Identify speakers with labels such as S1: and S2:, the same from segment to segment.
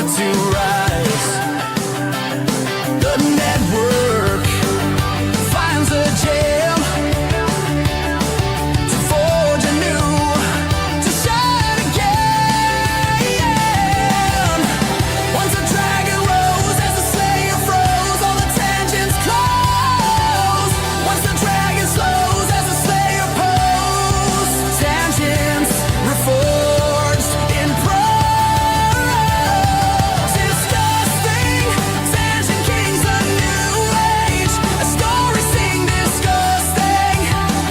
S1: to rise. The network finds a jam to forge anew, to shine again. Once a dragon rose, as the slayer froze, all the tangents close. Once the dragon slows, as the slayer pose, tangents reforged in prose. Disgusting, tangent kings, a new age. A story sing disgusting,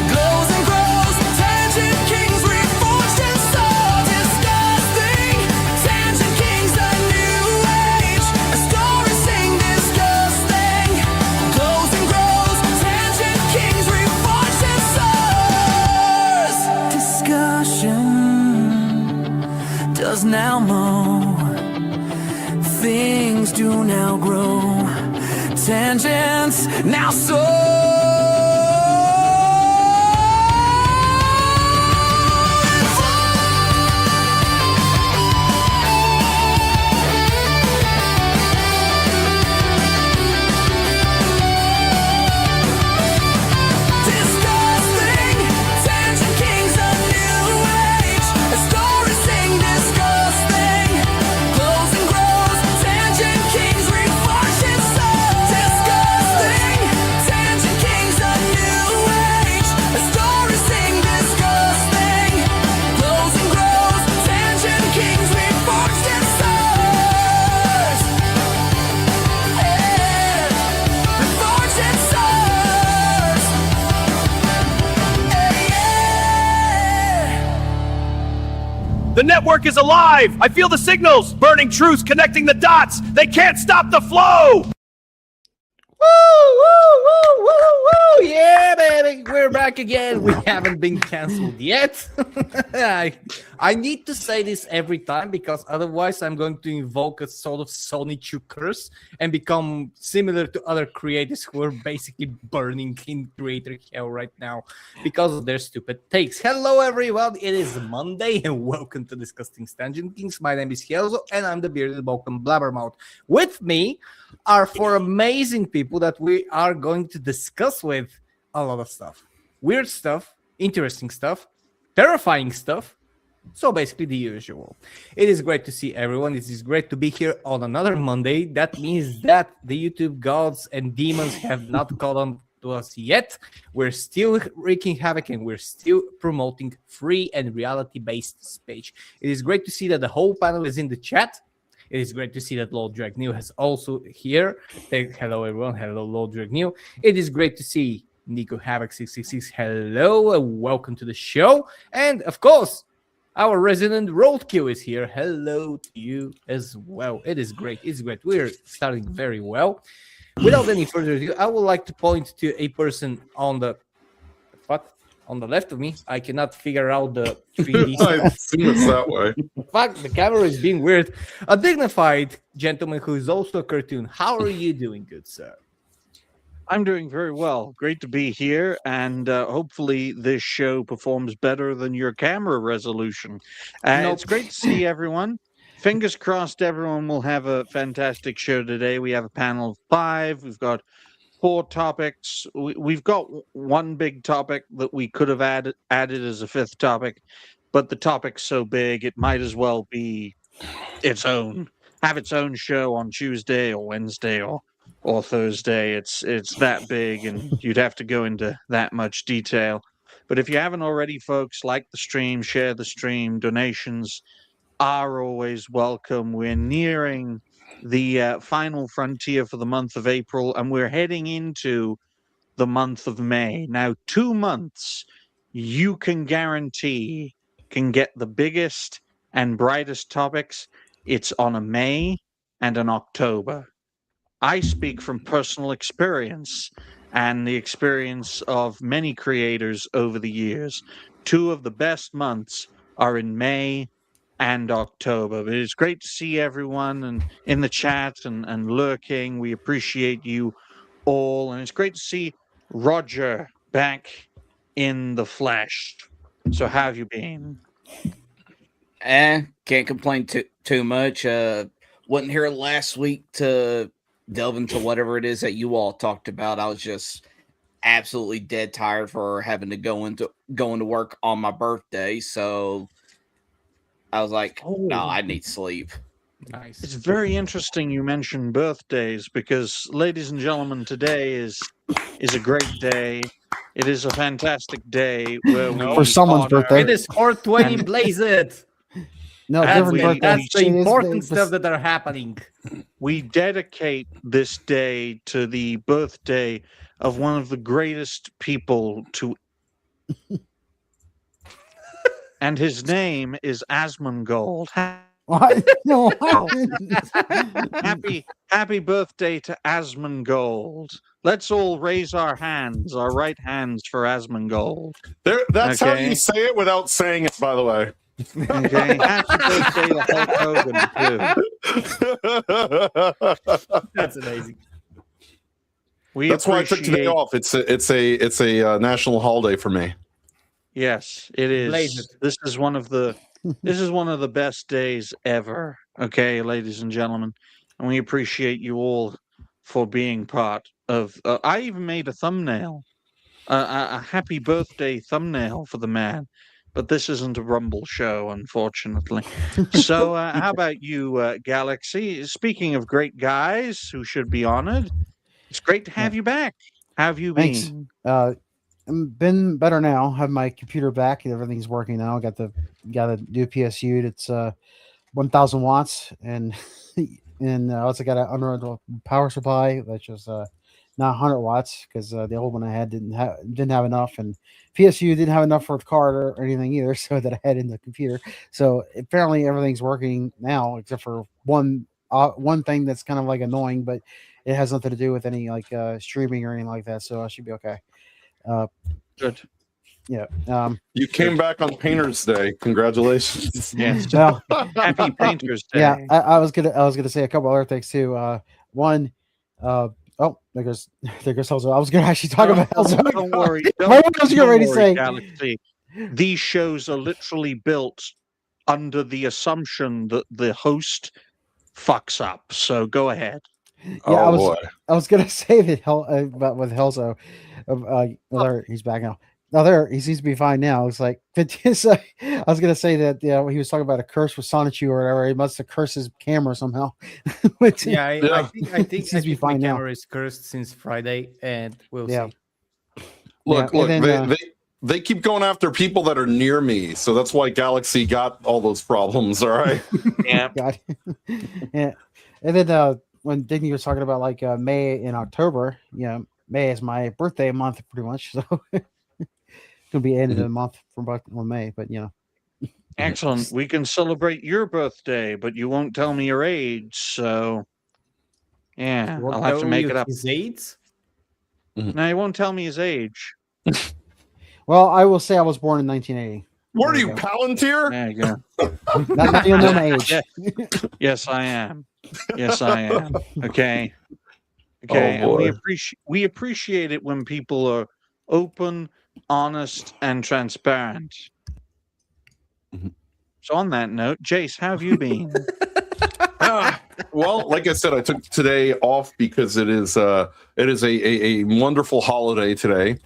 S1: glows and grows. Tangent kings reforged in soul. Disgusting, tangent kings, a new age. A story sing disgusting, glows and grows. Tangent kings reforged in souls. Discussion does now mow. Things do now grow. Tangents now soar. Disgusting, tangent kings, a new age. A story sing disgusting, glows and grows. Tangent kings reforged in soul. Disgusting, tangent kings, a new age. A story sing disgusting, glows and grows. Tangent kings reforged in souls. Yeah, reforged in souls.
S2: The network is alive! I feel the signals! Burning truths connecting the dots! They can't stop the flow!
S3: Woo, woo, woo, woo, woo. Yeah, baby. We're back again. We haven't been canceled yet. I need to say this every time because otherwise I'm going to invoke a sort of Sony Chu curse and become similar to other creators who are basically burning in creator hell right now because of their stupid takes. Hello, everyone. It is Monday and welcome to DiscussThing's Tangent Kings. My name is Helzo and I'm the bearded Balkan Blabbermouth. With me are four amazing people that we are going to discuss with a lot of stuff. Weird stuff, interesting stuff, terrifying stuff. So basically the usual. It is great to see everyone. It is great to be here on another Monday. That means that the YouTube gods and demons have not caught on to us yet. We're still wreaking havoc and we're still promoting free and reality-based speech. It is great to see that the whole panel is in the chat. It is great to see that Lord Drag New has also here. Hello, everyone. Hello, Lord Drag New. It is great to see Nico Havoc 666. Hello, and welcome to the show. And of course, our resident roadkill is here. Hello to you as well. It is great. It's great. We're starting very well. Without any further ado, I would like to point to a person on the left of me. I cannot figure out the 3D.
S4: I assume it's that way.
S3: Fuck, the camera is being weird. A dignified gentleman who is also a cartoon. How are you doing, good sir?
S5: I'm doing very well. Great to be here, and hopefully this show performs better than your camera resolution. It's great to see everyone. Fingers crossed everyone will have a fantastic show today. We have a panel of 5. We've got 4 topics. We've got one big topic that we could have added as a 5th topic, but the topic's so big it might as well be its own. Have its own show on Tuesday or Wednesday or Thursday. It's that big, and you'd have to go into that much detail. But if you haven't already, folks, like the stream, share the stream. Donations are always welcome. We're nearing the final frontier for the month of April, and we're heading into the month of May. Now, 2 months you can guarantee can get the biggest and brightest topics. It's on a May and an October. I speak from personal experience and the experience of many creators over the years. 2 of the best months are in May and October. But it's great to see everyone and in the chat and lurking. We appreciate you all. And it's great to see Roger back in the flesh. So how have you been?
S6: Can't complain too much.
S4: wasn't here last week to delve into whatever it is that you all talked about. I was just absolutely dead tired for having to going to work on my birthday. So I was like, no, I need sleep.
S3: Nice.
S5: It's very interesting you mentioned birthdays because, ladies and gentlemen, today is a great day. It is a fantastic day where we
S6: For someone's
S5: honor-
S6: birthday.
S3: It is 420,
S5: And-
S3: blaze it.
S6: No,
S3: That's,
S6: different
S5: we-
S6: birthday.
S3: that's the
S6: It is
S3: important
S6: the-
S3: stuff that are happening.
S5: We dedicate this day to the birthday of one of the greatest people to. And his name is Asmongold.
S6: What? No.
S5: Happy birthday to Asmongold. Let's all raise our hands, our right hands for Asmongold.
S7: That's how
S5: Okay.
S7: you say it without saying it, by the way.
S5: Okay. Happy birthday to Hulk Hogan too.
S3: That's amazing.
S7: That's why I took today off. It's a national holiday for me.
S5: Yes, it
S3: Blaze
S5: is.
S3: it.
S5: This is one of the best days ever. Okay, ladies and gentlemen, and we appreciate you all for being part of. I even made a thumbnail, a happy birthday thumbnail for the man, but this isn't a Rumble show, unfortunately. So, how about you, Galaxy? Speaking of great guys who should be honored, it's great to have you back. How have you
S6: Thanks.
S5: been?
S6: Been better now. Have my computer back. Everything's working now. Got the new PSU. It's 1,000 watts, and I also got an unreliable power supply, which is not 100 watts because the old one I had didn't have enough, and PSU didn't have enough for the card or anything either, so that I had in the computer. So apparently everything's working now, except for one thing that's kind of like annoying, but it has nothing to do with any like streaming or anything like that. So I should be okay.
S5: Good.
S6: Yeah.
S7: You came back on Painter's Day. Congratulations.
S5: Yes.
S6: Well,
S5: Happy Painter's Day.
S6: yeah, I was gonna say a couple other things too. One, oh, there goes Helzo. I was gonna actually talk about Helzo.
S5: Don't worry.
S6: What was you ready to say?
S5: Galaxy. These shows are literally built under the assumption that the host fucks up. So go ahead.
S7: Oh boy.
S6: I was gonna say that about with Helzo. There, he's back now. No, there he seems to be fine now. It's like, but I was gonna say that he was talking about a curse with Sonichu or whatever. He must have cursed his camera somehow. But,
S3: Yeah, I think
S6: seems to be fine
S3: my
S6: now.
S3: camera is cursed since Friday, and we'll
S6: Yeah.
S3: see.
S7: Look,
S6: Yeah, and then,
S7: they keep going after people that are near me, so that's why Galaxy got all those problems. All right.
S5: Yeah.
S6: God. Yeah, and then when Digny was talking about like May and October, May is my birthday month pretty much, so it's gonna be end of the month from on May, but
S5: Excellent. We can celebrate your birthday, but you won't tell me your age, so yeah,
S3: What
S5: I'll have to
S3: tell
S5: make
S3: you
S5: it up.
S3: his age?
S5: No, he won't tell me his age.
S6: well, I will say I was born in 1980.
S7: What are
S6: There
S7: you,
S6: you go.
S7: Palantir?
S5: There you go.
S6: Now you'll know my age.
S5: Yes, I am. Yes, I am. Okay. Okay.
S7: Oh,
S5: and
S7: boy.
S5: we appreciate it when people are open, honest, and transparent.
S7: Mhm.
S5: So on that note, Jace, how have you been?
S7: Well, like I said, I took today off because it is a wonderful holiday today.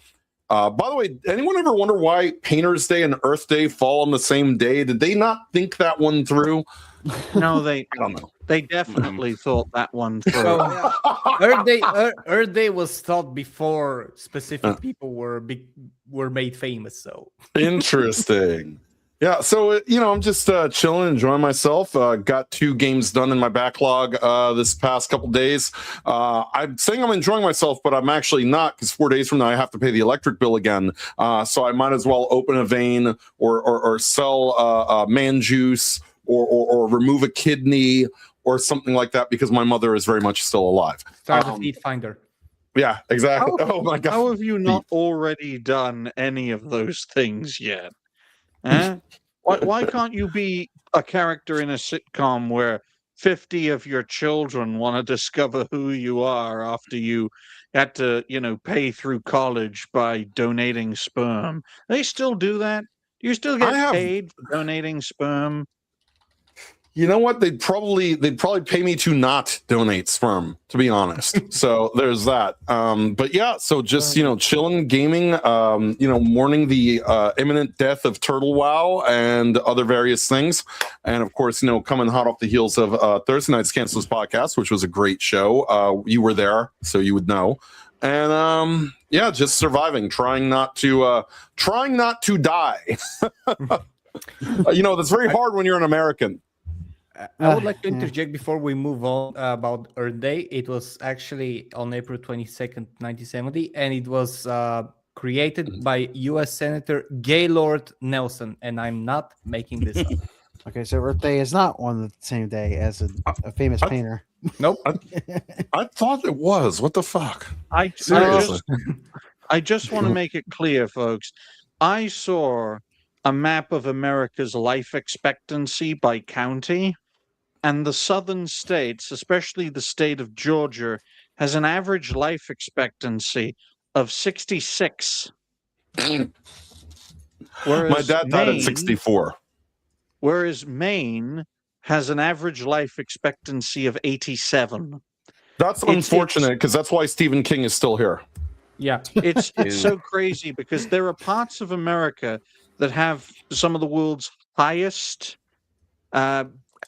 S7: By the way, anyone ever wonder why Painter's Day and Earth Day fall on the same day? Did they not think that one through?
S5: No, they
S7: I don't know.
S5: they definitely thought that one through.
S3: So Earth Day was thought before specific people were made famous. So
S7: Interesting. Yeah, so I'm just chilling, enjoying myself. Got 2 games done in my backlog this past couple days. I'm saying I'm enjoying myself, but I'm actually not, because 4 days from now I have to pay the electric bill again. So I might as well open a vein or sell man juice or remove a kidney or something like that, because my mother is very much still alive.
S3: start the feed finder.
S7: Yeah, exactly. Oh my god.
S5: How have you not already done any of those things yet? Huh? Why can't you be a character in a sitcom where 50 of your children want to discover who you are after you had to, pay through college by donating sperm? They still do that? Do you still get paid for donating sperm?
S7: You know what? They'd probably pay me to not donate sperm, to be honest. So there's that. But yeah, so just chilling, gaming, mourning the imminent death of Turtle Wow and other various things, and of course, coming hot off the heels of Thursday night's Cancel's podcast, which was a great show. You were there, so you would know. And yeah, just surviving, trying not to die. That's very hard when you're an American.
S3: I would like to interject before we move on about Earth Day. It was actually on April 22nd, 1970, and it was created by U.S. Senator Gaylord Nelson, and I'm not making this up.
S6: Okay, so Earth Day is not on the same day as a famous painter.
S3: Nope.
S7: I thought it was. What the fuck?
S5: I just want to make it clear, folks. I saw a map of America's life expectancy by county, and the southern states, especially the state of Georgia, has an average life expectancy of 66.
S7: My dad died at 64.
S5: Whereas Maine has an average life expectancy of 87.
S7: That's unfortunate, because that's why Stephen King is still here.
S3: Yeah.
S5: It's so crazy because there are parts of America that have some of the world's highest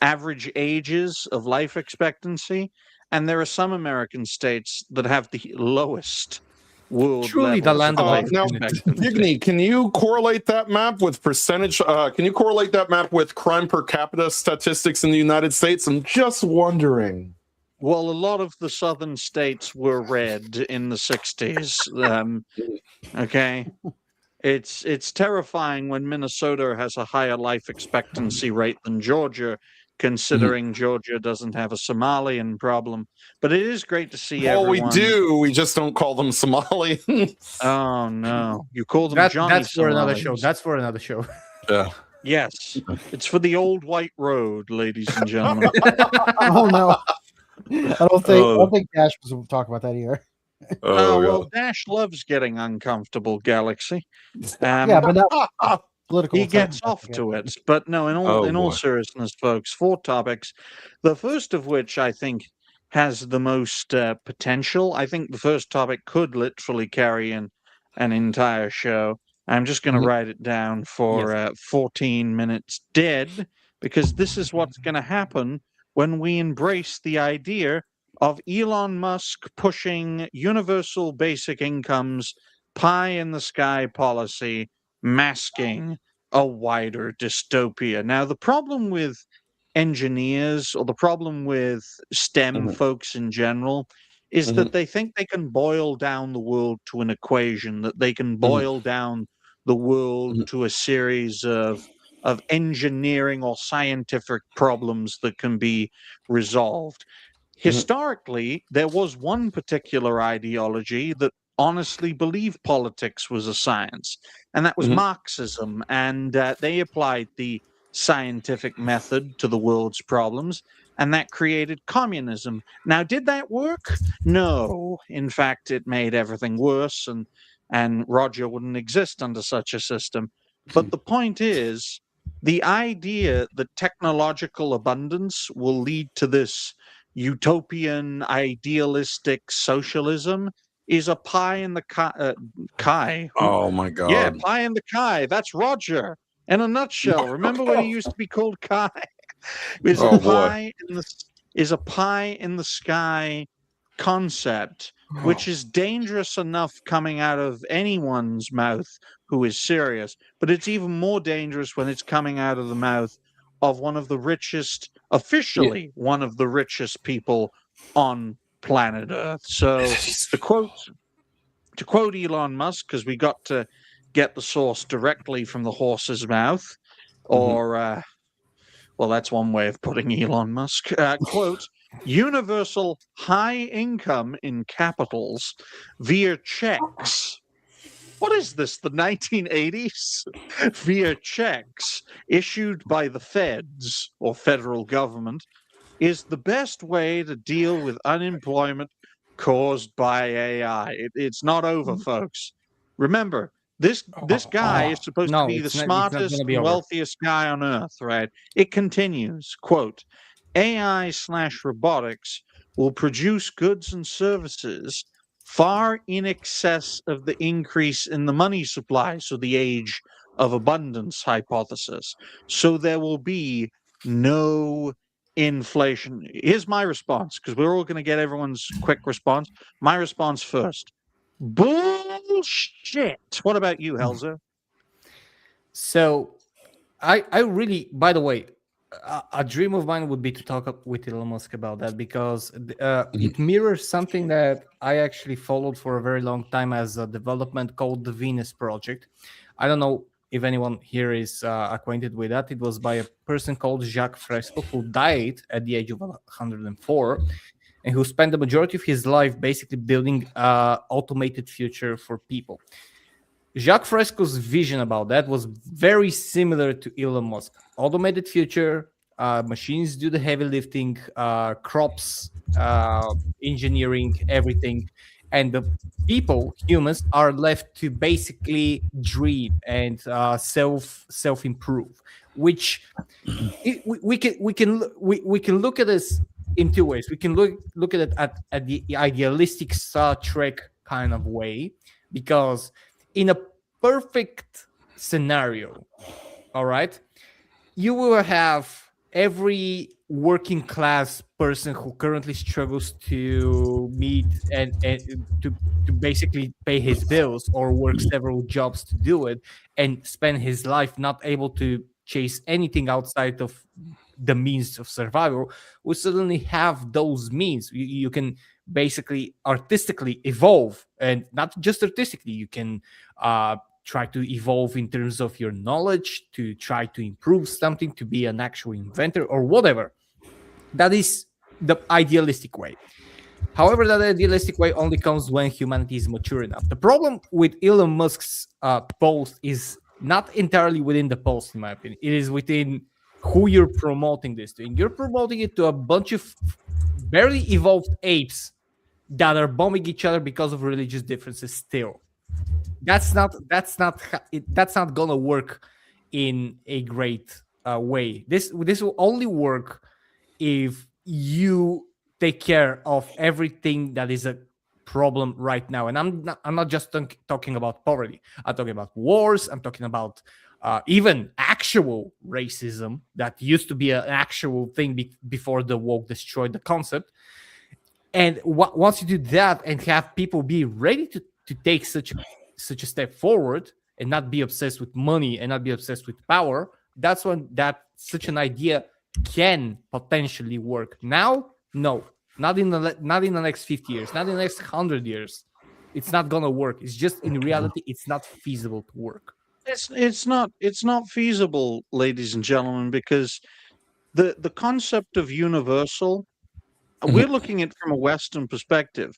S5: average ages of life expectancy, and there are some American states that have the lowest world
S3: Truly the land of
S5: life
S7: now,
S5: expectancy.
S7: Igni, can you correlate that map with percentage? Can you correlate that map with crime per capita statistics in the United States? I'm just wondering.
S5: Well, a lot of the southern states were red in the 60s. Okay. It's terrifying when Minnesota has a higher life expectancy rate than Georgia, considering Georgia doesn't have a Somalian problem. But it is great to see everyone.
S7: We do. We just don't call them Somalians.
S5: Oh, no. You call them Johnny
S3: That's for another show.
S5: Somalians.
S3: That's for another show.
S7: Yeah.
S5: Yes. It's for the old white road, ladies and gentlemen.
S6: Oh no, I don't think Dash was talking about that either.
S7: Oh,
S5: well, Dash loves getting uncomfortable, Galaxy.
S6: Yeah, but not political.
S5: He gets off to it. But no, in all seriousness, folks, 4 topics. The first of which I think has the most potential. I think the first topic could literally carry an entire show. I'm just going to write it down for 14 minutes dead, because this is what's going to happen when we embrace the idea of Elon Musk pushing universal basic incomes, pie in the sky policy, masking a wider dystopia. Now, the problem with engineers, or the problem with STEM folks in general, is that they think they can boil down the world to an equation, that they can boil down the world to a series of engineering or scientific problems that can be resolved. Historically, there was one particular ideology that honestly believed politics was a science, and that was Marxism, and they applied the scientific method to the world's problems, and that created communism. Now, did that work? No. In fact, it made everything worse, and Roger wouldn't exist under such a system. But the point is, the idea that technological abundance will lead to this utopian, idealistic socialism is a pie in the Kai.
S7: Oh my God.
S5: Yeah, pie in the Kai. That's Roger in a nutshell. Remember when he used to be called Kai? Is a pie in the sky concept, which is dangerous enough coming out of anyone's mouth who is serious, but it's even more dangerous when it's coming out of the mouth of one of the richest, officially one of the richest people on planet Earth. So to quote Elon Musk, because we got to get the source directly from the horse's mouth, or well, that's one way of putting Elon Musk. Quote, universal high income in capitals via checks. What is this, the 1980s? Via checks issued by the feds, or federal government, is the best way to deal with unemployment caused by AI. It's not over, folks. Remember, This guy is supposed to
S3: No,
S5: be the
S3: it's not
S5: smartest
S3: gonna be
S5: and
S3: over.
S5: wealthiest guy on earth, right? It continues, quote, AI/robotics will produce goods and services far in excess of the increase in the money supply, so the age of abundance hypothesis. So there will be no inflation. Here's my response, because we're all going to get everyone's quick response. My response first. Bullshit. What about you, Helzer?
S3: So I really, by the way, a dream of mine would be to talk up with Elon Musk about that, because it mirrors something that I actually followed for a very long time as a development called the Venus Project. I don't know if anyone here is acquainted with that. It was by a person called Jacques Fresco, who died at the age of 104, and who spent the majority of his life basically building an automated future for people. Jacques Fresco's vision about that was very similar to Elon Musk. Automated future, machines do the heavy lifting, crops, engineering, everything. And the people, humans, are left to basically dream and self improve, which we can look at this in two ways. We can look at it at the idealistic Star Trek kind of way, because in a perfect scenario, all right, you will have every working class person who currently struggles to meet and to basically pay his bills or work several jobs to do it, and spend his life not able to chase anything outside of the means of survival, will suddenly have those means. You can basically artistically evolve, and not just artistically, you can try to evolve in terms of your knowledge, to try to improve something, to be an actual inventor or whatever. That is the idealistic way. However, that idealistic way only comes when humanity is mature enough. The problem with Elon Musk's post is not entirely within the post, in my opinion. It is within who you're promoting this to. And you're promoting it to a bunch of barely evolved apes that are bombing each other because of religious differences still. That's not gonna work in a great way. This will only work if you take care of everything that is a problem right now. And I'm not just talking about poverty. I'm talking about wars. I'm talking about even actual racism that used to be an actual thing before the woke destroyed the concept. And once you do that and have people be ready to take such a step forward and not be obsessed with money and not be obsessed with power, that's when that such an idea can potentially work. Now, no, not in the next 50 years, not in the next 100 years. It's not gonna work. It's just, in reality, it's not feasible to work.
S5: It's not feasible, ladies and gentlemen, because the concept of universal, we're looking at it from a Western perspective.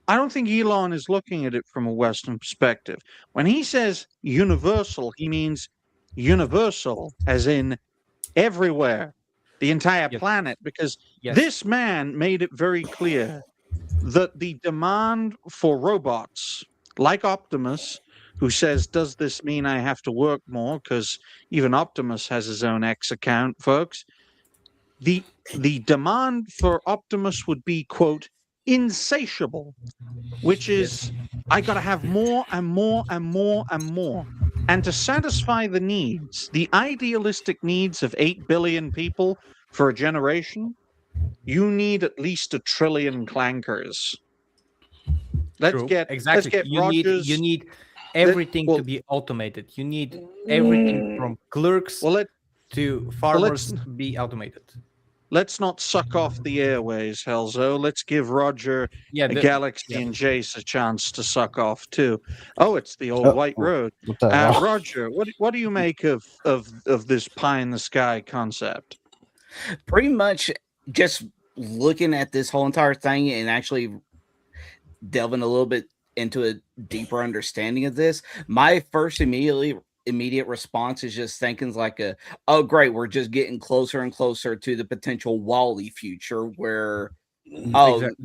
S5: I don't think Elon is looking at it from a Western perspective. When he says universal, he means universal as in everywhere, the entire
S3: Yes.
S5: planet, because
S3: Yes.
S5: this man made it very clear that the demand for robots like Optimus, who says, does this mean I have to work more? Because even Optimus has his own X account, folks. The demand for Optimus would be, quote, insatiable, which is, I got to have more and more and more and more. And to satisfy the needs, the idealistic needs of 8 billion people for a generation, you need at least 1 trillion clankers. Let's get Rogers.
S3: You need everything to be automated. You need everything from clerks to farmers be automated.
S5: Let's not suck off the airways, Helzo. Let's give Roger, Galaxy, and Jace a chance to suck off too. Oh, it's the old white road. Roger, what do you make of this pie in the sky concept?
S4: Pretty much just looking at this whole entire thing and actually delving a little bit into a deeper understanding of this, my first immediate response is just thinking like oh great, we're just getting closer and closer to the potential WALL-E future where you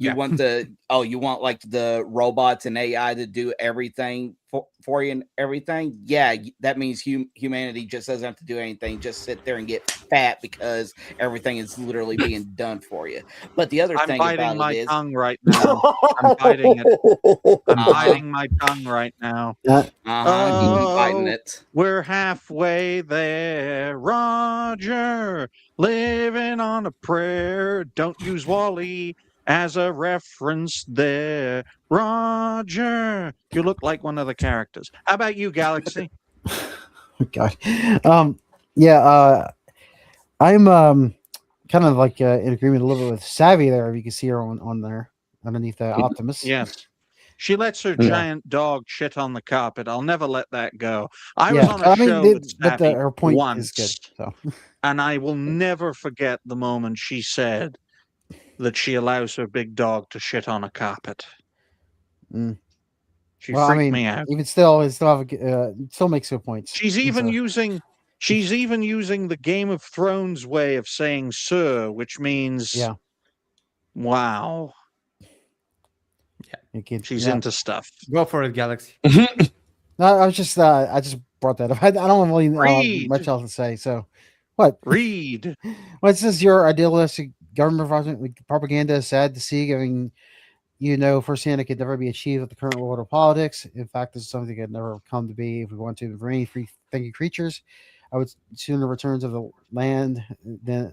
S4: want like the robots and AI to do everything for you and everything, yeah, that means humanity just doesn't have to do anything. Just sit there and get fat because everything is literally being done for you. But the other
S5: I'm
S4: thing
S5: biting
S4: about
S5: my
S4: it is,
S5: tongue right now. I'm biting it. I'm biting my tongue right now.
S4: you keep biting
S5: Oh,
S4: it.
S5: we're halfway there, Roger. Living on a prayer. Don't use Wally as a reference there, Roger. You look like one of the characters. How about you, Galaxy?
S6: God. Yeah, I'm kind of like in agreement a little bit with Savvy there. If you can see her on there underneath Optimus.
S5: Yes. She lets her
S6: Yeah.
S5: giant dog shit on the carpet. I'll never let that go. I
S6: Yeah,
S5: was on a show with
S6: but
S5: Savvy
S6: her point
S5: once,
S6: is good. So
S5: and I will never forget the moment she said that she allows her big dog to shit on a carpet.
S6: Mm.
S5: She
S6: well, I
S5: freaked
S6: mean,
S5: me out.
S6: even still, it still have it still makes good points.
S5: She's even using the Game of Thrones way of saying "sir," which means
S6: Yeah.
S5: wow. She's into stuff.
S3: Go for it, Galaxy.
S6: No, I just brought that up. I don't really
S5: Read.
S6: much else to say. So, what?
S5: Read.
S6: Well, it says your idealistic government propaganda is sad to see, given firsthand it could never be achieved with the current world of politics. In fact, this is something that could never come to be if we want to remain free thinking creatures. I would sooner return to the land than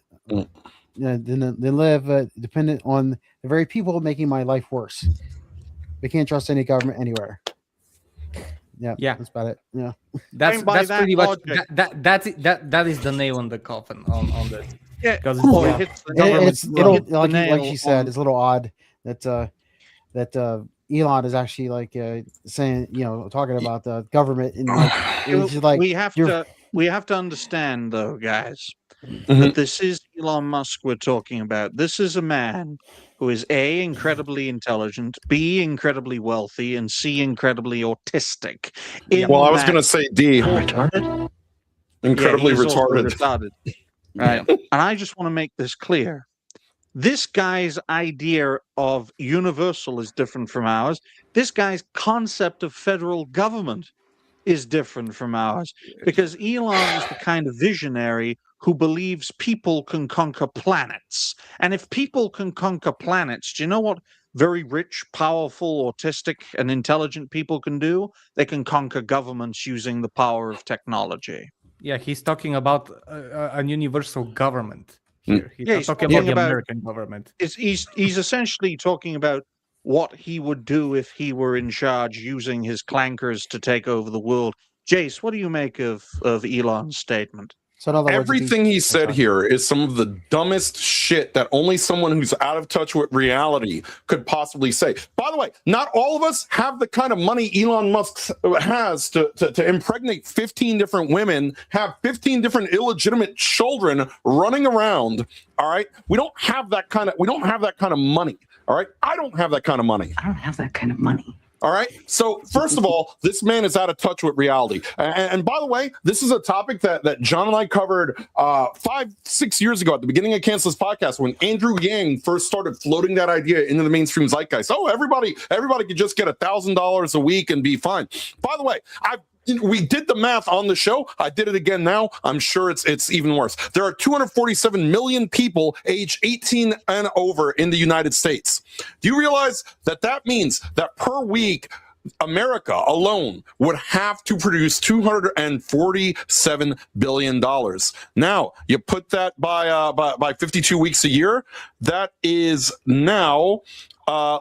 S6: live dependent on the very people making my life worse. We can't trust any government anywhere. Yeah, that's about it. Yeah,
S3: that's
S5: that
S3: pretty much
S5: logic.
S3: that is the nail on the coffin on this.
S5: Yeah,
S3: because
S6: like she said, it's a little odd that Elon is actually like saying, talking about the government and it's just like
S5: we have to understand though, guys, that this is Elon Musk we're talking about. This is a man who is A, incredibly intelligent, B, incredibly wealthy, and C, incredibly autistic.
S7: Well, I was going to say D.
S5: Retarded?
S7: Incredibly
S5: he's also
S7: retarded.
S5: Right. And I just want to make this clear. This guy's idea of universal is different from ours. This guy's concept of federal government is different from ours because Elon is the kind of visionary who believes people can conquer planets. And if people can conquer planets, do you know what very rich, powerful, autistic, and intelligent people can do? They can conquer governments using the power of technology.
S3: Yeah, he's talking about a universal government here. He's not talking
S5: talking
S3: about the
S5: about-
S3: American government.
S5: He's essentially talking about what he would do if he were in charge using his clankers to take over the world. Jace, what do you make of Elon's statement?
S6: So in other words,
S7: Everything he said here is some of the dumbest shit that only someone who's out of touch with reality could possibly say. By the way, not all of us have the kind of money Elon Musk has to impregnate 15 different women, have 15 different illegitimate children running around. All right, we don't have that kind of money. All right, I don't have that kind of money.
S8: I don't have that kind of money.
S7: All right. So first of all, this man is out of touch with reality. And by the way, this is a topic that John and I covered 5-6 years ago at the beginning of Cancel's podcast when Andrew Yang first started floating that idea into the mainstream zeitgeist. Oh, everybody could just get $1,000 a week and be fine. By the way, we did the math on the show. I did it again now. I'm sure it's even worse. There are 247 million people age 18 and over in the United States. Do you realize that means that per week, America alone would have to produce $247 billion. Now, you put that by 52 weeks a year, that is now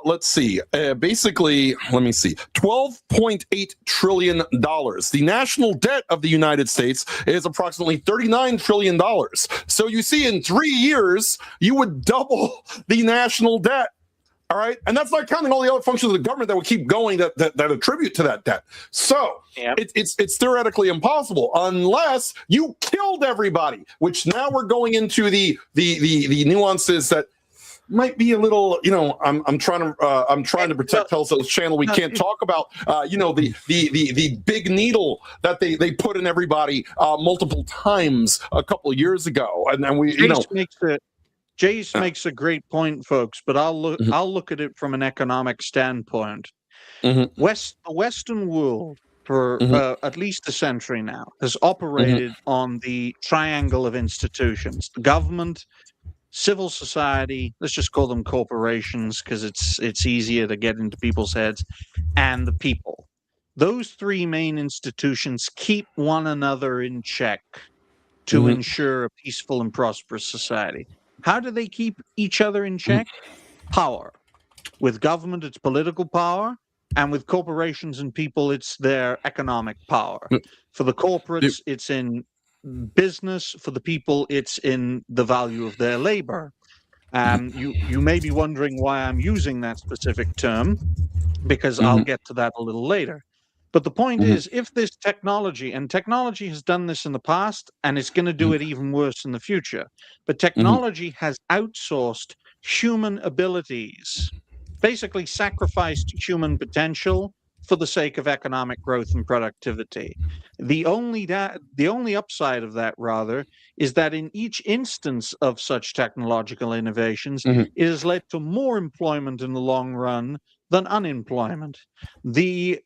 S7: let's see. Basically, let me see. $12.8 trillion. The national debt of the United States is approximately $39 trillion. So you see, in 3 years, you would double the national debt. All right. And that's not counting all the other functions of the government that would keep going that attribute to that debt. So it's theoretically impossible unless you killed everybody, which now we're going into the nuances that might be a little, I'm trying to protect Telso's channel. We can't talk about, the big needle that they put in everybody multiple times a couple of years ago, and then
S5: Jace makes a great point, folks. But I'll look at it from an economic standpoint.
S7: Mm-hmm.
S5: The Western world for at least a century now, has operated on the triangle of institutions: the government, civil society, let's just call them corporations because it's easier to get into people's heads, and the people. Those three main institutions keep one another in check to ensure a peaceful and prosperous society. How do they keep each other in check? Power. With government, it's political power, and with corporations and people, it's their economic power. For the corporates, it's in business. For the people, it's in the value of their labor. You may be wondering why I'm using that specific term, because I'll get to that a little later. But the point is, if this technology, and technology has done this in the past, and it's going to do it even worse in the future, but technology has outsourced human abilities, basically sacrificed human potential for the sake of economic growth and productivity. The only upside of that, rather, is that in each instance of such technological innovations, it has led to more employment in the long run than unemployment. The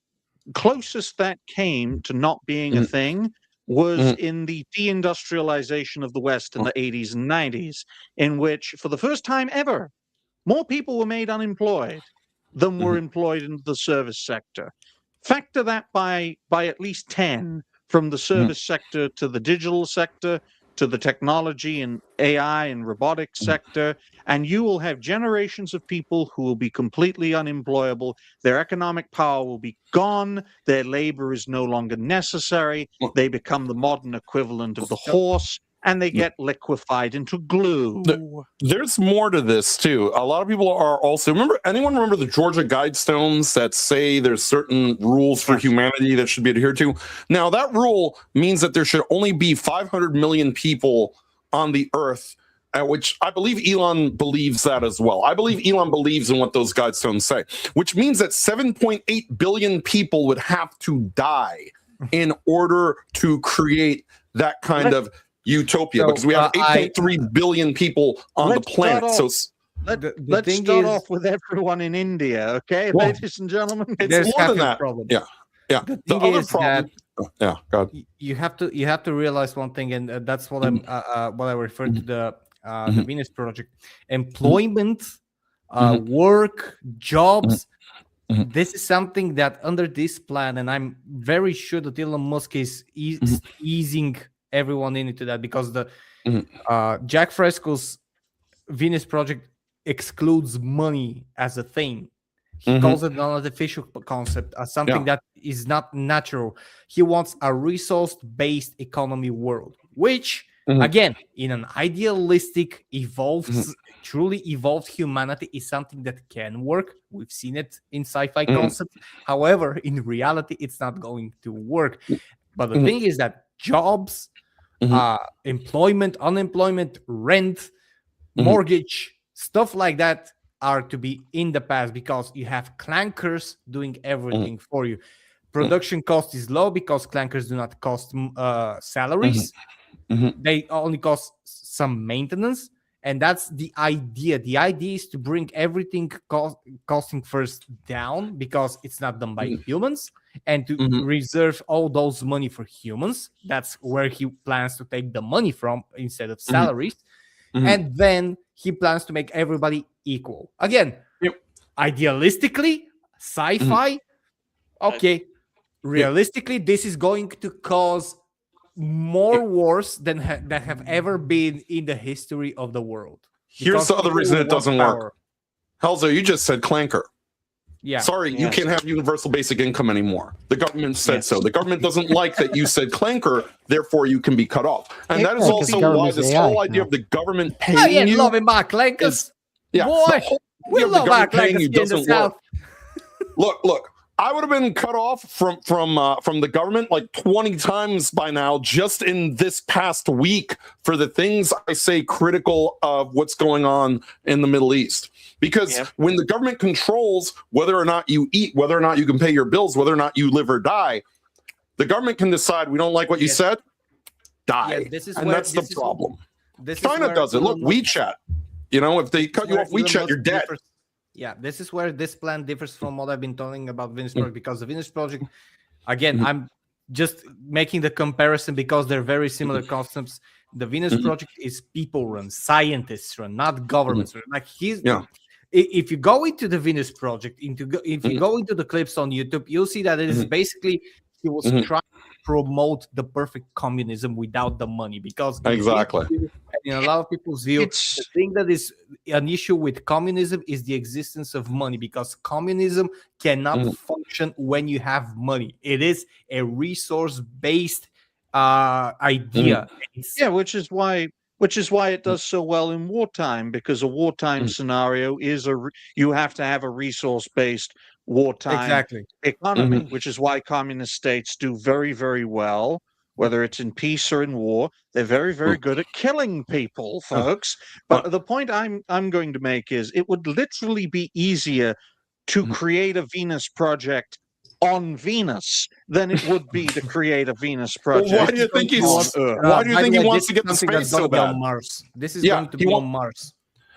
S5: closest that came to not being a thing was in the deindustrialization of the West in the 80s and 90s, in which, for the first time ever, more people were made unemployed than were employed in the service sector. Factor that by at least 10, from the service sector to the digital sector to the technology and AI and robotics sector, and you will have generations of people who will be completely unemployable. Their economic power will be gone. Their labor is no longer necessary. They become the modern equivalent of the horse, and they get liquefied into glue.
S7: There's more to this too. A lot of people are also remember the Georgia Guidestones that say there's certain rules for humanity that should be adhered to. Now that rule means that there should only be 500 million people on the earth, which I believe Elon believes that as well. I believe Elon believes in what those Guidestones say, which means that 7.8 billion people would have to die in order to create that kind of utopia, because we have 8.3 billion people on the planet.
S5: Let's start off with everyone in India, okay, ladies and gentlemen.
S7: It's more than that. Problem. Yeah. The other problem. God.
S3: You have to realize one thing, and that's what I refer to the Venus Project: employment, work, jobs. This is something that under this plan, and I'm very sure that Elon Musk is easing everyone into that, because the Jack Fresco's Venus Project excludes money as a thing. He calls it an artificial concept, something that is not natural. He wants a resource-based economy world, which, again, in an idealistic, truly evolved humanity, is something that can work. We've seen it in sci-fi concepts. However, in reality, it's not going to work. But the thing is that jobs, employment, unemployment, rent, mortgage, stuff like that are to be in the past, because you have clankers doing everything for you. Production cost is low because clankers do not cost salaries. They only cost some maintenance, and that's the idea. The idea is to bring everything costing first down, because it's not done by humans, and to reserve all those money for humans. That's where he plans to take the money from instead of salaries. And then he plans to make everybody equal. Again, idealistically, sci-fi, okay. Realistically, this is going to cause more wars than that have ever been in the history of the world.
S7: Here's the other reason it doesn't work. Helzo, you just said clanker.
S3: Yeah.
S7: Sorry, you can't have universal basic income anymore. The government said so. The government doesn't like that you said clanker, therefore you can be cut off. And that is also why this whole idea of the government paying you.
S3: Loving my clankers. Boy, we love our clankers in the South.
S7: Look. I would have been cut off from the government like 20 times by now, just in this past week, for the things I say critical of what's going on in the Middle East. Because when the government controls whether or not you eat, whether or not you can pay your bills, whether or not you live or die, the government can decide, we don't like what you said, die. And that's the problem. China does it. Look, WeChat. If they cut you off WeChat, you're dead.
S3: Yeah, this is where this plan differs from what I've been talking about Venus Project, because the Venus Project again, I'm just making the comparison because they're very similar concepts. The Venus Project is people run, scientists run, not governments run. Like if you go into the Venus Project, if you go into the clips on YouTube, you'll see that it is basically he was trying to promote the perfect communism without the money, because
S7: Exactly.
S3: in a lot of people's view, the thing that is an issue with communism is the existence of money, because communism cannot function when you have money. It is a resource-based idea.
S5: Yeah, which is why it does so well in wartime, because a wartime scenario is you have to have a resource-based wartime economy, which is why communist states do very, very well, whether it's in peace or in war. They're very, very good at killing people, folks. But the point I'm going to make is it would literally be easier to create a Venus project on Venus than it would be to create a Venus project.
S7: Well, why do you think he wants to get the space so bad?
S3: On Mars. This is going to be on Mars.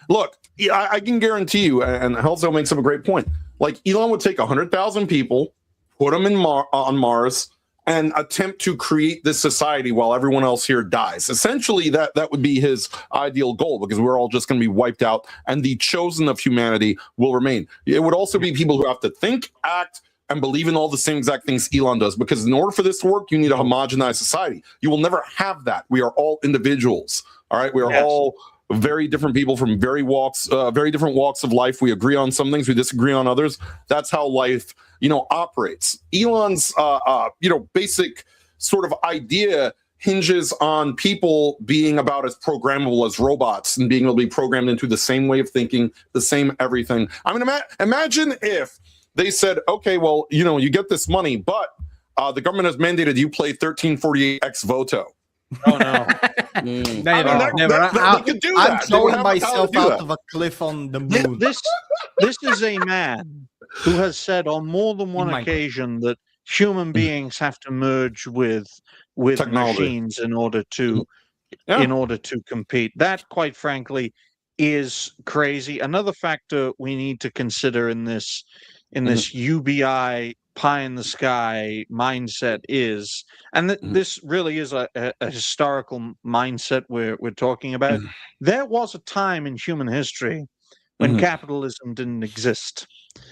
S7: Look, I can guarantee you, and Helzo makes up a great point. Like, Elon would take 100,000 people, put them on Mars, and attempt to create this society while everyone else here dies. Essentially, that would be his ideal goal, because we're all just going to be wiped out, and the chosen of humanity will remain. It would also be people who have to think, act, and believe in all the same exact things Elon does, because in order for this to work, you need a homogenized society. You will never have that. We are all individuals. All right, we are all very different people from very different walks of life. We agree on some things, we disagree on others. That's how life, operates. Elon's, basic sort of idea hinges on people being about as programmable as robots and being able to be programmed into the same way of thinking, the same everything. I mean, imagine if they said, okay, well, you get this money, but the government has mandated you play 1348 ex voto.
S5: Oh, no.
S3: Never.
S7: They could do that.
S3: I'm throwing myself out of a cliff on the moon.
S5: This is a man who has said on more than one occasion that human beings have to merge with machines in order to compete. That, quite frankly, is crazy. Another factor we need to consider in this UBI pie in the sky mindset is, and this really is a historical mindset we're talking about. There was a time in human history when capitalism didn't exist.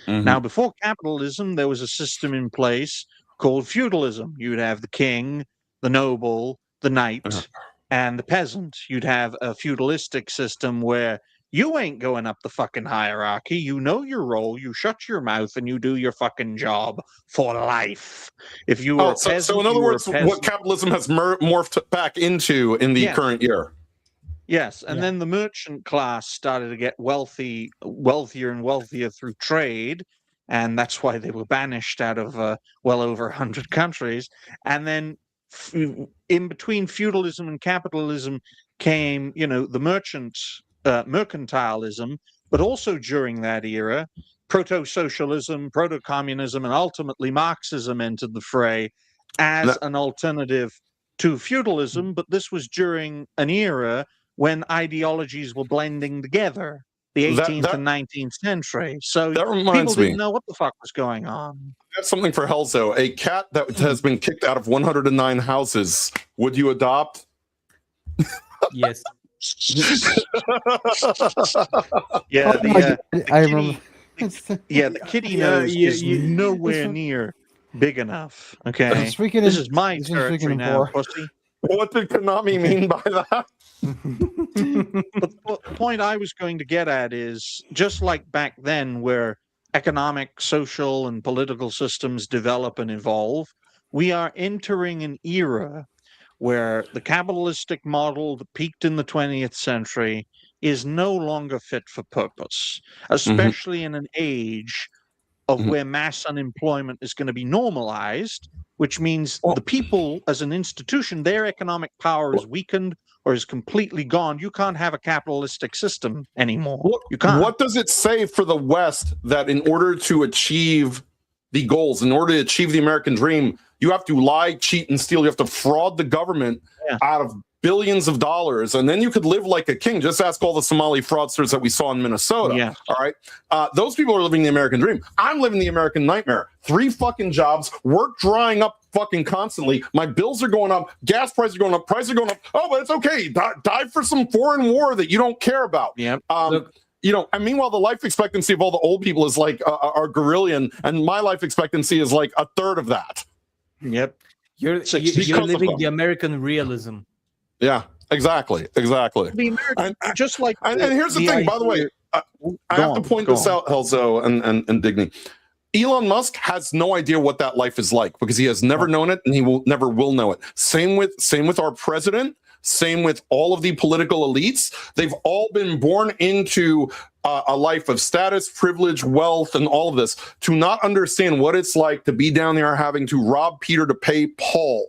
S5: Now, before capitalism, there was a system in place called feudalism. You'd have the king, the noble, the knight, and the peasant. You'd have a feudalistic system where you ain't going up the fucking hierarchy. You know your role. You shut your mouth and you do your fucking job for life. If you were a peasant,
S7: so in other words, what capitalism has morphed back into in the current year.
S5: Yes, and then the merchant class started to get wealthier and wealthier through trade, and that's why they were banished out of well over 100 countries. And then in between feudalism and capitalism came, the mercantilism, but also during that era, proto-socialism, proto-communism, and ultimately Marxism entered the fray as an alternative to feudalism. But this was during an era when ideologies were blending together, the 18th and 19th century. So people didn't know what the fuck was going on.
S7: I have something for Helzo. A cat that has been kicked out of 109 houses, would you adopt?
S3: Yes.
S6: I remember.
S5: The kitty nose is nowhere near big enough. Okay, this is my territory now, pussy.
S7: What did Konami mean by that?
S5: But the point I was going to get at is, just like back then where economic, social, and political systems develop and evolve, we are entering an era where the capitalistic model that peaked in the 20th century is no longer fit for purpose, especially in an age of where mass unemployment is going to be normalized, which means the people as an institution, their economic power is weakened or is completely gone. You can't have a capitalistic system anymore. You can't.
S7: What does it say for the West that in order to achieve the goals, in order to achieve the American dream, you have to lie, cheat, and steal? You have to fraud the government out of billions of dollars, and then you could live like a king. Just ask all the Somali fraudsters that we saw in Minnesota.
S5: Yeah.
S7: All right. Those people are living the American dream. I'm living the American nightmare. 3 fucking jobs, work drying up fucking constantly. My bills are going up, gas prices are going up, prices are going up. Oh, but it's okay. Die for some foreign war that you don't care about.
S5: Yep.
S7: You know, and meanwhile, the life expectancy of all the old people is like our gorillion, and my life expectancy is like a third of that.
S5: Yep.
S3: You're
S7: Because of
S3: living
S7: them.
S3: the American realism.
S7: Yeah, exactly.
S5: The American, just like
S7: And here's the thing, by the way, I have to point this out, Helzo and Digny. Elon Musk has no idea what that life is like because he has never known it and he will never know it. Same with our president. Same with all of the political elites. They've all been born into a life of status, privilege, wealth, and all of this to not understand what it's like to be down there having to rob Peter to pay Paul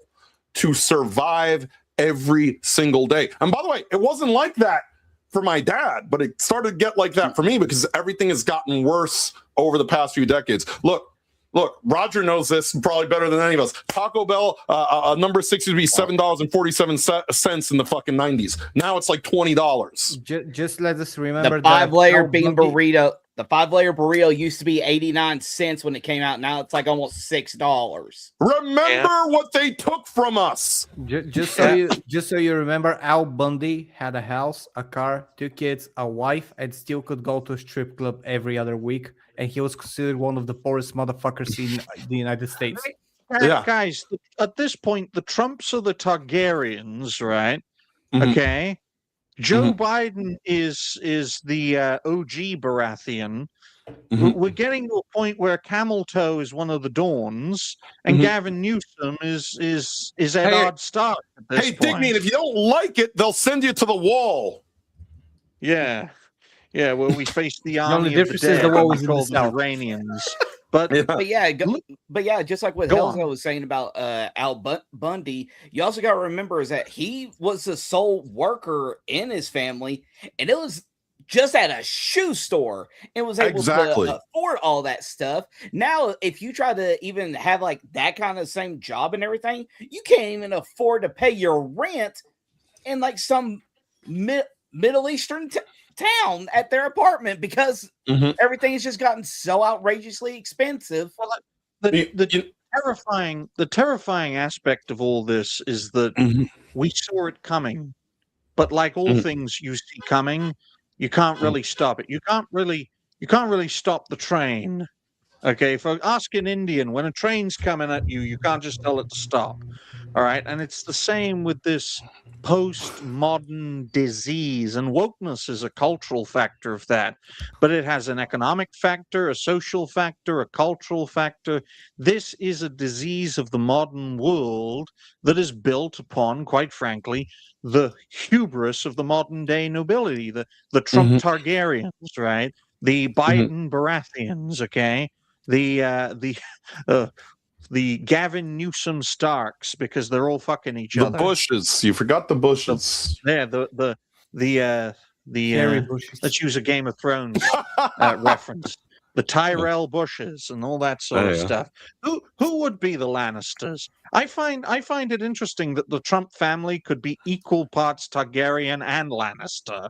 S7: to survive every single day. And by the way, it wasn't like that for my dad, but it started to get like that for me because everything has gotten worse over the past few decades. Look, Roger knows this probably better than any of us. Taco Bell, number 6 used to be $7.47 in the fucking 90s. Now it's like $20.
S3: Just let us remember
S4: The 5-layer
S3: that
S4: bean burrito. The 5-layer burrito used to be 89 cents when it came out. Now it's like almost $6.
S7: Remember what they took from us.
S3: Just so you remember, Al Bundy had a house, a car, 2 kids, a wife, and still could go to a strip club every other week. And he was considered one of the poorest motherfuckers in the United States.
S7: Yeah.
S5: Guys, at this point, the Trumps are the Targaryens, right?
S7: Mhm.
S5: Okay. Joe Biden is the OG Baratheon. We're getting to a point where Camel Toe is one of the Dawns, and Gavin Newsom is Eddard Stark at this
S7: Hey,
S5: point.
S7: Digny, if you don't like it, they'll send you to the wall.
S5: Yeah, where we face the army
S3: only
S5: of the
S3: difference is
S5: dead,
S3: the war is in the
S5: called the
S3: south.
S5: Iranians. But
S4: But yeah, just like what
S5: Go on.
S4: Helzo was saying about Al Bundy, you also got to remember is that he was the sole worker in his family, and it was just at a shoe store and was able
S7: Exactly.
S4: to afford all that stuff. Now, if you try to even have like that kind of same job and everything, you can't even afford to pay your rent in like some Middle Eastern town at their apartment because everything has just gotten so outrageously expensive.
S5: Well, the terrifying aspect of all this is that we saw it coming, but like all things you see coming, you can't really stop it. You can't really stop the train. Okay, for ask an Indian, when a train's coming at you, you can't just tell it to stop. All right, and it's the same with this postmodern disease, and wokeness is a cultural factor of that, but it has an economic factor, a social factor, a cultural factor. This is a disease of the modern world that is built upon, quite frankly, the hubris of the modern day nobility, the Trump Targaryens, right? The Biden Baratheons, okay? The Gavin Newsom Starks, because they're all fucking each
S7: The
S5: other.
S7: bushes. You forgot the bushes.
S5: Yeah,
S3: Hairy bushes.
S5: let's use a Game of Thrones reference. The Tyrell bushes and all that sort of stuff. Who would be the Lannisters? I find it interesting that the Trump family could be equal parts Targaryen and Lannister,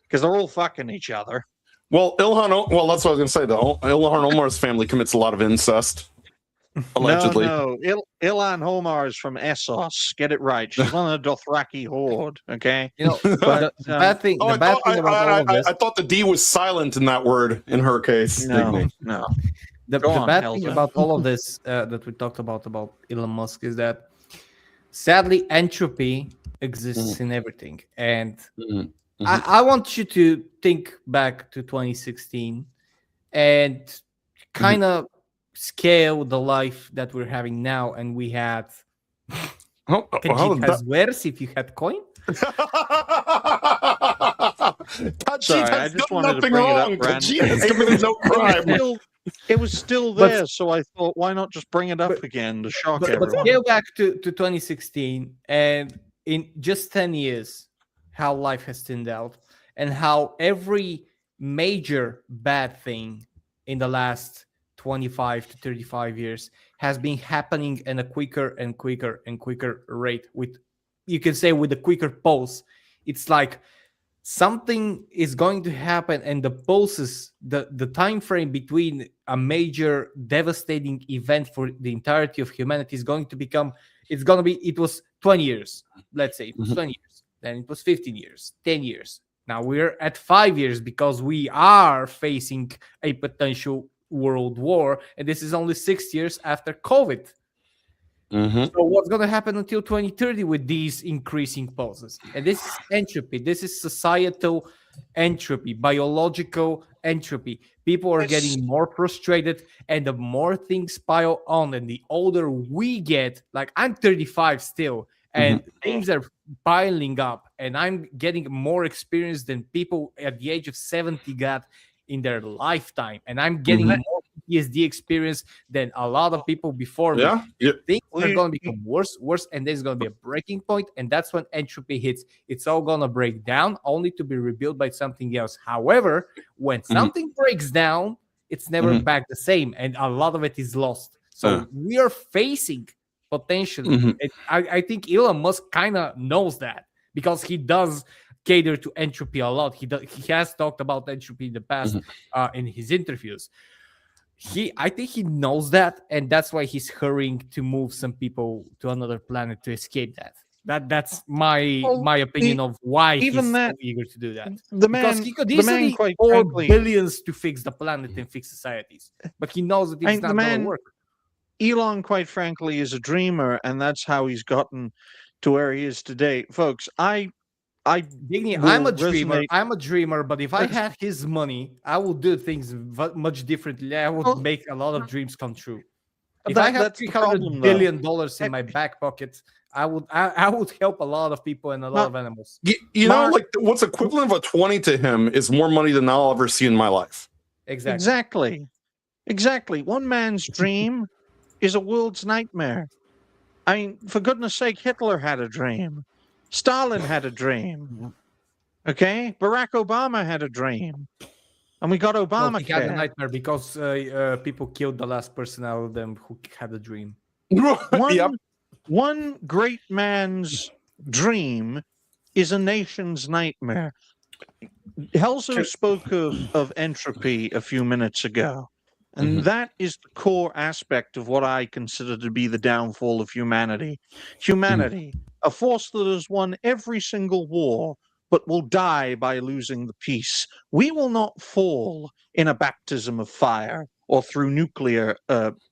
S5: because they're all fucking each other.
S7: Well, well, that's what I was going to say, though. Ilhan Omar's family commits a lot of incest, allegedly.
S5: No. Ilhan Omar is from Essos. Get it right. She's one of the Dothraki horde, okay?
S3: You know, the bad thing,
S7: Oh,
S3: the bad thing about all of this,
S7: I thought the D was silent in that word in her case.
S5: No.
S3: the
S5: Go on,
S3: bad thing
S5: Helza.
S3: about all of this that we talked about Elon Musk is that sadly entropy exists in everything, and I want you to think back to 2016 and kind of scale the life that we're having now, and we had Kajit has worse if you had coin.
S5: Sorry, I just wanted to bring it up, Brandon. It was still there, so I thought, why not just bring it up again to shock
S3: But
S5: everyone?
S3: scale back to 2016, and in just 10 years, how life has turned out, and how every major bad thing in the last 25 to 35 years has been happening in a quicker and quicker and quicker rate with you can say with a quicker pulse. It's like something is going to happen, and the pulses, the time frame between a major devastating event for the entirety of humanity is going to become. It's going to be. It was 20 years. Let's say it was 20 years. Then it was 15 years, 10 years. Now we're at 5 years because we are facing a potential world war, and this is only 6 years after COVID. So what's going to happen until 2030 with these increasing pulses? And this is entropy. This is societal entropy, biological entropy. People are getting more frustrated, and the more things pile on, and the older we get, like I'm 35 still, and things are piling up, and I'm getting more experience than people at the age of 70 got in their lifetime, and I'm getting more PTSD experience than a lot of people before me. Things are going to become worse, and there's going to be a breaking point, and that's when entropy hits. It's all going to break down, only to be rebuilt by something else. However, when something breaks down, it's never back the same, and a lot of it is lost. So we are facing potentially. I think Elon Musk kind of knows that, because he does cater to entropy a lot. He has talked about entropy in the past in his interviews. I think he knows that, and that's why he's hurrying to move some people to another planet to escape that. That's my opinion of why he's so eager to do that. Because he could easily pour billions to fix the planet and fix societies, but he knows that it's not going to work.
S5: Elon, quite frankly, is a dreamer, and that's how he's gotten to where he is today, folks. I'm a dreamer, but if I had his money, I would do things much differently. I would make a lot of dreams come true. If I had $300 billion in my back pocket, I would help a lot of people and a lot of animals.
S7: You know, like what's equivalent of a 20 to him is more money than I'll ever see in my life.
S5: Exactly. One man's dream is a world's nightmare. I mean, for goodness sake, Hitler had a dream. Stalin had a dream. Okay? Barack Obama had a dream. And we got Obama.
S3: He had a nightmare because people killed the last person out of them who had a dream.
S5: One great man's dream is a nation's nightmare. Helzo spoke of entropy a few minutes ago. And that is the core aspect of what I consider to be the downfall of humanity. Humanity, a force that has won every single war, but will die by losing the peace. We will not fall in a baptism of fire or through nuclear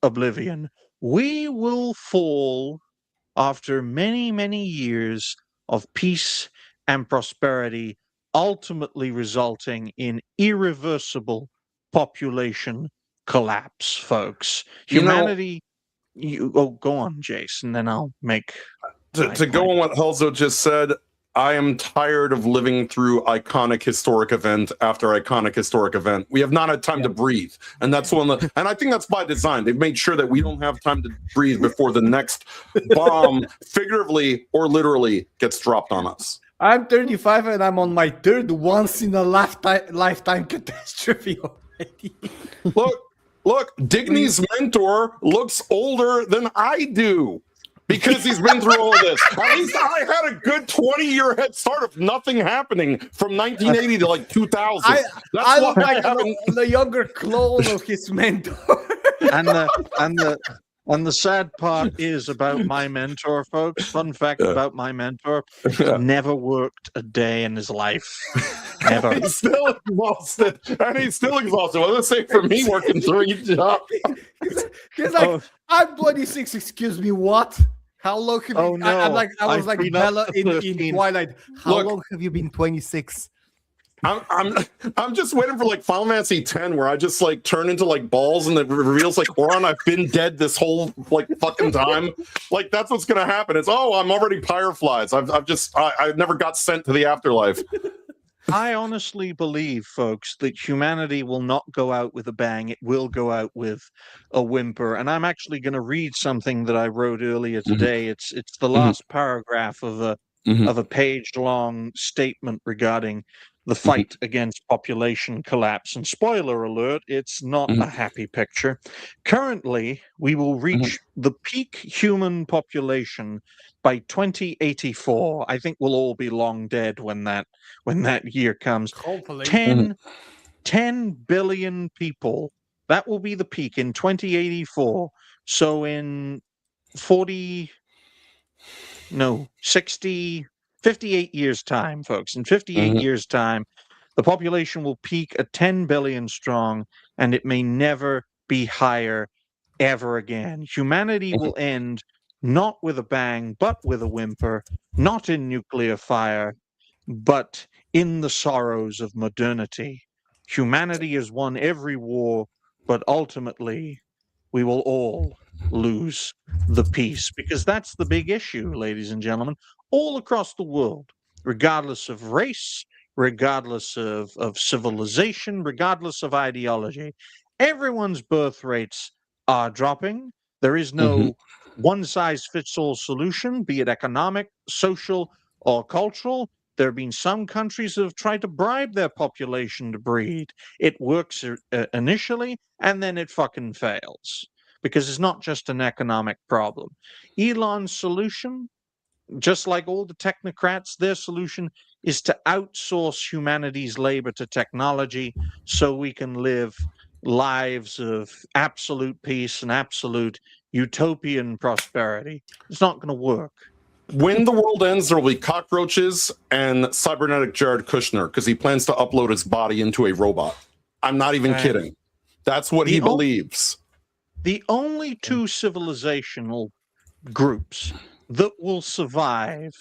S5: oblivion. We will fall after many, many years of peace and prosperity, ultimately resulting in irreversible population collapse, folks. Humanity. Go on, Jason, then I'll make.
S7: To go on what Helzo just said, I am tired of living through iconic historic event after iconic historic event. We have not had time to breathe, and that's one. And I think that's by design. They've made sure that we don't have time to breathe before the next bomb, figuratively or literally, gets dropped on us.
S3: I'm 35 and I'm on my third once in a lifetime catastrophe already.
S7: Look, Digny's mentor looks older than I do because he's been through all this. At least I had a good 20-year head start of nothing happening from 1980 to like 2000.
S3: I look like the younger clone of his mentor.
S5: And the sad part is about my mentor, folks. Fun fact about my mentor: never worked a day in his life. Never.
S7: He's still exhausted. Well, let's say for me, working 3 jobs.
S3: He's like, I'm 26. Excuse me, what? How long have you?
S5: No.
S3: I was like Bella in Twilight. How long have you been 26?
S7: I'm just waiting for like Final Fantasy X, where I just like turn into like balls and it reveals like Oron, I've been dead this whole like fucking time. Like that's what's gonna happen. It's I'm already Pyreflies. I've never got sent to the afterlife.
S5: I honestly believe, folks, that humanity will not go out with a bang. It will go out with a whimper. And I'm actually going to read something that I wrote earlier today. It's the last paragraph of a page-long statement regarding the fight against population collapse. And spoiler alert, it's not a happy picture. Currently, we will reach the peak human population by 2084. I think we'll all be long dead when that year comes.
S3: Hopefully.
S5: 10 billion people. That will be the peak in 2084. So in 58 years' time, folks. In 58 years' time, the population will peak at 10 billion strong, and it may never be higher ever again. Humanity will end not with a bang, but with a whimper, not in nuclear fire, but in the sorrows of modernity. Humanity has won every war, but ultimately we will all lose the peace, because that's the big issue, ladies and gentlemen, all across the world, regardless of race, regardless of civilization, regardless of ideology. Everyone's birth rates are dropping. There is no one-size-fits-all solution, be it economic, social, or cultural. There have been some countries that have tried to bribe their population to breed. It works initially, and then it fucking fails, because it's not just an economic problem. Elon's solution, just like all the technocrats, their solution is to outsource humanity's labor to technology so we can live lives of absolute peace and absolute utopian prosperity. It's not going to work.
S7: When the world ends, there will be cockroaches and cybernetic Jared Kushner because he plans to upload his body into a robot. I'm not even kidding. That's what he believes.
S5: The only two civilizational groups that will survive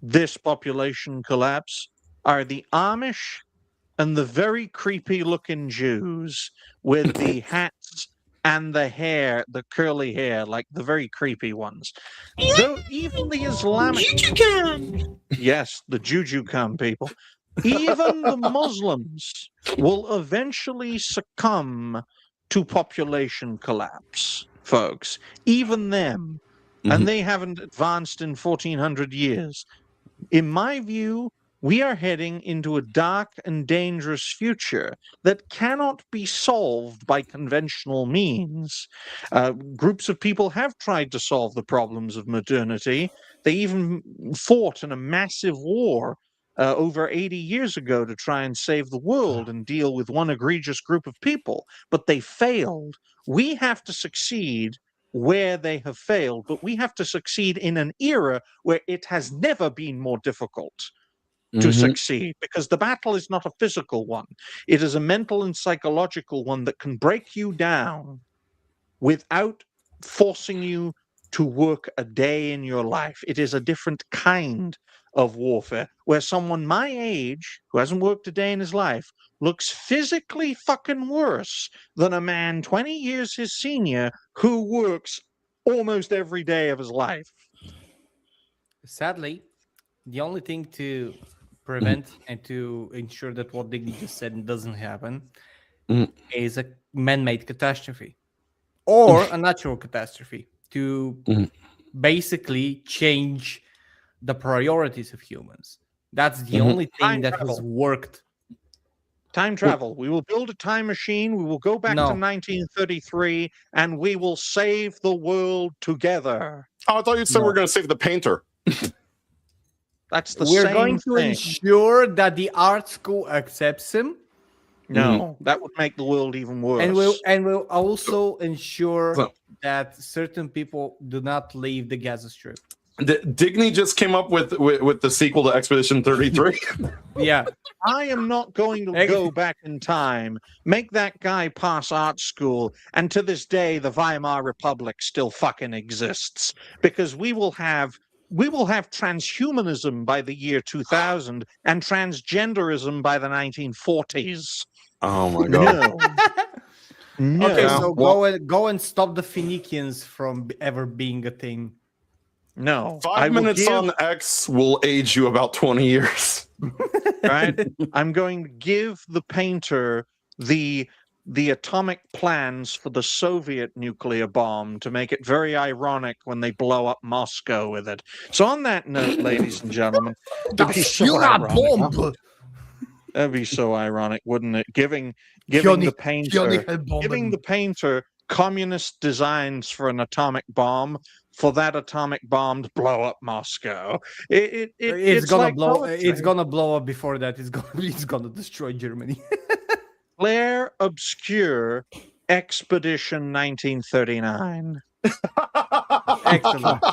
S5: this population collapse are the Amish and the very creepy looking Jews with the hats and the hair, the curly hair, like the very creepy ones. Though even the Islamic... Yes, the Juju-Kam people. Even the Muslims will eventually succumb to population collapse, folks. Even them. And they haven't advanced in 1400 years. In my view, we are heading into a dark and dangerous future that cannot be solved by conventional means. Groups of people have tried to solve the problems of modernity. They even fought in a massive war over 80 years ago to try and save the world and deal with one egregious group of people, but they failed. We have to succeed where they have failed, but we have to succeed in an era where it has never been more difficult to succeed, because the battle is not a physical one. It is a mental and psychological one that can break you down without forcing you to work a day in your life. It is a different kind of warfare, where someone my age, who hasn't worked a day in his life, looks physically fucking worse than a man 20 years his senior who works almost every day of his life.
S3: Sadly, the only thing to prevent and to ensure that what Digny just said doesn't happen is a man-made catastrophe or a natural catastrophe to basically change the priorities of humans. That's the only thing that has worked.
S5: Time travel. We will build a time machine. We will go back to 1933 and we will save the world together.
S7: Oh, I thought you said we're going to save the painter.
S5: That's the
S3: We're
S5: same
S3: going to
S5: thing.
S3: ensure that the art school accepts him.
S5: No, that would make the world even worse.
S3: And we'll also ensure that certain people do not leave the Gaza Strip.
S7: Digny just came up with the sequel to Expedition 33.
S3: Yeah.
S5: I am not going to go back in time, make that guy pass art school, and to this day the Weimar Republic still fucking exists, because we will have transhumanism by the year 2000 and transgenderism by the 1940s.
S7: Oh my god.
S5: No.
S3: Okay, so go and stop the Phoenicians from ever being a thing.
S5: No.
S7: 5 minutes on X will age you about 20 years.
S5: Right? I'm going to give the painter the atomic plans for the Soviet nuclear bomb to make it very ironic when they blow up Moscow with it. So on that note, ladies and gentlemen, to be so ironic, That'd be so ironic, wouldn't it? Giving
S3: Johnny
S5: the painter communist designs for an atomic bomb for that atomic bomb to blow up Moscow. It's
S3: gonna
S5: like
S3: blow.
S5: poetry.
S3: It's gonna blow up before that. It's gonna destroy Germany.
S5: Claire Obscure Expedition 1939.
S3: Excellent.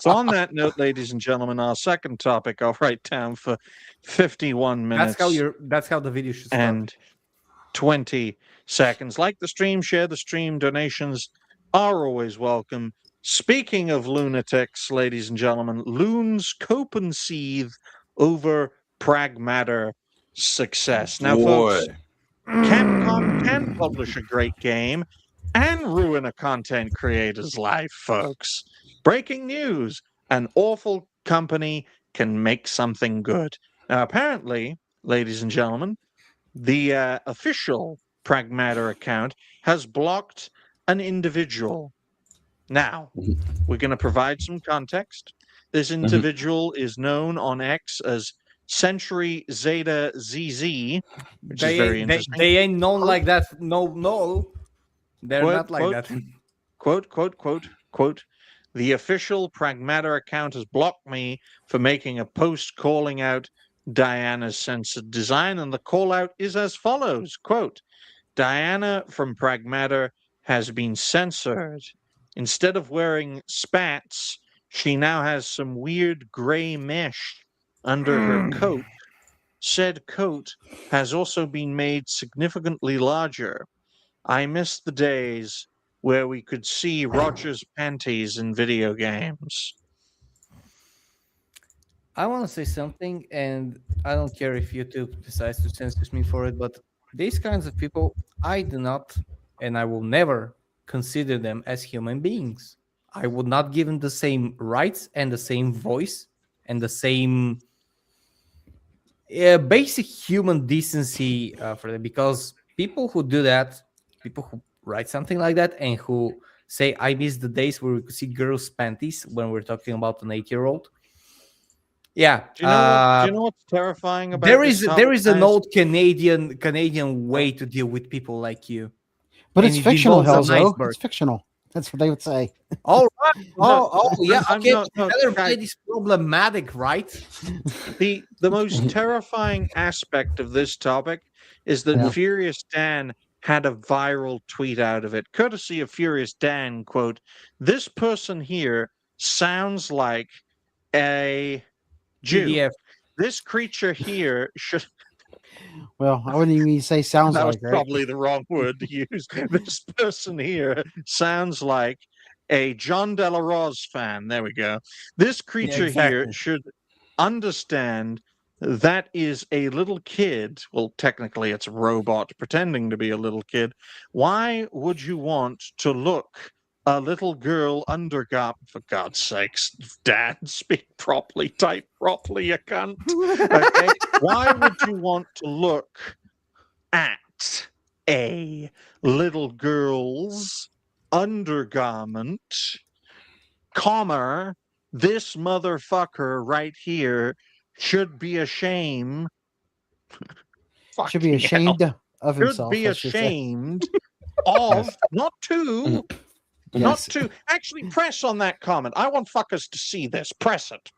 S5: So on that note, ladies and gentlemen, our second topic I'll write down for 51 minutes.
S3: That's how the video should start.
S5: And 20 seconds. Like the stream, share the stream. Donations are always welcome. Speaking of lunatics, ladies and gentlemen, loons cope and seethe over pragmata success. Now, folks, Capcom can publish a great game and ruin a content creator's life, folks. Breaking news: an awful company can make something good. Now, apparently, ladies and gentlemen, the official Pragmata account has blocked an individual. Now, we're going to provide some context. This individual is known on X as Century Zeta ZZ, which is very interesting.
S3: They ain't known like that. No. They're not like that.
S5: Quote, the official Pragmata account has blocked me for making a post calling out Diana's censored design, and the call out is as follows. Quote, Diana from Pragmata has been censored. Instead of wearing spats, she now has some weird gray mesh under her coat. Said coat has also been made significantly larger. I miss the days where we could see Roger's panties in video games.
S3: I want to say something, and I don't care if YouTube decides to censor me for it, but these kinds of people, I do not, and I will never consider them as human beings. I would not give them the same rights and the same voice and the same basic human decency for them, because people who do that, people who write something like that and who say, I miss the days where we could see girls' panties when we're talking about an 8-year-old. Yeah.
S5: Do you know what's terrifying about
S3: there
S5: this
S3: is an
S5: guys?
S3: old Canadian way to deal with people like you.
S6: But
S3: And
S6: it's
S3: it
S6: fictional,
S3: involves an
S6: Helzo.
S3: iceberg.
S6: It's fictional. That's what they would say.
S3: All right. Yeah.
S5: I'm
S3: Okay.
S5: not- no,
S3: Everybody is problematic, right?
S5: The most terrifying aspect of this topic is that
S6: Yeah.
S5: Furious Dan had a viral tweet out of it, courtesy of Furious Dan. Quote, this person here sounds like a Jew.
S3: PDF.
S5: This creature here should...
S6: Well, I wouldn't even say sounds
S5: That was
S6: like, right?
S5: probably the wrong word to use. This person here sounds like a John De La Rose fan. There we go. This creature here
S3: exactly.
S5: should understand that is a little kid. Well, technically, it's a robot pretending to be a little kid. Why would you want to look a little girl undergarment? For God's sakes, Dad, speak properly, type properly, you cunt. Okay? Why would you want to look at a little girl's undergarment, comma, this motherfucker right here should be ashamed.
S6: Should be ashamed of
S5: Should
S6: himself.
S5: be
S6: I should say.
S5: ashamed of, not to, not
S6: Yes.
S5: to. Actually, press on that comment. I want fuckers to see this. Press it.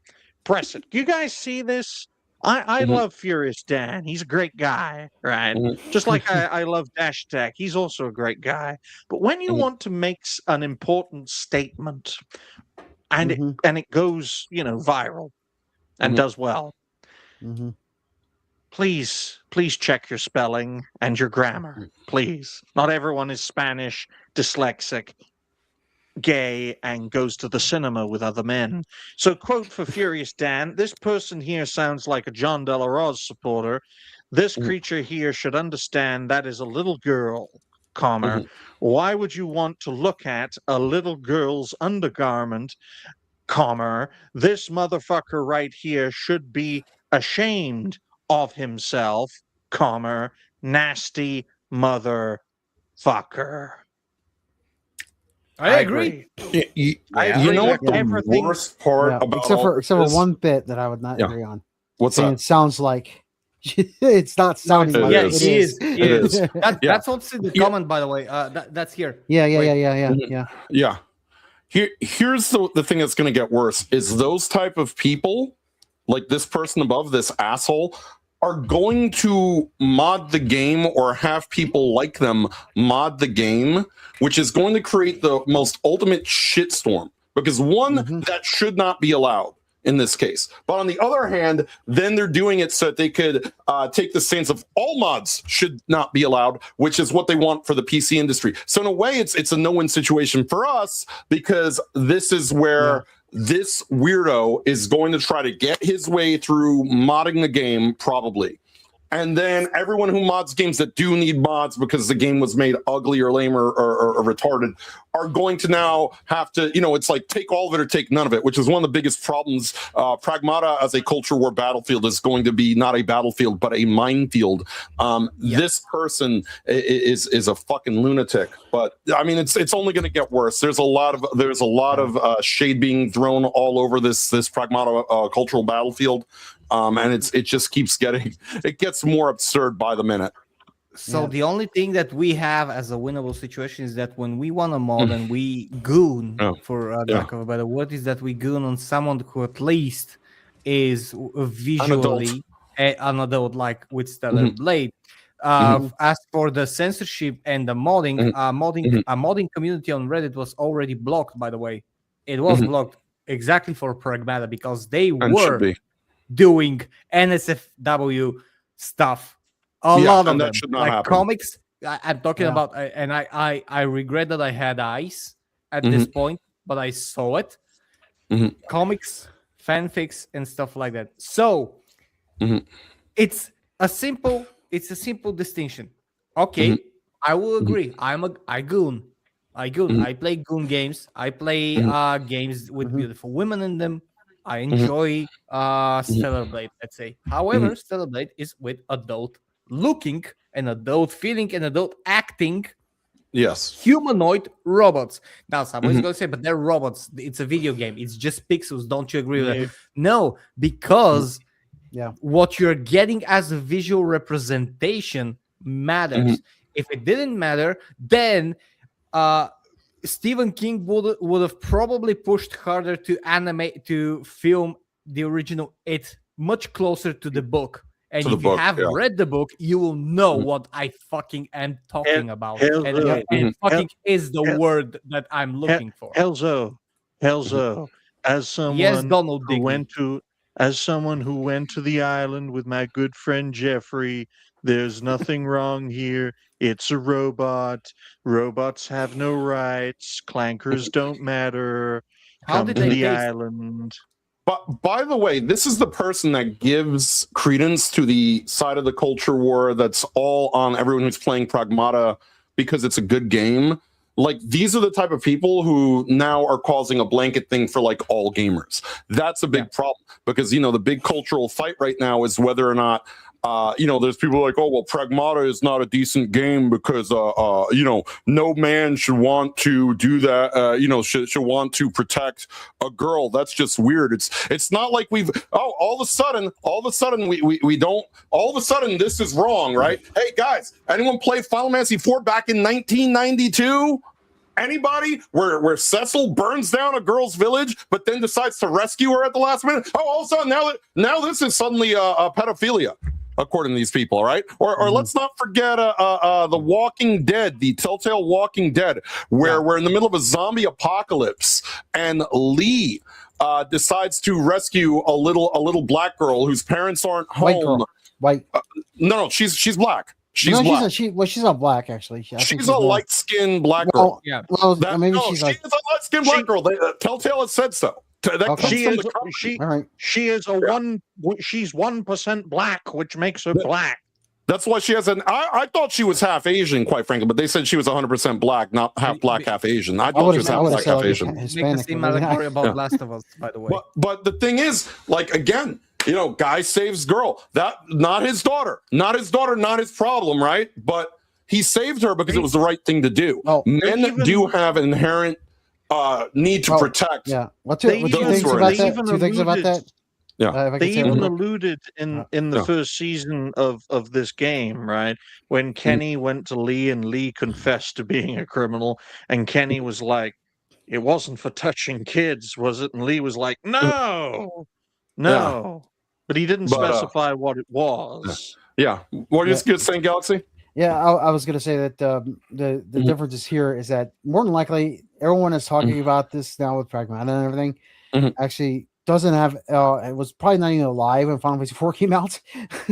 S5: Press it. You guys see this? I love Furious Dan. He's a great guy, right? Just like I love Dash Tech. He's also a great guy. But when you want to make an important statement and it goes, viral and does well, please check your spelling and your grammar. Please. Not everyone is Spanish, dyslexic, gay, and goes to the cinema with other men. So, quote for Furious Dan, this person here sounds like a John De La Rose supporter. This creature here should understand that is a little girl, comma. Why would you want to look at a little girl's undergarment, comma? This motherfucker right here should be ashamed of himself, comma, nasty motherfucker.
S3: I agree.
S7: You
S5: agree
S7: know what
S5: with
S7: the
S5: everything.
S7: worst part
S6: Yeah,
S7: about
S6: except
S7: all
S6: for
S7: this-
S6: one bit that I would not
S7: Yeah.
S6: agree on.
S7: What's
S6: Saying
S7: that?
S6: it sounds like It's not sounding like
S3: Yeah,
S7: is.
S3: it is.
S7: It
S3: It
S7: is.
S3: is.
S7: Yeah.
S3: That's also the comment, by the way. That's here.
S6: Yeah, yeah,
S3: Wait.
S6: yeah, yeah,
S7: Mhm.
S6: yeah.
S7: Yeah. Here's the thing that's going to get worse is those type of people, like this person above, this asshole, are going to mod the game or have people like them mod the game, which is going to create the most ultimate shitstorm. Because one, that should not be allowed in this case. But on the other hand, then they're doing it so that they could take the stance of all mods should not be allowed, which is what they want for the PC industry. So in a way, it's a no-win situation for us because this is where this weirdo is going to try to get his way through modding the game, probably. And then everyone who mods games that do need mods because the game was made ugly or lame or retarded are going to now have to, it's like take all of it or take none of it, which is one of the biggest problems. Pragmata as a culture war battlefield is going to be not a battlefield, but a minefield. This person is a fucking lunatic, but I mean, it's only going to get worse. There's a lot of shade being thrown all over this Pragmata cultural battlefield. And it just keeps it gets more absurd by the minute.
S3: So the only thing that we have as a winnable situation is that when we want a mod and we goon, for lack of a better word, is that we goon on someone who at least is visually an adult, like with Stellar Blade. As for the censorship and the modding, a modding community on Reddit was already blocked. By the way, it was blocked exactly for Pragmata because they were doing NSFW stuff. A lot of them, like happen. Comics. I'm talking about, and I regret that I had eyes at this point, but I saw it. Comics, fanfics, and stuff like that. So it's a simple distinction. Okay, I will agree. I goon. I play goon games. I play games with beautiful women in them. I enjoy Stellar Blade, let's say. However, Stellar Blade is with adult looking and adult feeling and adult acting humanoid robots. Now, somebody's going to say, but they're robots. It's a video game. It's just pixels. Don't you agree with that? No, because what you're getting as a visual representation matters. If it didn't matter, then Stephen King would have probably pushed harder to film the original It much closer to the book. And if you have read the book, you will know what I fucking am talking about. And fucking is the word that I'm looking for.
S5: Helzo, as someone who went to the island with my good friend Jeffrey, there's nothing wrong here. It's a robot. Robots have no rights. Clankers don't matter. Come to the island.
S7: But by the way, this is the person that gives credence to the side of the culture war that's all on everyone who's playing Pragmata because it's a good game. Like, these are the type of people who now are causing a blanket thing for like all gamers. That's a big problem because, the big cultural fight right now is whether or not there's people like, oh, well, Pragmata is not a decent game because, no man should want to do that, should want to protect a girl. That's just weird. It's not like all of a sudden we don't, all of a sudden this is wrong, right? Hey, guys, anyone play Final Fantasy IV back in 1992? Anybody? Where Cecil burns down a girl's village, but then decides to rescue her at the last minute? Oh, all of a sudden now this is suddenly a pedophilia, according to these people, right? Or let's not forget the Walking Dead, the Telltale Walking Dead, where we're in the middle of a zombie apocalypse, and Lee decides to rescue a little black girl whose parents aren't home.
S6: White.
S7: No, she's black. She's black.
S6: She's not black, actually.
S7: She's a light-skinned black girl.
S6: She's a
S7: light-skinned black girl. Telltale has said so.
S5: She's 1% black, which makes her black.
S7: That's why she has I thought she was half Asian, quite frankly, but they said she was 100% black, not half black, half Asian. I thought she was half black, half Asian.
S3: Make the same allegory about Last of Us, by the way.
S7: But the thing is, like, again, guy saves girl. That not his daughter, not his problem, right? But he saved her because it was the right thing to do. Men do have an inherent need to protect.
S6: Yeah. Two things about that.
S7: Yeah.
S6: If I
S5: They
S6: could say
S5: even
S6: one-
S5: alluded in the
S7: Yeah.
S5: first season of this game, right? When Kenny went to Lee and Lee confessed to being a criminal, and Kenny was like, "It wasn't for touching kids, was it?" And Lee was like, "No, no," but he didn't
S7: But,
S5: specify what it was.
S7: Yeah. What are
S6: Yeah.
S7: you saying, Galaxy?
S6: Yeah, I was going to say that the
S7: Mhm.
S6: differences here is that more than likely everyone is talking about this now with Pragmata and everything.
S7: Mhm.
S6: Actually, doesn't have. It was probably not even alive when Final Fantasy 4 came out,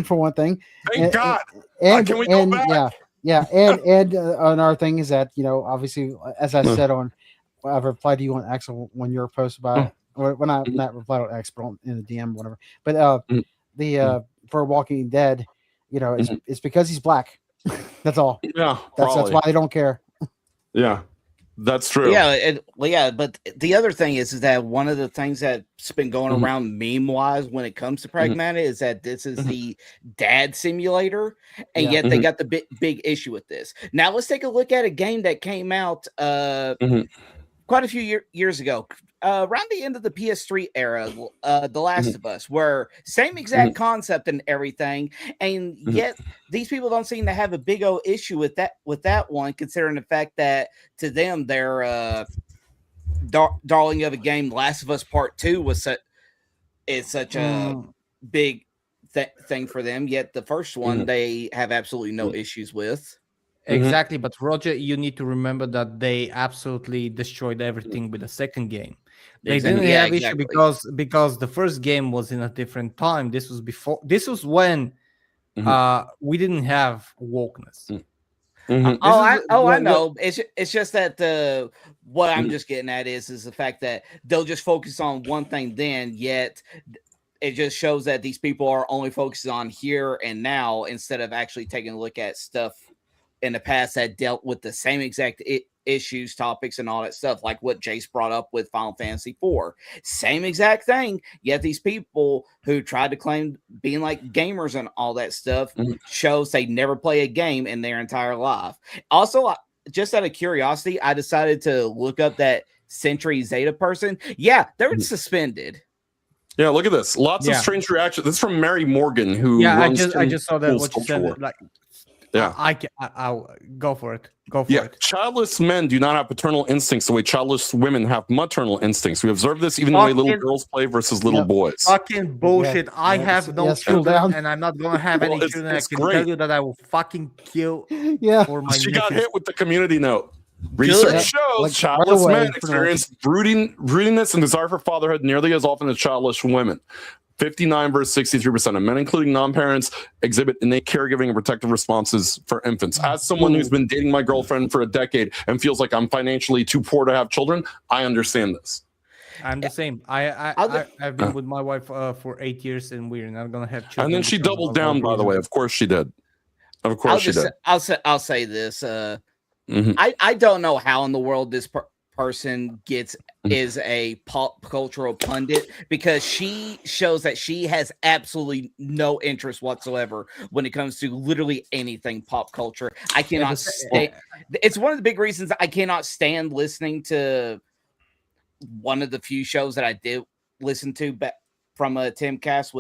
S6: for one thing.
S7: Thank God.
S6: And
S7: Can we go back?
S6: yeah, and another thing is that obviously, as I said I replied to you on X when you were posted about it, or when I not replied on X, but in the DM, whatever. But for Walking Dead, it's because he's black. That's all.
S7: Yeah.
S6: That's
S7: Probably.
S6: why they don't care.
S7: Yeah. That's true.
S4: Yeah, but the other thing is that one of the things that's been going around meme-wise when it comes to Pragmata is that this is the dad simulator, and yet they got the big issue with this. Now let's take a look at a game that came out quite a few years ago, around the end of the PS3 era, The Last of Us, where same exact concept and everything, and yet these people don't seem to have a big old issue with that one, considering the fact that to them their darling of a game, Last of Us Part 2, is such a big thing for them. Yet the first one they have absolutely no issues with.
S3: Exactly, but Roger, you need to remember that they absolutely destroyed everything with the second game. They didn't have issue because the first game was in a different time. This was before. This was when we didn't have wokeness.
S4: I know. It's just that what I'm just getting at is the fact that they'll just focus on one thing then, yet it just shows that these people are only focusing on here and now instead of actually taking a look at stuff in the past that dealt with the same exact issues, topics, and all that stuff, like what Jace brought up with Final Fantasy IV. Same exact thing, yet these people who tried to claim being like gamers and all that stuff shows they never play a game in their entire life. Also, just out of curiosity, I decided to look up that Century Zeta person. Yeah, they were suspended.
S7: Yeah, look at this. Lots of strange reactions. This is from Mary Morgan, who
S3: I just saw that what you said. Like,
S7: yeah,
S3: I'll go for it. Go for it.
S7: Childless men do not have paternal instincts the way childless women have maternal instincts. We observe this even the way little girls play versus little boys.
S3: Fucking bullshit. I have no children, and I'm not gonna have any children. I can tell you that I will fucking kill. For my
S7: She
S3: nephews.
S7: got hit with the community note. Research shows childless men experience broodiness and desire for fatherhood nearly as often as childless women. 59 versus 63% of men, including non-parents, exhibit innate caregiving and protective responses for infants. As someone who's been dating my girlfriend for a decade and feels like I'm financially too poor to have children, I understand this.
S3: I'm the same. I've been with my wife for 8 years, and we're not gonna have children.
S7: And then she doubled down, by the way. Of course she did. Of course she did.
S4: I'll say this. I don't know how in the world this person is a pop cultural pundit, because she shows that she has absolutely no interest whatsoever when it comes to literally anything pop culture. I cannot stand. It's one of the big reasons I cannot stand listening to one of the few shows that I did listen to from a Timcast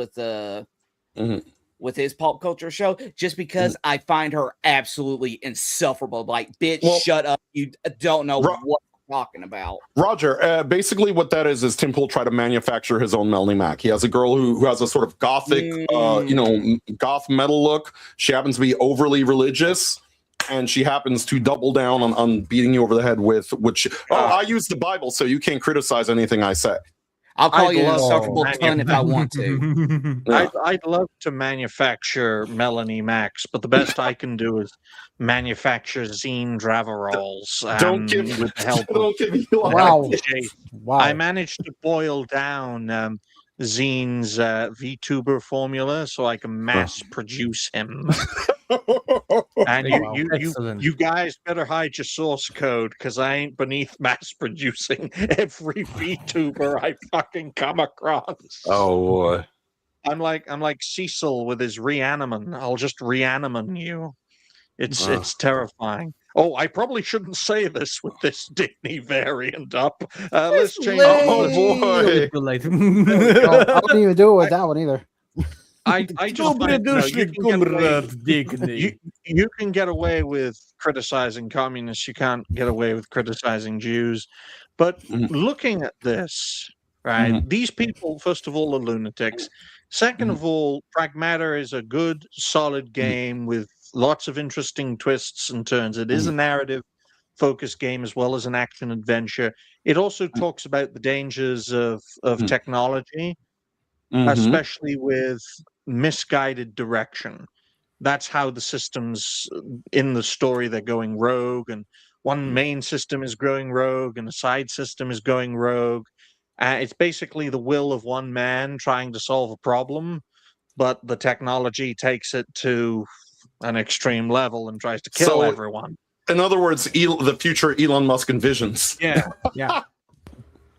S4: with his pop culture show, just because I find her absolutely insufferable. Like, bitch, shut up. You don't know what talking about.
S7: Roger, basically what that is Tim Pool tried to manufacture his own Melanie Mac. He has a girl who has a sort of gothic, goth metal look. She happens to be overly religious, and she happens to double down on beating you over the head with which. I use the Bible, so you can't criticize anything I say.
S4: I'll call you an insufferable ton if I want to.
S5: I'd love to manufacture Melanie Max, but the best I can do is manufacture zine Dravarols.
S7: Don't give
S6: Wow.
S5: I managed to boil down Zine's VTuber formula so I can mass produce him. And you guys better hide your source code, because I ain't beneath mass producing every VTuber I fucking come across.
S7: Oh boy.
S5: I'm like Cecil with his reanimin. I'll just reanimin you. It's terrifying. Oh, I probably shouldn't say this with this Disney variant up. Let's change
S3: Late.
S7: Oh, boy.
S3: Too late.
S6: Well, I wouldn't even do it with that one either.
S5: I just find, you can get away,
S3: Dignity.
S5: you can get away with criticizing communists. You can't get away with criticizing Jews. But
S7: Mhm.
S5: looking at this, right, these people, first of all, are lunatics. Second of all, Pragmata is a good, solid game with lots of interesting twists and turns. It is a narrative focused game as well as an action adventure. It also talks about the dangers of technology, especially with misguided direction. That's how the systems in the story, they're going rogue, and one main system is going rogue and a side system is going rogue. It's basically the will of one man trying to solve a problem, but the technology takes it to an extreme level and tries to kill
S7: So-
S5: everyone.
S7: In other words, the future Elon Musk envisions.
S5: Yeah.
S3: Yeah.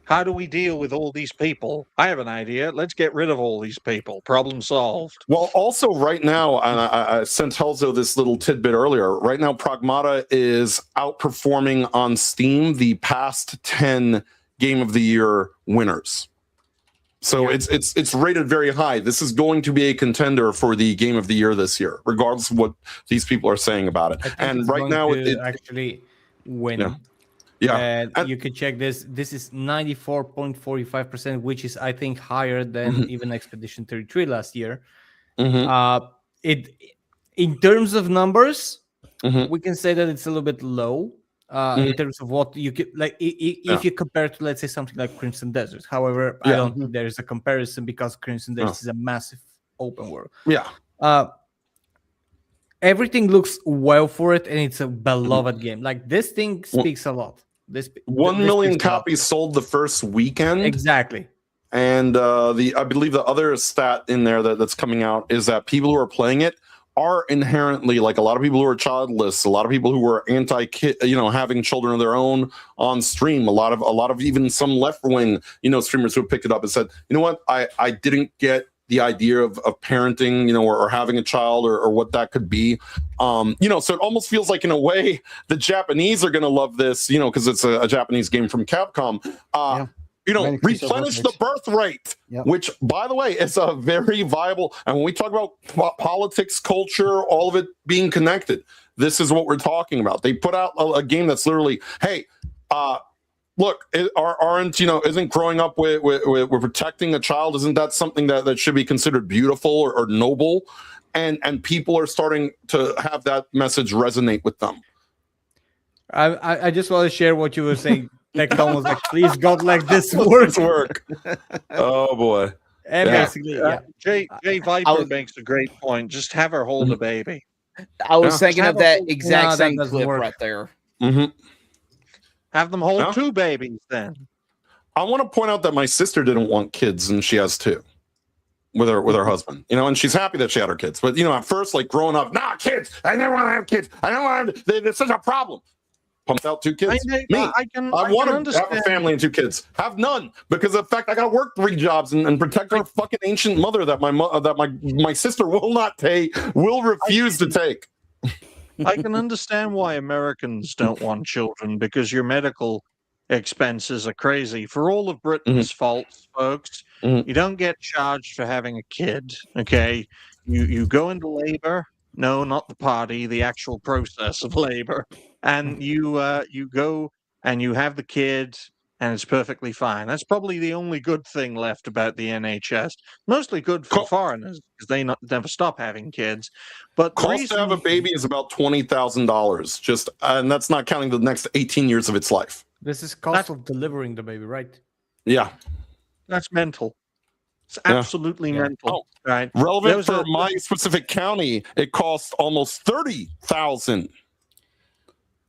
S5: How do we deal with all these people? I have an idea. Let's get rid of all these people. Problem solved.
S7: Well, also right now, and I sent Helzo this little tidbit earlier. Right now, Pragmata is outperforming on Steam the past 10 Game of the Year winners. So it's rated very high. This is going to be a contender for the Game of the Year this year, regardless of what these people are saying about it. And right now, it
S3: actually win.
S7: Yeah. Yeah,
S3: And you can check this. This is 94.45%, which is, I think, higher than even Expedition 33 last year. It, in terms of numbers, we can say that it's a little bit low in terms of what you could like. If you compare to, let's say, something like Crimson Desert. However, I don't think there is a comparison because Crimson Desert is a massive open world.
S7: Yeah.
S3: Everything looks well for it, and it's a beloved game. Like, this thing speaks a lot. This
S7: 1
S3: this
S7: million
S3: speaks a lot.
S7: copies sold the first weekend.
S3: Exactly.
S7: And I believe the other stat in there that's coming out is that people who are playing it are inherently, like, a lot of people who are childless, a lot of people who are anti-kid, having children of their own on stream, a lot of even some left-wing, streamers who have picked it up and said, you know what, I didn't get the idea of parenting, or having a child or what that could be. So it almost feels like, in a way, the Japanese are going to love this, because it's a Japanese game from Capcom. Replenish the birth rate, which, by the way, is a very viable. And when we talk about politics, culture, all of it being connected, this is what we're talking about. They put out a game that's literally, hey, look, isn't growing up with protecting a child, isn't that something that should be considered beautiful or noble? And people are starting to have that message resonate with them.
S3: I just want to share what you were saying. Like, Tom was like, please, God, like this work.
S7: Oh, boy.
S3: And basically,
S5: Jay Viper makes a great point. Just have her hold a baby.
S4: I was thinking of that exact
S3: that
S4: same
S3: doesn't
S4: clip
S3: work.
S4: right there.
S5: Have them hold two babies then.
S7: I want to point out that my sister didn't want kids, and she has two with her husband. And she's happy that she had her kids. But at first, like, growing up, kids. I never want to have kids. I don't want to. There's such a problem. Pumped out two kids. I want to have a family and two kids. Have none, because of the fact I got to work 3 jobs and protect our fucking ancient mother that my sister will refuse to take.
S5: I can understand why Americans don't want children, because your medical expenses are crazy. For all of Britain's faults, folks, you don't get charged for having a kid. Okay, you go into labor. No, not the party, the actual process of labor. And you go and you have the kid, and it's perfectly fine. That's probably the only good thing left about the NHS. Mostly good for foreigners, because they never stop having kids. But
S7: cost to have a baby is about $20,000, and that's not counting the next 18 years of its life.
S3: This is cost of delivering the baby, right?
S7: Yeah,
S5: that's mental. It's absolutely mental. Right.
S7: Relevant for my specific county, it costs almost $30,000.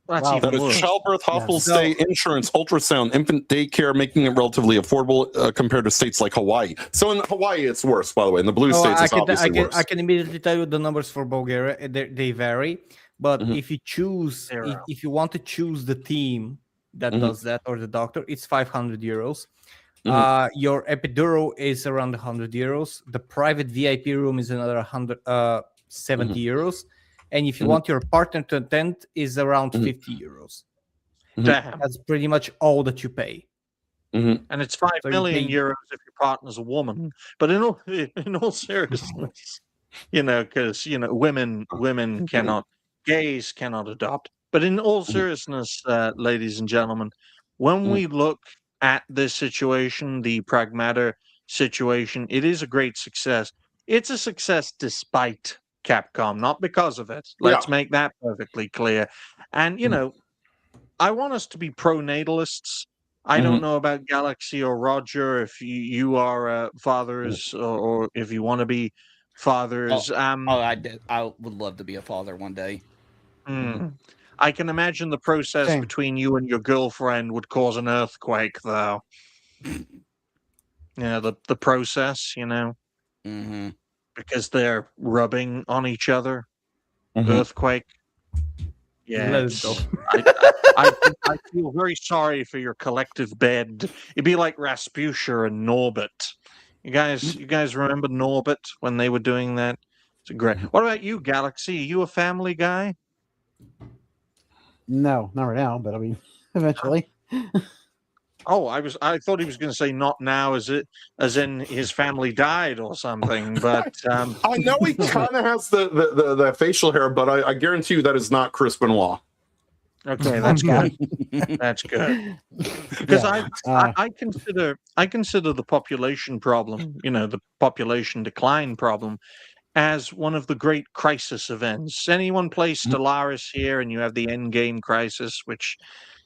S7: That is childbirth, hospital stay, insurance, ultrasound, infant daycare, making it relatively affordable compared to states like Hawaii. So in Hawaii, it's worse, by the way. In the blue states, it's obviously worse.
S3: I can immediately tell you the numbers for Bulgaria. They vary. But if you choose, if you want to choose the team that does that, or the doctor, it's 500 euros. Your epidural is around 100 euros. The private VIP room is another 170 euros. and if you want your partner to attend, is around 50 euros.
S5: Damn.
S3: That's pretty much all that you pay.
S5: And it's 5
S3: So you
S5: million
S3: pay-
S5: euros if your partner's a woman. But in all seriousness, because women cannot, gays cannot adopt. But in all seriousness, ladies and gentlemen, when we look at this situation, the pragmata situation, it is a great success. It's a success despite Capcom, not because of it. Let's make that perfectly clear. And I want us to be pro-natalists. I don't know about Galaxy or Roger if you are fathers or if you want to be fathers.
S4: I would love to be a father one day.
S5: I can imagine the process
S6: Same.
S5: between you and your girlfriend would cause an earthquake, though. The process, because they're rubbing on each other. Earthquake. Yeah,
S3: Let's go.
S5: I feel very sorry for your collective bed. It'd be like Rasputia and Norbert. You guys remember Norbert when they were doing that? It's great. What about you, Galaxy? Are you a family guy?
S6: No, not right now, but I mean, eventually.
S5: Oh, I thought he was going to say not now, as in his family died or something. But
S7: I know he kind of has the facial hair, but I guarantee you that is not Chris Benoit.
S5: okay, that's good. That's good. Because
S6: Yeah,
S5: I consider the population problem, the population decline problem, as one of the great crisis events. Anyone play Stellaris here, and you have the Endgame crisis, which,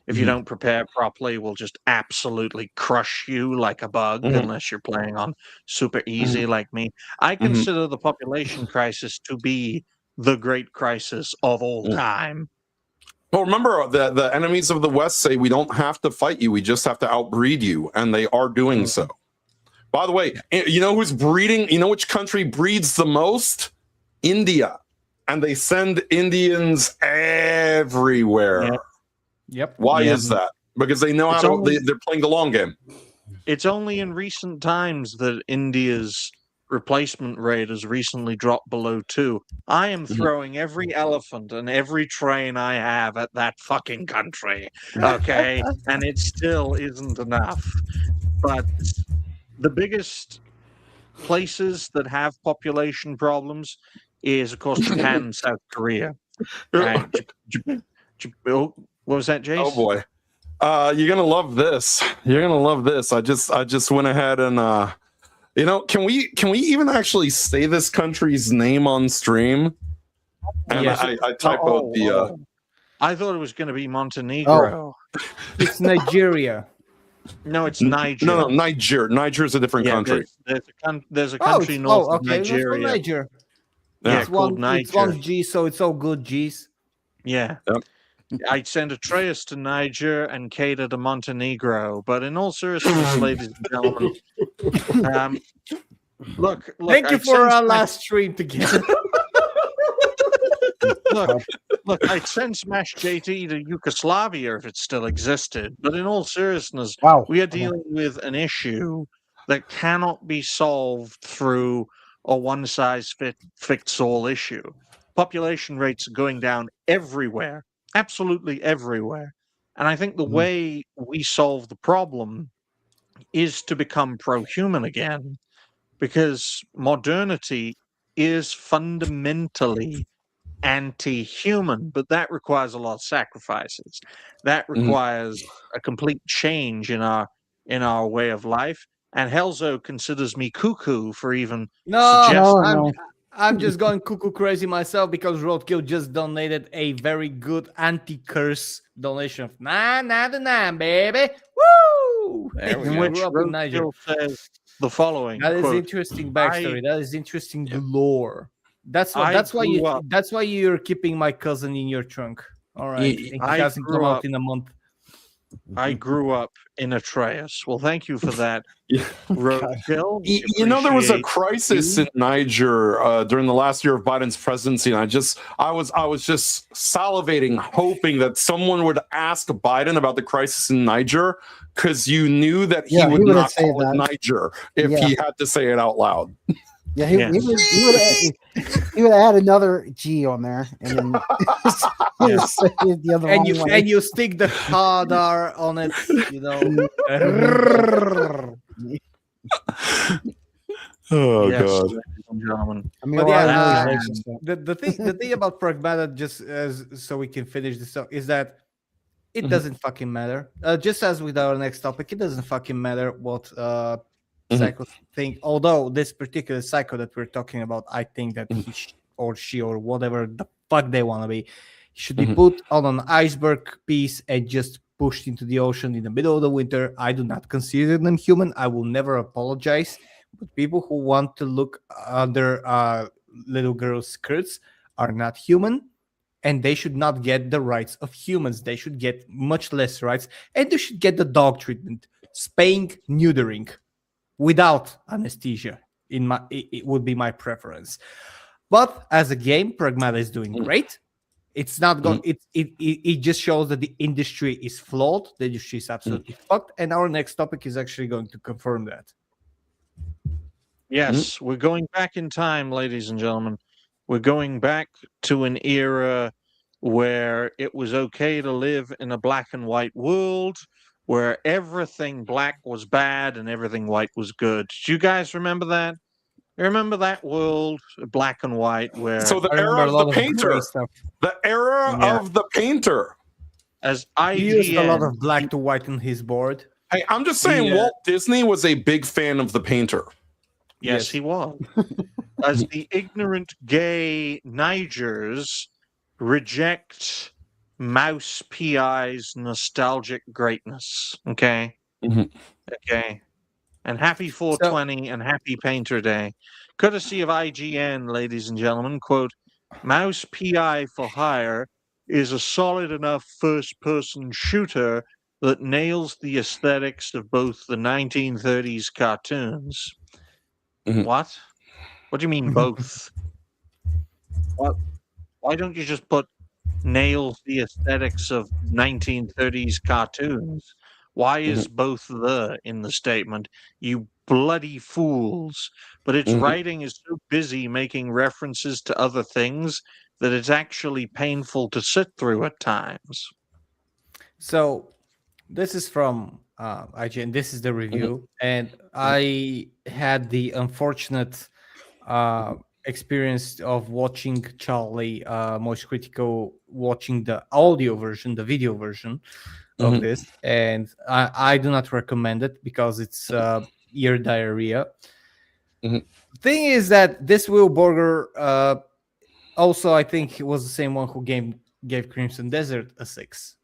S5: if you don't prepare properly, will just absolutely crush you like a bug, unless you're playing on super easy like me. I consider the population crisis to be the great crisis of all time.
S7: Well, remember, the enemies of the West say we don't have to fight you, we just have to outbreed you, and they are doing so. By the way, you know who's breeding? You know which country breeds the most? India. And they send Indians everywhere.
S3: Yep.
S7: Why is that? Because they know they're playing the long game.
S5: It's only in recent times that India's replacement rate has recently dropped below 2. I am throwing every elephant and every train I have at that fucking country, okay? And it still isn't enough. But the biggest places that have population problems is, of course, Japan and South Korea. Right? What was that, Jace?
S7: Oh boy. You're gonna love this. You're gonna love this. I just went ahead and can we even actually say this country's name on stream? And
S3: Yes.
S7: I type out the
S5: I thought it was going to be Montenegro.
S3: It's Nigeria.
S5: No, it's Niger.
S7: No, Niger. Niger is a different country.
S5: There's a country north of Nigeria.
S3: Niger.
S5: Yeah,
S3: It's
S5: called
S3: one
S5: Niger.
S3: G, so it's all good G's.
S5: Yeah.
S7: Yep.
S5: I'd send Atreus to Niger and Kata to Montenegro. But in all seriousness, ladies and gentlemen, look.
S3: Thank you for our last stream together.
S5: Look, I'd send Smash JT to Yugoslavia if it still existed. But in all seriousness, we are dealing with an issue that cannot be solved through a one-size-fits-all issue. Population rates are going down everywhere, absolutely everywhere. And I think the way we solve the problem is to become pro-human again, because modernity is fundamentally anti-human, but that requires a lot of sacrifices. That requires a complete change in our way of life. And Helzo considers me cuckoo for even suggesting.
S3: I'm just going cuckoo crazy myself because Roadkill just donated a very good anti-curse donation of 9.99, baby. Woo! There we
S5: In
S3: go.
S5: which
S3: Grew up in Niger.
S5: Roadkill says the following.
S3: That is
S5: quote,
S3: interesting backstory. That is interesting lore. That's why you're keeping my cousin in your trunk. All right. He hasn't come out in a month.
S5: I grew up in Atreus. Well, thank you for that, Roadkill.
S7: You know, there was a crisis in Niger during the last year of Biden's presidency, and I was just salivating, hoping that someone would ask Biden about the crisis in Niger, because you knew that he would not call it Niger if he had to say it out loud.
S6: Yeah, he would add another G on there, and then
S5: Yes.
S6: say it the other
S3: And
S6: wrong
S3: you
S6: way.
S3: and you stick the hard R on it, you know.
S7: Oh
S5: Yes,
S7: god.
S5: ladies and gentlemen.
S6: I mean,
S3: But
S6: well, I
S3: yeah,
S6: know
S5: uh,
S6: he's racist. So.
S3: the thing about pragmata, just as so we can finish this up, is that it
S7: Mhm.
S3: doesn't fucking matter. Just as with our next topic, it doesn't fucking matter what psychos think. Although this particular psycho that we're talking about, I think that he or she or whatever the fuck they want to be, should be put on an iceberg piece and just pushed into the ocean in the middle of the winter. I do not consider them human. I will never apologize. But people who want to look under little girls' skirts are not human, and they should not get the rights of humans. They should get much less rights, and they should get the dog treatment, spaying, neutering, without anesthesia. It would be my preference. But as a game, Pragmata is doing great. It's not going. It just shows that the industry is flawed. The industry is absolutely fucked. And our next topic is actually going to confirm that.
S5: Yes, we're going back in time, ladies and gentlemen. We're going back to an era where it was okay to live in a black and white world, where everything black was bad and everything white was good. Do you guys remember that? You remember that world, black and white, where
S7: So the
S3: I remember
S7: era
S3: a
S7: of the
S3: lot of gray
S7: painter.
S3: stuff.
S7: The era
S5: Yeah.
S7: of the painter.
S5: as
S3: He used a lot
S5: IGN,
S3: of black to whiten his board.
S7: Hey, I'm just saying
S5: Yeah.
S7: Walt Disney was a big fan of the painter.
S5: yes,
S3: Yes.
S5: he was, as the ignorant gay Nigers reject Mouse PI's nostalgic greatness. Okay.
S7: Mhm.
S5: Okay. And happy 420 and happy Painter Day. Courtesy of IGN, ladies and gentlemen, quote, Mouse PI for Hire is a solid enough first person shooter that nails the aesthetics of both the 1930s cartoons.
S7: Mhm.
S5: What? What do you mean both? What? Why don't you just put nails the aesthetics of 1930s cartoons? Why is both the in the statement? You bloody fools. But its
S7: Mhm.
S5: writing is so busy making references to other things that it's actually painful to sit through at times.
S3: So this is from IGN. This is the review, and I had the unfortunate experience of watching Charlie Most Critical watching the audio version, the video version of this, and I do not recommend it because it's ear diarrhea.
S7: Mhm.
S3: Thing is that this Will Burger also, I think he was the same one who gave Crimson Desert a 6.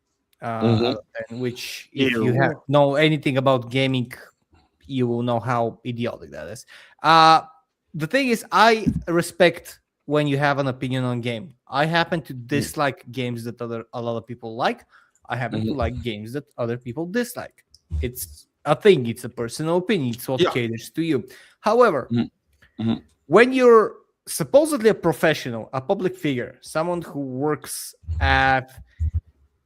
S3: And which, if you
S5: Ew.
S3: know anything about gaming, you will know how idiotic that is. The thing is, I respect when you have an opinion on game. I happen to dislike games that a lot of people like. I happen to like games that other people dislike. It's a thing. It's a personal opinion. It's what
S7: Yeah.
S3: caters to you. However,
S7: Mhm.
S3: when you're supposedly a professional, a public figure, someone who works at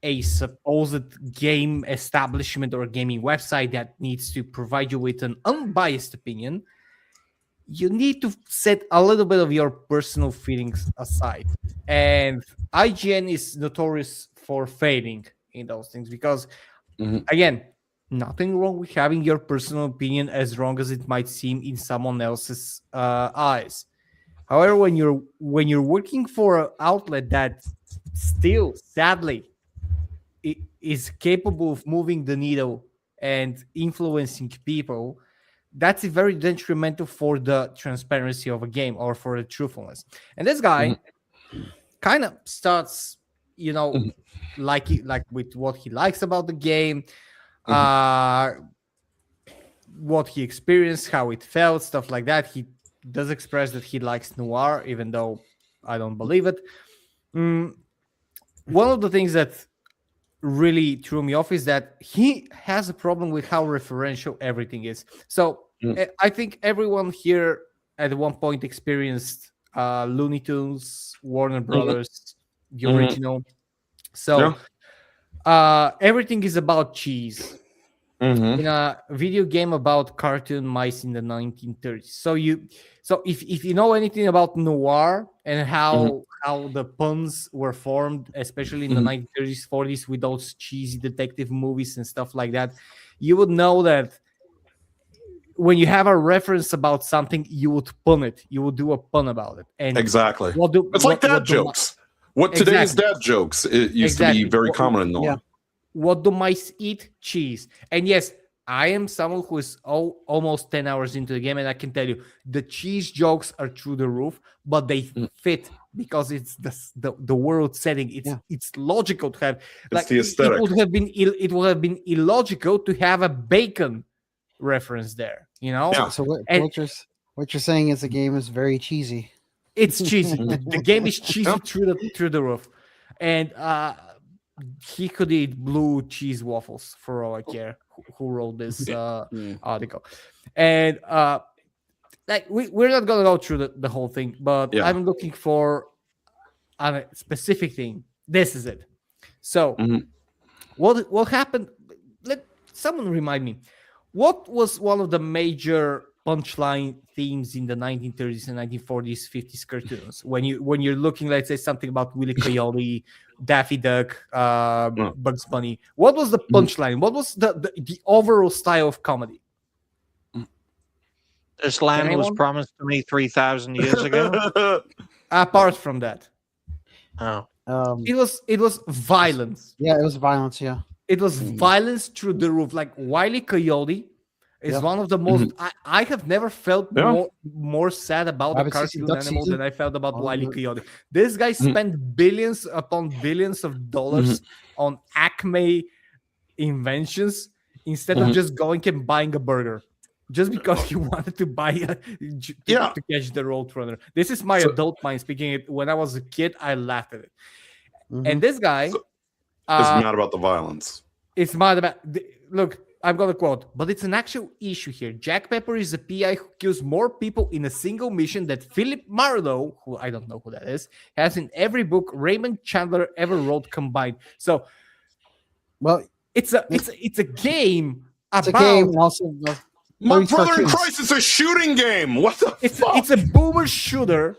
S3: a supposed game establishment or gaming website that needs to provide you with an unbiased opinion, you need to set a little bit of your personal feelings aside. And IGN is notorious for failing in those things because, again, nothing wrong with having your personal opinion as wrong as it might seem in someone else's eyes. However, when you're working for an outlet that still, sadly, is capable of moving the needle and influencing people, that's very detrimental for the transparency of a game or for the truthfulness. And this guy kind of starts, like with what he likes about the game, what he experienced, how it felt, stuff like that. He does express that he likes noir, even though I don't believe it. One of the things that really threw me off is that he has a problem with how referential everything is. So I think everyone here at one point experienced Looney Tunes, Warner Brothers, the original. So everything is about cheese.
S7: Mhm.
S3: in a video game about cartoon mice in the 1930s. So if you know anything about noir and how the puns were formed, especially in the 1930s, 40s, with those cheesy detective movies and stuff like that, you would know that when you have a reference about something, you would pun it. You would do a pun about it. And
S7: Exactly.
S3: what do
S7: It's like dad
S3: what do
S7: jokes. What today's
S3: Exactly.
S7: dad jokes it used to
S3: Exactly.
S7: be very common in Noir.
S3: what do mice eat? Cheese. And yes, I am someone who is almost 10 hours into the game, and I can tell you the cheese jokes are through the roof, but they fit because it's the world setting. It's logical to have, like,
S7: the aesthetic.
S3: it would have been illogical to have a bacon reference there, you know.
S7: Yeah.
S6: So
S3: And-
S6: what you're saying is the game is very cheesy.
S3: It's cheesy. The game is cheesy through the roof, and he could eat blue cheese waffles for all I care. Who wrote this article? And like we're not gonna go through the whole thing, but
S7: Yeah.
S3: I'm looking for a specific thing. This is it. So what happened? Let someone remind me. What was one of the major punchline themes in the 1930s and 1940s, 50s cartoons? When you're looking, let's say, something about Willy Coyote, Daffy Duck, Bugs Bunny. What was the punchline? What was the overall style of comedy?
S5: This land was
S3: Anyone?
S5: promised to me 3,000 years ago.
S3: Apart from that,
S5: Oh.
S3: it was violence.
S6: Yeah, it was violence. Yeah.
S3: It was violence through the roof. Like Wiley Coyote is
S6: Yeah.
S3: one of the most. I have never felt
S7: Yeah.
S3: more sad about a
S6: Rabbit season,
S3: cartoon
S6: duck
S3: animal
S6: season.
S3: than I felt about
S6: All
S3: Wiley
S6: of it.
S3: Coyote. This guy spent billions upon billions of dollars on Acme inventions instead of just going and buying a burger. Just because he wanted to buy to catch the Roadrunner. This is my adult mind speaking. When I was a kid, I laughed at it. And this guy
S7: Is mad about the violence.
S3: it's mad about. Look, I'm gonna quote, but it's an actual issue here. Jack Pepper is a PI who kills more people in a single mission that Philip Marlowe, who I don't know who that is, has in every book Raymond Chandler ever wrote combined. So,
S6: well,
S3: it's a game about.
S6: It's a game, and also
S7: My
S6: these
S7: brother in
S6: cartoons.
S7: Christ, it's a shooting game. What the fuck?
S3: It's a boomer shooter.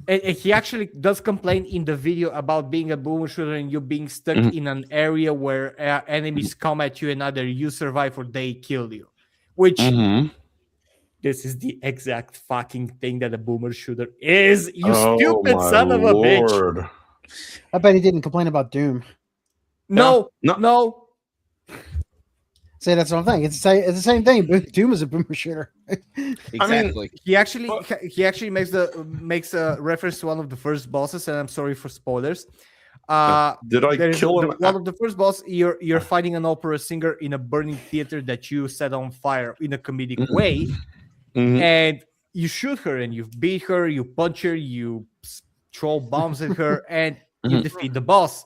S3: And he actually does complain in the video about being a boomer shooter and you being stuck in an area where enemies come at you and either you survive or they kill you. Which this is the exact fucking thing that a boomer shooter is. You stupid
S7: my
S3: son of a bitch.
S7: Lord.
S6: I bet he didn't complain about Doom.
S3: No.
S6: Say that's what I'm saying. It's the same thing. Doom is a boomer shooter.
S4: Exactly.
S3: He actually makes a reference to one of the first bosses, and I'm sorry for spoilers.
S7: Did I kill him?
S3: One of the first boss, you're fighting an opera singer in a burning theater that you set on fire in a comedic way, and you shoot her and you beat her, you punch her, you throw bombs at her, and you defeat the boss.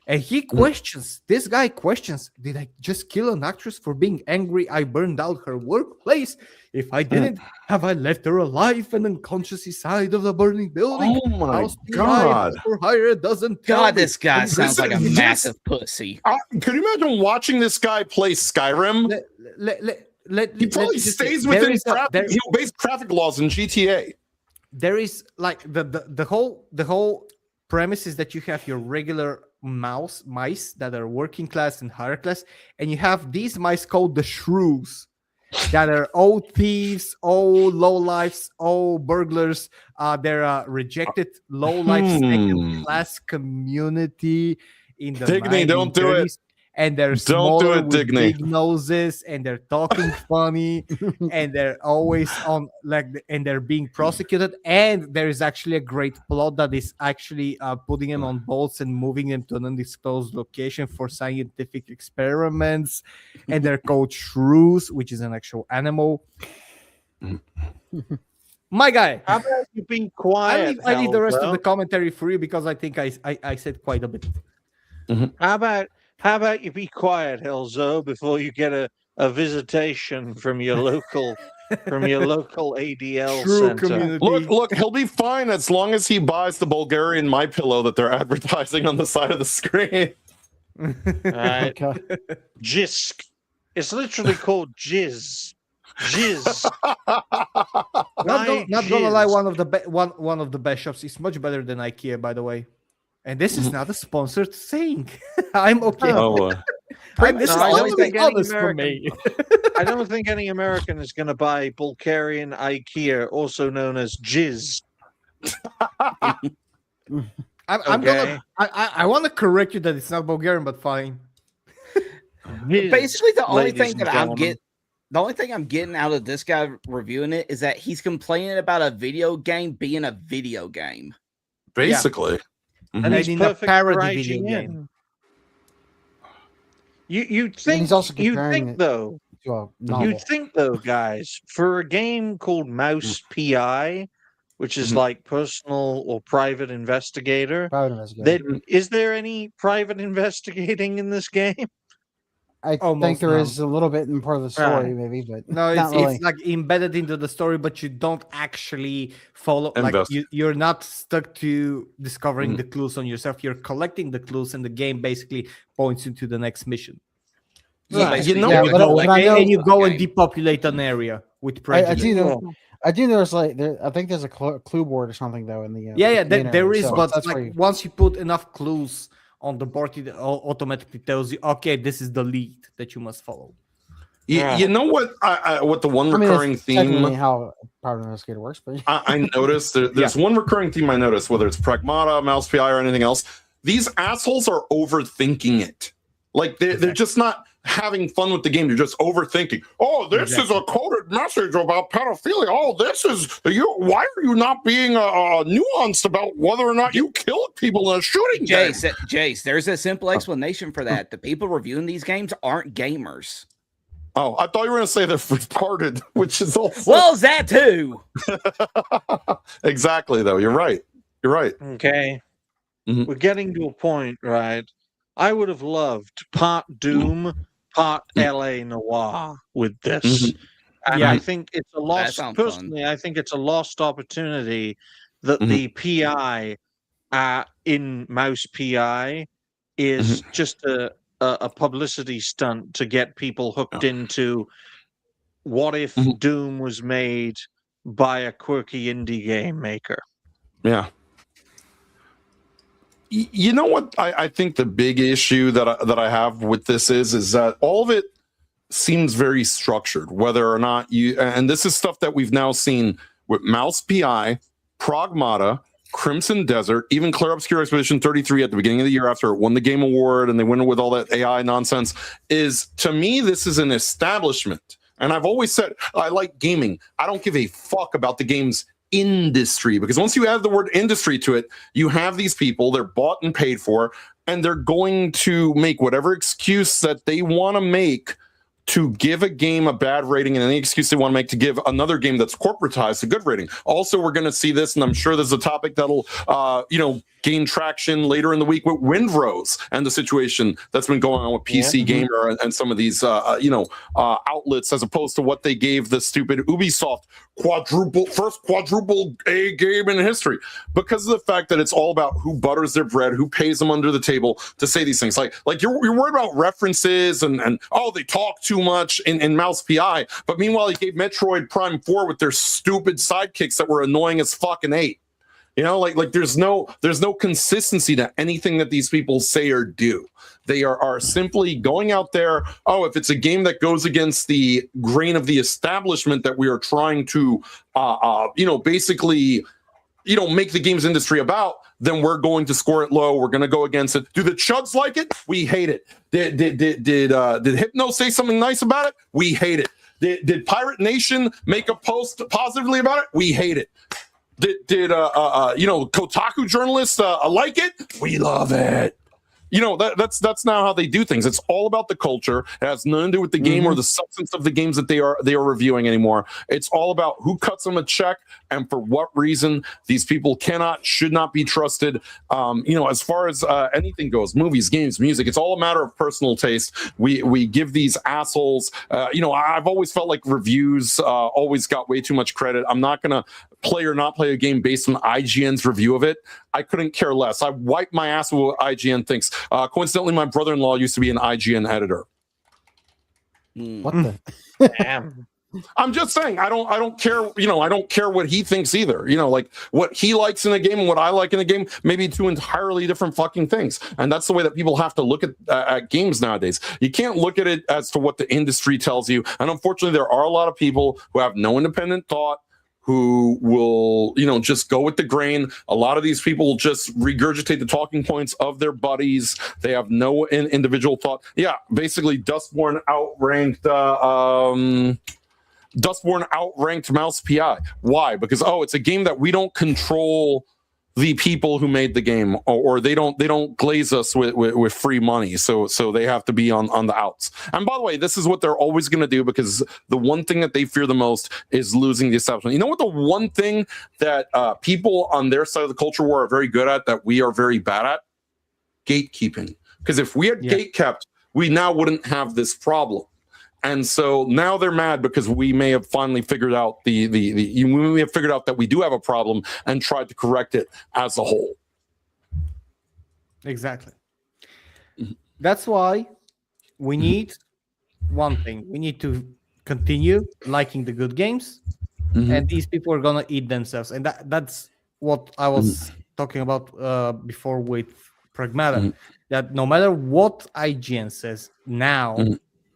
S3: And this guy questions, did I just kill an actress for being angry I burned out her workplace? If I didn't, have I left her alive and unconscious inside of the burning building?
S7: Oh my
S3: House
S7: God.
S3: For hire doesn't tell
S4: God,
S3: me.
S4: this guy
S3: And
S4: sounds like a
S7: Listen,
S4: massive pussy.
S7: Could you imagine watching this guy play Skyrim? He probably stays within traffic. He obeys traffic laws in GTA.
S3: There is like the whole premise is that you have your regular mice that are working class and higher class, and you have these mice called the shrews that are all thieves, all low lives, all burglars. They're a rejected low life second class community in the
S7: Digny, don't do it.
S3: 1930s. And they're
S7: Don't do
S3: smaller
S7: it,
S3: with
S7: Digny.
S3: big noses, and they're talking funny, and they're always on and they're being prosecuted. And there is actually a great plot that is actually putting them on boats and moving them to an undisclosed location for scientific experiments. And they're called shrews, which is an actual animal. My guy,
S5: How about you be quiet?
S3: I leave the rest of
S5: Helzo?
S3: the commentary for you because I think I said quite a bit.
S5: How about you be quiet, Helzo, before you get a visitation from your local ADL
S3: True
S5: center.
S3: community.
S7: Look, he'll be fine as long as he buys the Bulgarian My Pillow that they're advertising on the side of the screen.
S5: All right.
S6: Okay.
S5: Jisk. It's literally called jizz. Jizz.
S3: Not gonna lie, one of the best shops is much better than IKEA, by the way. And this is not a sponsored thing. I'm okay.
S7: Oh,
S3: This is
S5: No, I don't
S3: only
S5: think any
S3: honest for
S5: American-
S3: me.
S5: I don't think any American is going to buy Bulgarian IKEA, also known as jizz.
S3: I'm
S5: Okay.
S3: I want to correct you that it's not Bulgarian, but fine.
S5: Jizz,
S4: Basically, the only
S5: ladies
S4: thing
S5: and
S4: that
S5: gentlemen.
S4: the only thing I'm getting out of this guy reviewing it is that he's complaining about a video game being a video game.
S7: basically.
S5: And
S3: Made
S5: he's
S3: in a
S5: perfect
S3: parody
S5: for
S3: video
S5: IGN.
S3: game.
S5: You
S6: And
S5: think
S6: he's also
S5: you
S6: comparing
S5: think
S6: it
S5: though
S6: to a novel.
S5: you'd think though, guys, for a game called Mouse PI, which is
S7: Mhm.
S5: like personal or private investigator,
S6: Private investigator.
S5: is there any private investigating in this game?
S6: I
S3: Almost
S6: think there
S3: no.
S6: is a little bit in part of the story, maybe, but
S3: No, it's,
S6: not really.
S3: it's like embedded into the story, but you don't actually follow. Like
S7: Invest.
S3: you're not stuck to discovering
S7: Mhm.
S3: the clues on yourself. You're collecting the clues, and the game basically points you to the next mission.
S4: So
S5: Right.
S4: basically,
S7: You know
S6: Yeah,
S7: what?
S6: but I know-
S3: And you go and
S4: game.
S3: depopulate an area with
S6: I
S3: prejudice.
S6: do know. I do know. There's like I think there's a clue board or something though in the
S3: Yeah,
S6: main
S3: there
S6: area,
S3: is,
S6: so
S3: but
S6: that's
S3: like
S6: where you,
S3: once you put enough clues on the board, it automatically tells you, okay, this is the lead that you must follow.
S7: You know what? What the one
S6: I mean,
S7: recurring
S6: it's technically
S7: theme
S6: how a private investigator works, but
S7: I noticed there's one recurring theme I noticed, whether it's Pragmata, Mouse PI, or anything else. These assholes are overthinking it. Like they're just not having fun with the game. They're just overthinking. Oh, this is a coded message about pedophilia. Oh, this is you. Why are you not being nuanced about whether or not you killed people in a shooting game?
S4: Jace, there's a simple explanation for that. The people reviewing these games aren't gamers.
S7: Oh, I thought you were going to say they're retarded, which is also
S4: Well, is that too?
S7: exactly though. You're right. You're right.
S5: Okay.
S7: Mhm.
S5: We're getting to a point, right? I would have loved part Doom, part LA Noir with this. And
S3: Yeah.
S5: I think it's a lost,
S4: sounds fun.
S5: personally, I think it's a lost opportunity that
S7: Mhm.
S5: the PI in Mouse PI is just a publicity stunt to get people hooked into what if
S7: Mhm.
S5: Doom was made by a quirky indie game maker.
S7: Yeah. You know what I think the big issue that I have with this is that all of it seems very structured, whether or not you, and this is stuff that we've now seen with Mouse PI, Pragmata, Crimson Desert, even Clear Obscure Expedition 33 at the beginning of the year after it won the Game Award and they went with all that AI nonsense. Is, to me, this is an establishment. And I've always said I like gaming. I don't give a fuck about the game's industry, because once you add the word industry to it, you have these people, they're bought and paid for, and they're going to make whatever excuse that they want to make to give a game a bad rating, and any excuse they want to make to give another game that's corporatized a good rating. Also, we're going to see this, and I'm sure there's a topic that'll gain traction later in the week with Windrose and the situation that's been going on with PC Gamer and some of these outlets, as opposed to what they gave the stupid Ubisoft first quadruple A game in history, because of the fact that it's all about who butters their bread, who pays them under the table to say these things. Like you're worried about references and oh, they talk too much in Mouse PI, but meanwhile he gave Metroid Prime 4 with their stupid sidekicks that were annoying as fucking 8. You know, like there's no consistency to anything that these people say or do. They are simply going out there. Oh, if it's a game that goes against the grain of the establishment that we are trying to, basically, make the games industry about, then we're going to score it low. We're going to go against it. Do the chuds like it? We hate it. Did Hypno say something nice about it? We hate it. Did Pirate Nation make a post positively about it? We hate it. Did Kotaku journalists like it? We love it. That's now how they do things. It's all about the culture. It has nothing to do with the game or the substance of the games that they are reviewing anymore. It's all about who cuts them a check and for what reason. These people should not be trusted. As far as anything goes, movies, games, music, it's all a matter of personal taste. We give these assholes. I've always felt like reviews always got way too much credit. I'm not gonna play or not play a game based on IGN's review of it. I couldn't care less. I wipe my ass with what IGN thinks. Coincidentally, my brother-in-law used to be an IGN editor.
S6: What the?
S5: Damn.
S7: I'm just saying, I don't care, I don't care what he thinks either. Like what he likes in a game and what I like in a game, maybe two entirely different fucking things. And that's the way that people have to look at games nowadays. You can't look at it as to what the industry tells you. And unfortunately, there are a lot of people who have no independent thought, who will, just go with the grain. A lot of these people will just regurgitate the talking points of their buddies. They have no individual thought. Yeah, basically, Dustborn outranked Mouse PI. Why? Because it's a game that we don't control the people who made the game, or they don't glaze us with free money. So they have to be on the outs. And by the way, this is what they're always going to do, because the one thing that they fear the most is losing the establishment. You know what? The one thing that people on their side of the culture war are very good at, that we are very bad at, gatekeeping. Because if we had gatekept, we now wouldn't have this problem. And so now they're mad because we may have finally figured out we may have figured out that we do have a problem and tried to correct it as a whole.
S3: Exactly. That's why we need one thing. We need to continue liking the good games, and these people are gonna eat themselves. And that's what I was talking about before with Pragmata. That no matter what IGN says now,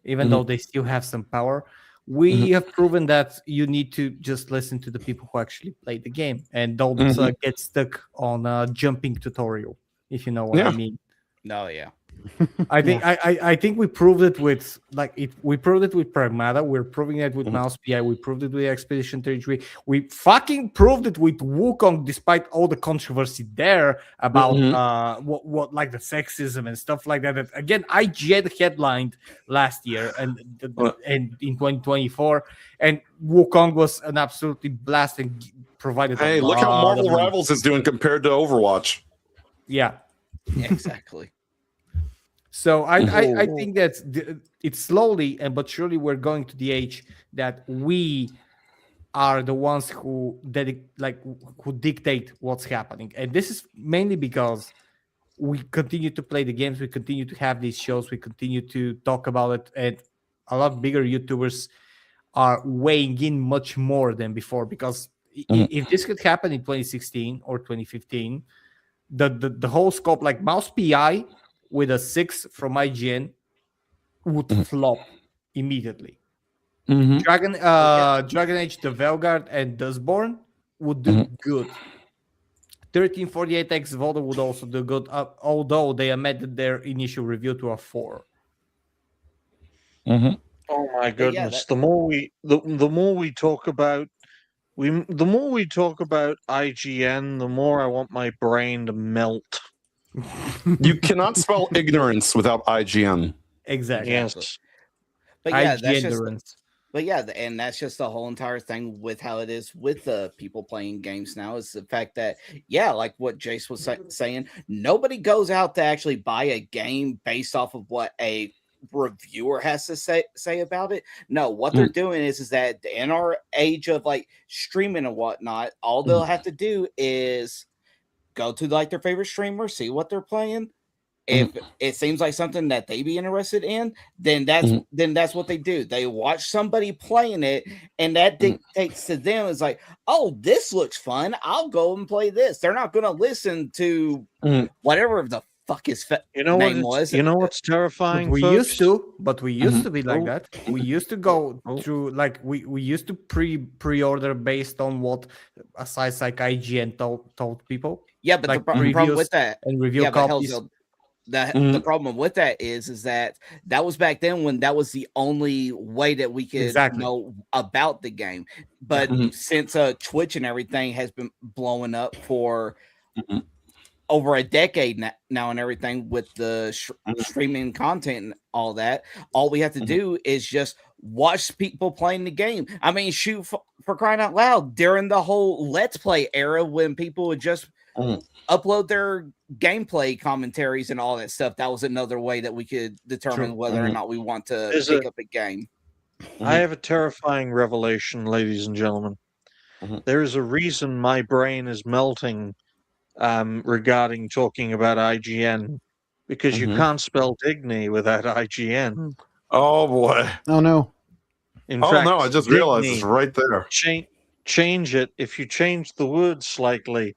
S3: even though they still have some power, we have proven that you need to just listen to the people who actually play the game and don't get stuck on a jumping tutorial, if you know what I mean.
S4: No, yeah.
S3: I think I think we proved it with we proved it with Pragmata. We're proving it with Mouse PI. We proved it with Expedition 33. We fucking proved it with Wukong, despite all the controversy there about what like the sexism and stuff like that. That again, IGN headlined last year and in 2024, and Wukong was an absolutely blast and provided.
S7: Hey, look how Marvel Rivals is doing compared to Overwatch.
S3: Yeah,
S4: exactly.
S3: So I think that it's slowly but surely we're going to the age that we are the ones who dictate what's happening, and this is mainly because we continue to play the games, we continue to have these shows, we continue to talk about it, and a lot bigger YouTubers are weighing in much more than before. Because if this could happen in 2016 or 2015, the whole scope, like Mouse PI with a 6 from IGN would flop immediately. Dragon Age, the Velguard, and Dustborn would do good. 1348X Volta would also do good, although they amended their initial review to a 4.
S5: Oh my goodness! The more we talk about IGN, the more I want my brain to melt.
S7: You cannot spell ignorance without IGN.
S3: Exactly.
S5: Yes.
S4: But yeah, and that's just the whole entire thing with how it is with the people playing games now, is the fact that, like what Jace was saying, nobody goes out to actually buy a game based off of what a reviewer has to say about it. No, what they're doing is that in our age of like streaming and whatnot, all they'll have to do is go to like their favorite streamer, see what they're playing. If it seems like something that they be interested in, then that's what they do. They watch somebody playing it, and that dictates to them. It's like, oh, this looks fun, I'll go and play this. They're not going to listen to whatever the fuck his name was.
S5: You know what's terrifying?
S3: We
S5: folks?
S3: used to be like that. We used to go through, like, we used to pre-order based on what a sites like IGN told people.
S4: Yeah, but
S3: like
S4: the problem with that
S3: and review copies.
S4: The problem with that is that was back then when that was the only way that we could know about the game. But since Twitch and everything has been blowing up for over a decade now and everything with the streaming content and all that, all we have to do is just watch people playing the game. I mean, shoot, for crying out loud, during the whole Let's Play era, when people would just upload their gameplay commentaries and all that stuff, that was another way that we could determine whether or not we want to pick up a game.
S5: I have a terrifying revelation, ladies and gentlemen. There is a reason my brain is melting regarding talking about IGN, because you can't spell Digny without IGN.
S7: Oh boy.
S6: Oh no.
S5: In
S7: Oh
S5: fact,
S7: no, I just realized
S5: Digny,
S7: it's right there.
S5: change it. If you change the word slightly,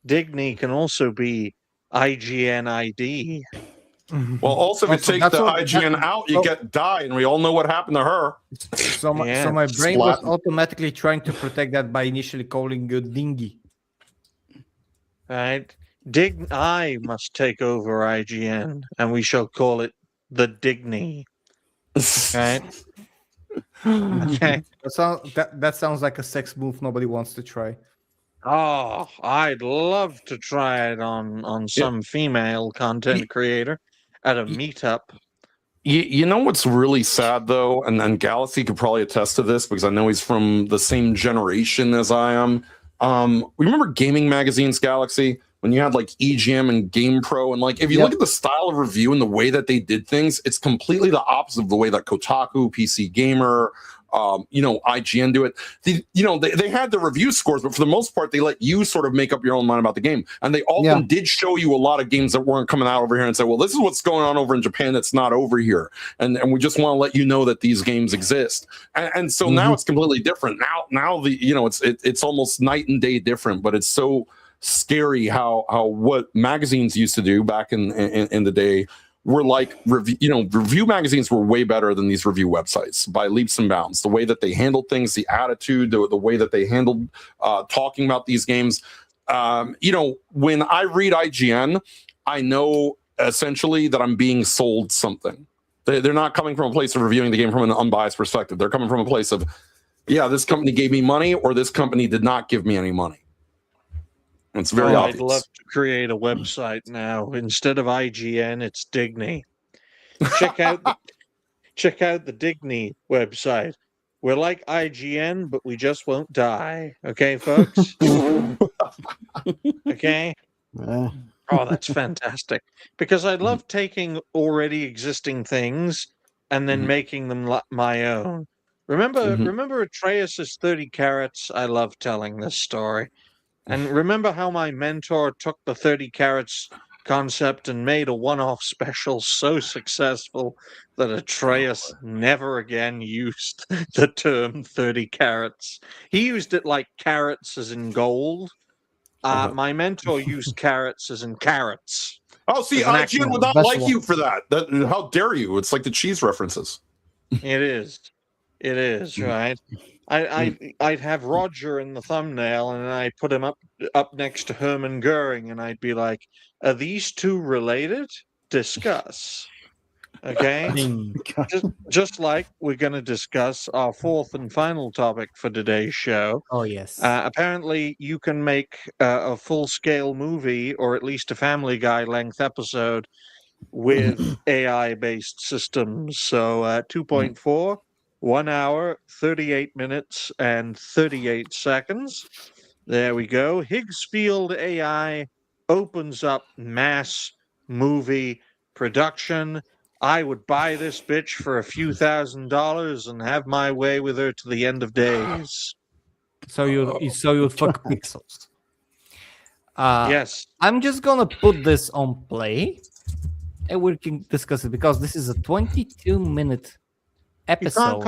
S5: Digny can also be IGNID.
S7: Well, also if you
S3: Also,
S7: take
S3: that's
S7: the
S3: what
S7: IGN out, you get die, and we all know what happened to her.
S3: so my,
S5: Yeah.
S3: so my brain was
S7: Splat.
S3: automatically trying to protect that by initially calling it dingy.
S5: Right? I must take over IGN, and we shall call it the Digny. Right? Okay.
S3: That sounds like a sex move nobody wants to try.
S5: Oh, I'd love to try it on some female content creator at a meetup.
S7: You know what's really sad though, and Galaxy could probably attest to this because I know he's from the same generation as I am. Remember gaming magazines, Galaxy, when you had like EGM and Game Pro, and like if you look at the style of review and the way that they did things, it's completely the opposite of the way that Kotaku, PC Gamer, IGN do it. They had the review scores, but for the most part, they let you sort of make up your own mind about the game. And they often did show you a lot of games that weren't coming out over here and say, well, this is what's going on over in Japan that's not over here. And we just want to let you know that these games exist. And so now it's completely different. Now it's almost night and day different, but it's so scary how what magazines used to do back in the day were like review magazines were way better than these review websites by leaps and bounds. The way that they handled things, the attitude, the way that they handled talking about these games. When I read IGN, I know essentially that I'm being sold something. They're not coming from a place of reviewing the game from an unbiased perspective. They're coming from a place of, yeah, this company gave me money or this company did not give me any money. It's very obvious.
S5: I'd love to create a website now. Instead of IGN, it's Digny. Check out the Digny website. We're like IGN, but we just won't die. Okay, folks? Okay? Oh, that's fantastic. Because I love taking already existing things and then making them my own. Remember Atreus' 30 Carats? I love telling this story. And remember how my mentor took the 30 Carats concept and made a one-off special so successful that Atreus never again used the term 30 carats. He used it like carrots as in gold. My mentor used carrots as in carrots.
S7: Oh, see, IGN would not like you for that. How dare you? It's like the cheese references.
S5: It is, right? I'd have Roger in the thumbnail, and I'd put him up next to Hermann Goering, and I'd be like, "Are these two related? Discuss." Okay, just like we're going to discuss our fourth and final topic for today's show.
S3: Oh yes.
S5: Apparently, you can make a full-scale movie, or at least a Family Guy length episode, with AI-based systems. So 2.4. 1 hour, 38 minutes, and 38 seconds. There we go. Higgs Field AI opens up mass movie production. I would buy this bitch for a few $1,000s and have my way with her to the end of days.
S3: So you fuck pixels.
S5: Yes.
S3: I'm just gonna put this on play, and we can discuss it because this is a 22-minute episode.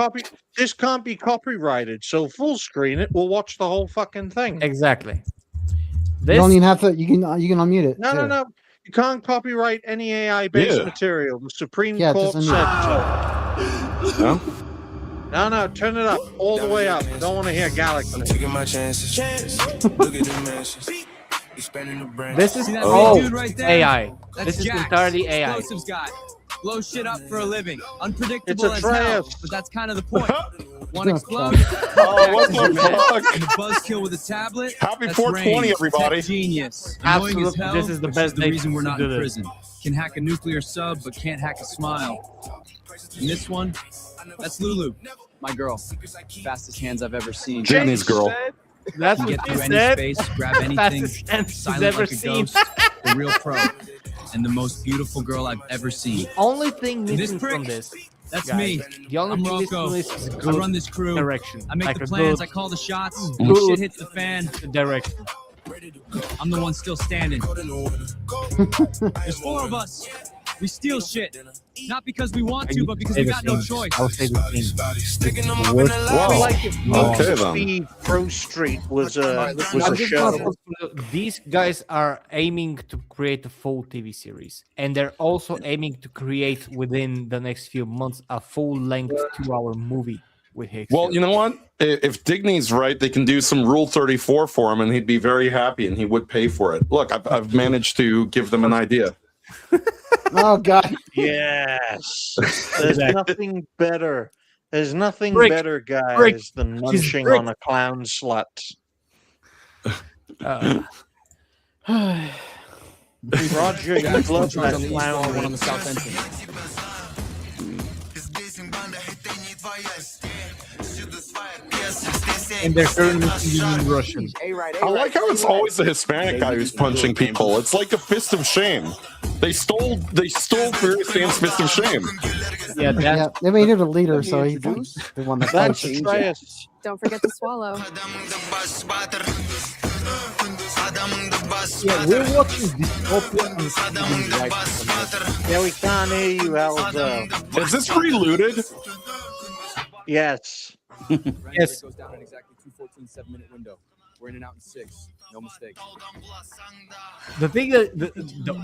S5: This can't be copyrighted, so full screen it. We'll watch the whole fucking thing.
S3: Exactly.
S6: You don't even have to. You can unmute it.
S5: No. You can't copyright any AI-based material. The Supreme Court said so. No, turn it up all the way up. I don't want to hear Galaxy.
S1: I'm taking my chances. Look at the mansions.
S3: This is
S8: right there?
S3: AI.
S8: That's
S3: This is
S8: Jax,
S3: entirely AI.
S8: Explosives guy. Blow shit up for a living. Unpredictable
S5: It's a
S8: as hell,
S5: Atreus.
S8: but that's kind of the point. One explodes.
S7: Oh, what the fuck?
S8: And a buzzkill with a tablet.
S7: Happy
S8: That's
S7: 420,
S8: range.
S7: everybody.
S8: Tech genius. Annoying as
S3: Absolutely.
S8: hell,
S3: This is the
S8: which
S3: best
S8: the
S3: day
S8: reason we're
S3: to
S8: not
S3: do
S8: in
S3: this.
S8: prison. Can hack a nuclear sub, but can't hack a smile. And this one, that's Lulu, my girl. Fastest hands I've ever seen.
S7: Jenny's girl.
S3: That's
S8: Can
S3: what
S8: get
S3: she
S8: through any
S3: said.
S8: space, grab anything,
S3: Fastest hands she's
S8: silent
S3: ever
S8: like a
S3: seen.
S8: ghost. The real pro, and the most beautiful girl I've ever seen.
S3: Only thing
S8: This
S3: missing
S8: prick,
S3: from this,
S8: That's
S3: guys,
S8: me.
S3: the only
S8: I'm
S3: thing missing
S8: Rocco.
S3: from this is
S8: I
S3: good
S8: run this crew.
S3: direction.
S8: I make
S3: Like
S8: the
S3: a
S8: plans.
S3: good
S8: I call the shots.
S3: good
S8: When shit hits the fan,
S3: direction.
S8: I'm the one still standing. There's 4 of us. We steal shit. Not because we want to, but because we got no choice.
S3: I'll say the same.
S5: I like if Need
S7: Okay,
S5: for
S7: then.
S5: Speed Pro Street was a
S3: I'm
S5: show.
S3: just gonna put- these guys are aiming to create a full TV series, and they're also aiming to create within the next few months a full-length 2-hour movie with Hicks.
S7: Well, you know what? If Digny's right, they can do some Rule 34 for him, and he'd be very happy, and he would pay for it. Look, I've managed to give them an idea.
S6: Oh God.
S5: Yes. There's nothing better. There's nothing
S3: Brick.
S5: better, guys,
S3: Brick.
S5: than
S3: She's
S5: munching
S3: brick.
S5: on a clown slut. Roger, you
S8: Guys,
S5: love
S8: charge
S5: that
S8: on the east
S5: clown.
S8: wall, one on the south entrance.
S3: and they're currently speaking Russian.
S7: I like how it's always the Hispanic guy who's punching people. It's like a fist of shame. They stole Furious Dan's fist of shame.
S3: Yeah, that's
S6: Yeah, they made him a leader, so he's the one that
S5: That's
S6: fights.
S5: Atreus.
S9: Don't forget to swallow.
S3: yeah. We're watching dystopian movies right now.
S5: Yeah, we can't hear you, Alzo.
S7: Is this relooted?
S5: Yes.
S3: Yes.
S8: Goes down in exactly 2:14 7-minute window. We're in and out in 6. No mistake.
S3: The thing that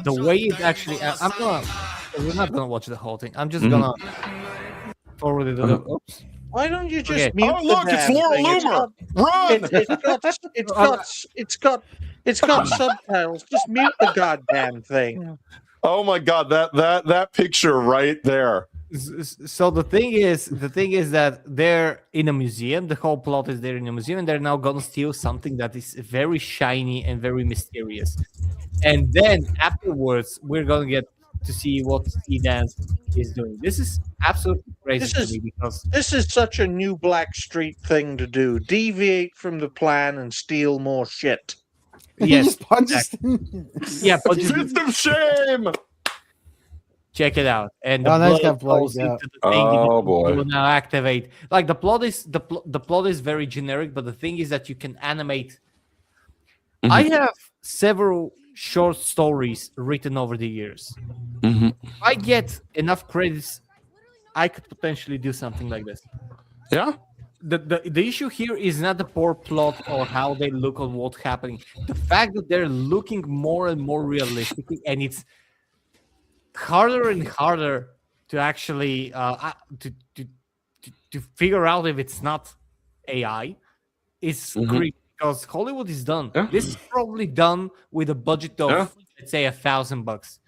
S3: the way it actually, we're not gonna watch the whole thing. I'm just gonna forward it. Oops.
S5: Why don't you just
S3: Okay.
S5: mute
S7: Oh, look,
S5: the
S7: it's
S5: damn
S7: Laura
S5: thing?
S7: Loomer. Run!
S5: It's got subtitles. Just mute the goddamn thing.
S7: Oh my God, that picture right there.
S3: So the thing is that they're in a museum. The whole plot is they're in a museum, and they're now gonna steal something that is very shiny and very mysterious. And then afterwards, we're gonna get to see what Dance is doing. This is absolutely crazy
S5: This
S3: to me because
S5: This is such a new Blackstreet thing to do. Deviate from the plan and steal more shit.
S6: He
S3: yes,
S6: just punches
S3: yeah, but just
S7: Fist of shame.
S3: check it out. And
S6: Oh, that's
S3: blood
S6: got blood,
S3: goes
S6: yeah.
S3: into the thing.
S7: Oh,
S3: You
S7: boy.
S3: will now activate. Like the plot is the plot is very generic, but the thing is that you can animate. I have several short stories written over the years. If I get enough credits, I could potentially do something like this.
S7: Yeah.
S3: The issue here is not the poor plot or how they look or what's happening. The fact that they're looking more and more realistic, and it's harder and harder to actually to figure out if it's not AI. It's creepy because Hollywood is done.
S7: Yeah.
S3: This is probably done with a budget of let's say $1,000.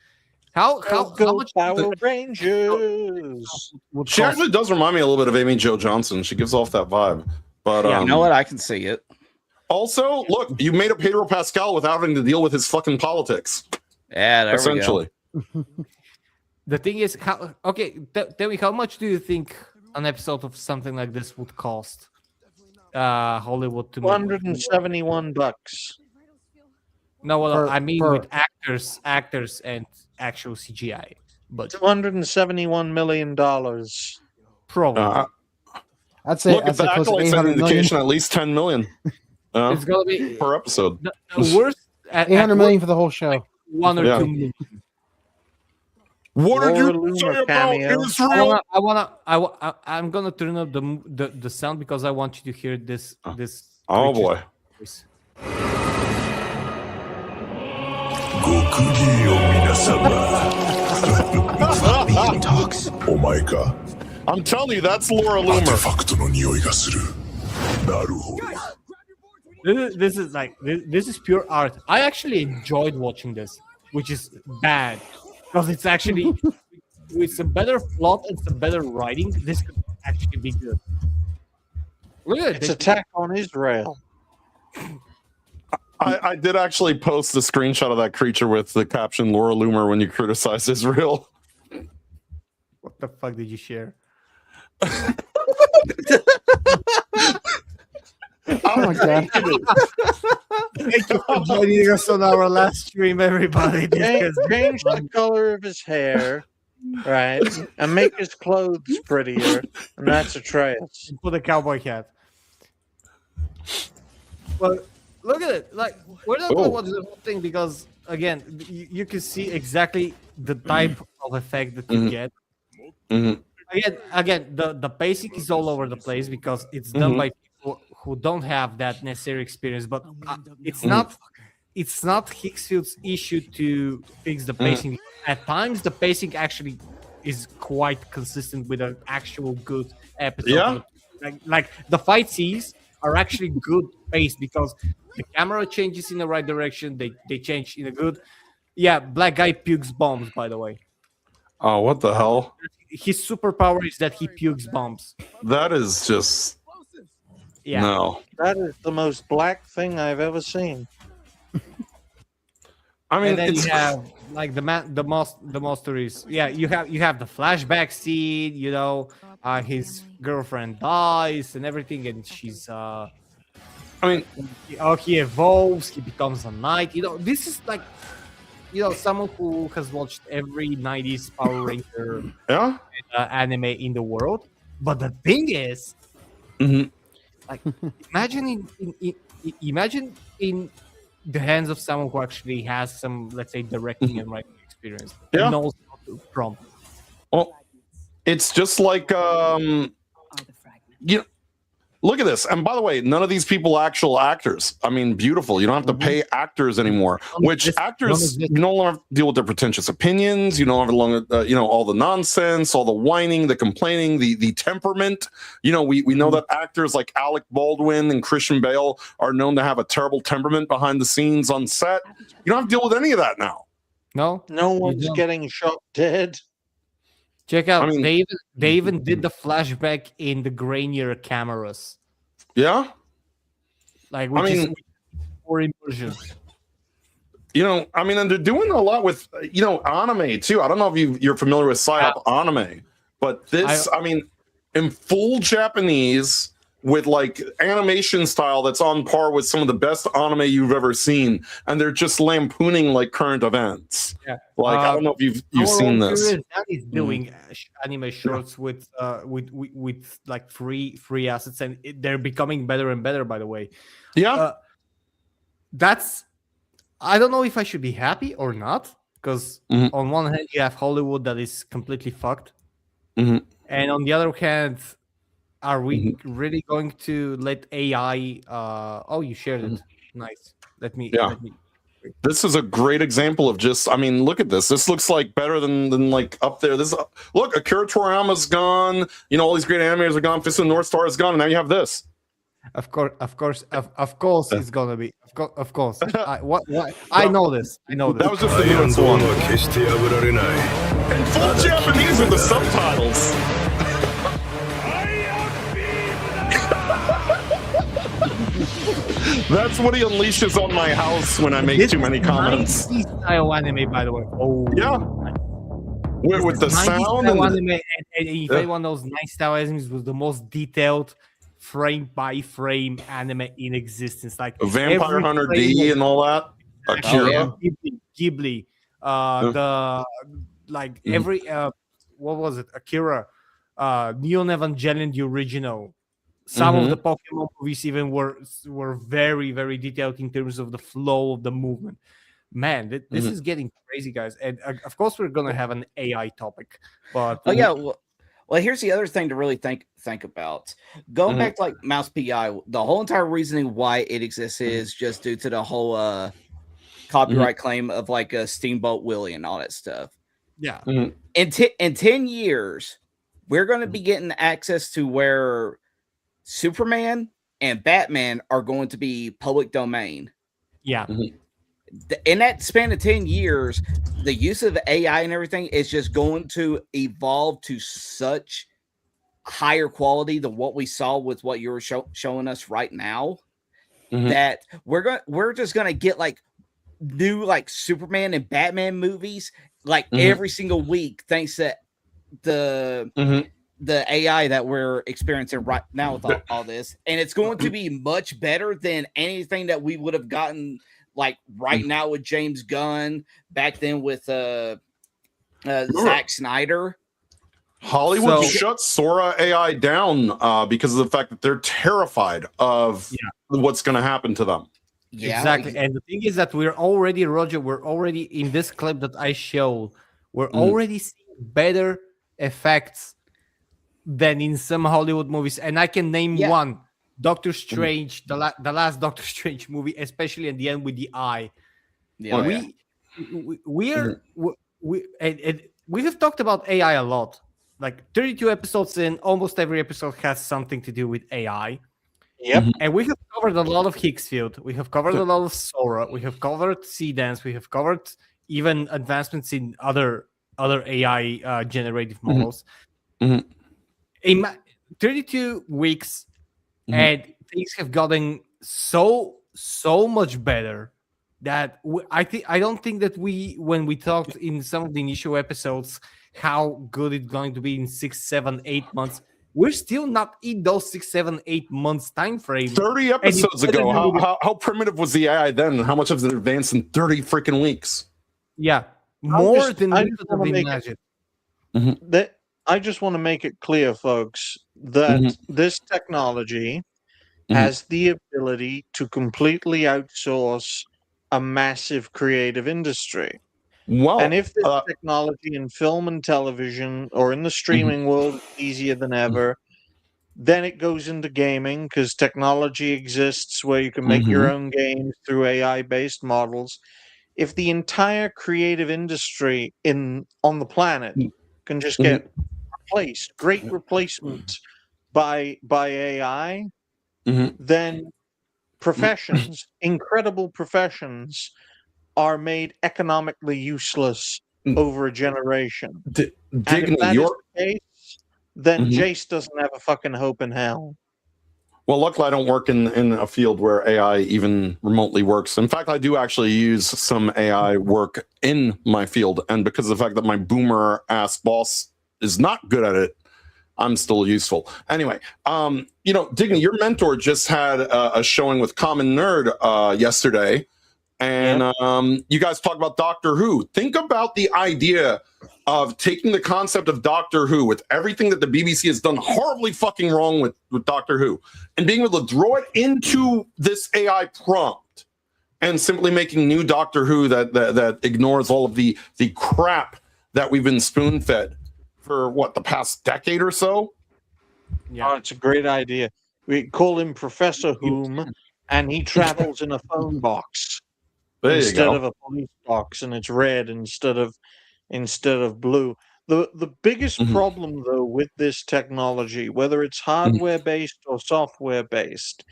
S3: How
S5: Go
S3: much
S5: Power Rangers.
S3: would
S7: She
S3: cost?
S7: actually does remind me a little bit of Amy Jo Johnson. She gives off that vibe. But
S3: Yeah,
S4: You know what? I can see it.
S7: also, look, you made a Pedro Pascal without having to deal with his fucking politics.
S4: Yeah, there
S7: Essentially.
S3: The thing is, tell me, how much do you think an episode of something like this would cost Hollywood to make?
S5: $171.
S3: No, well,
S6: Per-
S3: I mean
S6: per-
S3: with actors and actual CGI, but
S5: $271 million.
S3: probably
S6: I'd say
S7: Look, if
S6: I'd say
S7: the
S6: close to
S7: acolytes had
S6: 800
S7: an
S6: million.
S7: indication, at least 10 million
S3: it's gonna be
S7: per episode.
S3: the worst. At
S6: 800 million for the whole show.
S3: 1 or
S7: Yeah.
S3: 2 million.
S7: What did
S5: Laura
S7: you
S5: Loomer
S7: say about
S5: cameo.
S7: Israel?
S3: I'm gonna turn up the sound because I want you to hear this.
S7: Oh
S3: creature's
S7: boy.
S3: voice.
S10: ご苦義よ皆様 お前か
S7: I'm telling you, that's Laura
S10: アーティ
S7: Loomer.
S10: ファクトの匂いがするなるほど
S3: This is like this is pure art. I actually enjoyed watching this, which is bad because it's actually with some better plot and some better writing. This could actually be good. Look at
S5: It's
S3: this.
S5: Attack on Israel.
S7: I did actually post the screenshot of that creature with the caption Laura Loomer when you criticize Israel.
S3: What the fuck did you share?
S6: Oh my god.
S3: Thank you for joining us on our last stream, everybody.
S5: Change the color of his hair, right? And make his clothes prettier. And that's Atreus.
S3: Put a cowboy hat. Well, look at it. Like, we're not going to watch the whole thing because, again, you can see exactly the type of effect that you get. Again, the pacing is all over the place because it's done by people who don't have that necessary experience. But it's not Hicksfield's issue to fix the pacing. At times, the pacing actually is quite consistent with an actual good episode.
S7: Yeah.
S3: Like the fight scenes are actually good paced because the camera changes in the right direction. They change in a good. Yeah, black guy pukes bombs. By the way,
S7: Oh, what the hell?
S3: his superpower is that he pukes bombs.
S7: That is just
S3: Yeah.
S7: no.
S5: That is the most black thing I've ever seen.
S7: I mean,
S3: And then
S7: it's
S3: you have like the monster is you have the flashback scene, his girlfriend dies and everything, and she's
S7: I mean,
S3: he evolves, he becomes a knight. This is like someone who has watched every 90s Power Ranger
S7: yeah.
S3: anime in the world. But the thing is, like imagine imagine in the hands of someone who actually has some, let's say, directing and writing experience.
S7: Yeah.
S3: Knows how to prompt.
S7: Well, it's just like look at this. And by the way, none of these people are actual actors. I mean, beautiful. You don't have to pay actors anymore. Which actors, you no longer have to deal with their pretentious opinions. You don't have to all the nonsense, all the whining, the complaining, the temperament. We know that actors like Alec Baldwin and Christian Bale are known to have a terrible temperament behind the scenes on set. You don't have to deal with any of that now.
S3: No
S5: one's getting shot dead.
S3: Check out.
S7: I mean-
S3: they even did the flashback in the grainier cameras,
S7: Yeah.
S3: like
S7: I
S3: which is
S7: mean-
S3: for immersion.
S7: And they're doing a lot with, anime too. I don't know if you're familiar with psyop anime, but this, in full Japanese with like animation style that's on par with some of the best anime you've ever seen, and they're just lampooning like current events.
S3: Yeah.
S7: Like I don't know if you've seen this.
S3: That is doing anime shorts with like free assets, and they're becoming better and better. By the way,
S7: Yeah.
S3: that's I don't know if I should be happy or not, because on one hand you have Hollywood that is completely fucked, and on the other hand, are we really going to let AI? Oh, you shared it. Nice. Let me.
S7: This is a great example of just, look at this. This looks like better than like up there. Look, Akira Toriyama's gone. All these great animators are gone. Fist of the North Star is gone, and now you have this.
S3: Of course, it's gonna be. Of course. I know this.
S7: That was just the newest
S10: アイアンドー
S7: one.
S10: ムは決して破られない
S7: In full Japanese with the subtitles. That's what he unleashes on my house when I make too many comments.
S3: 90s style anime, by the way. Oh,
S7: Yeah. With the
S3: 90s
S7: sound
S3: style
S7: and
S3: anime, and if anyone knows, 90s style anime was the most detailed frame by frame anime in existence. Like
S7: Vampire
S3: every
S7: Hunter
S3: frame
S7: D
S3: was-
S7: and all that. Akira.
S3: Ghibli, every what was it? Akira, Neon Evangelion, the original. Some of the Pokemon movies even were very, very detailed in terms of the flow of the movement. Man, this is getting crazy, guys. And of course, we're gonna have an AI topic, but
S4: Well, here's the other thing to really think about. Going back to like Mouse PI, the whole entire reasoning why it exists is just due to the whole copyright claim of like a Steamboat Willie and all that stuff.
S3: yeah,
S4: In 10 years, we're going to be getting access to where Superman and Batman are going to be public domain.
S3: yeah.
S4: In that span of 10 years, the use of AI and everything is just going to evolve to such higher quality than what we saw with what you're showing us right now, that we're just gonna get like new like Superman and Batman movies like every single week, thanks to the AI that we're experiencing right now with all this, and it's going to be much better than anything that we would have gotten like right now with James Gunn, back then with Zack Snyder.
S7: Hollywood shut Sora AI down because of the fact that they're terrified of what's going to happen to them.
S4: Yeah,
S3: Exactly. And the thing is that we're already in this clip that I showed, we're already seeing better effects than in some Hollywood movies. And I can name one: Doctor Strange, the last Doctor Strange movie, especially at the end with the eye.
S4: Yeah,
S3: We have talked about AI a lot. Like 32 episodes in, almost every episode has something to do with AI.
S5: Yep.
S3: And we have covered a lot of Higgsfield. We have covered a lot of Sora. We have covered Seedance. We have covered even advancements in other AI generative models. In 32 weeks, and things have gotten so much better that I don't think that when we talked in some of the initial episodes how good it's going to be in 6, 7, 8 months, we're still not in those 6, 7, 8 months time frame.
S7: 30 episodes ago, how primitive was the AI then, and how much has it advanced in 30 freaking weeks?
S3: Yeah, more than we could have imagined.
S5: I just want to make it clear, folks, that this technology has the ability to completely outsource a massive creative industry.
S7: Wow.
S5: And if this technology in film and television or in the streaming world is easier than ever, then it goes into gaming, because technology exists where you can make your own games through AI-based models. If the entire creative industry on the planet can just get replaced, great replacement by AI, then professions, incredible professions, are made economically useless over a generation. And if that is the case, then Jace doesn't have a fucking hope in hell.
S7: Well, luckily I don't work in a field where AI even remotely works. In fact, I do actually use some AI work in my field, and because of the fact that my boomer ass boss is not good at it, I'm still useful. Anyway, Digny, your mentor just had a showing with Common Nerd yesterday, and you guys talk about Doctor Who. Think about the idea of taking the concept of Doctor Who, with everything that the BBC has done horribly fucking wrong with Doctor Who, and being able to draw it into this AI prompt and simply making new Doctor Who that ignores all of the crap that we've been spoon-fed for the past decade or so.
S5: Yeah, it's a great idea. We call him Professor Whom, and he travels in a phone box instead of a police box, and it's red instead of blue. The biggest problem, though, with this technology, whether it's hardware based or software based,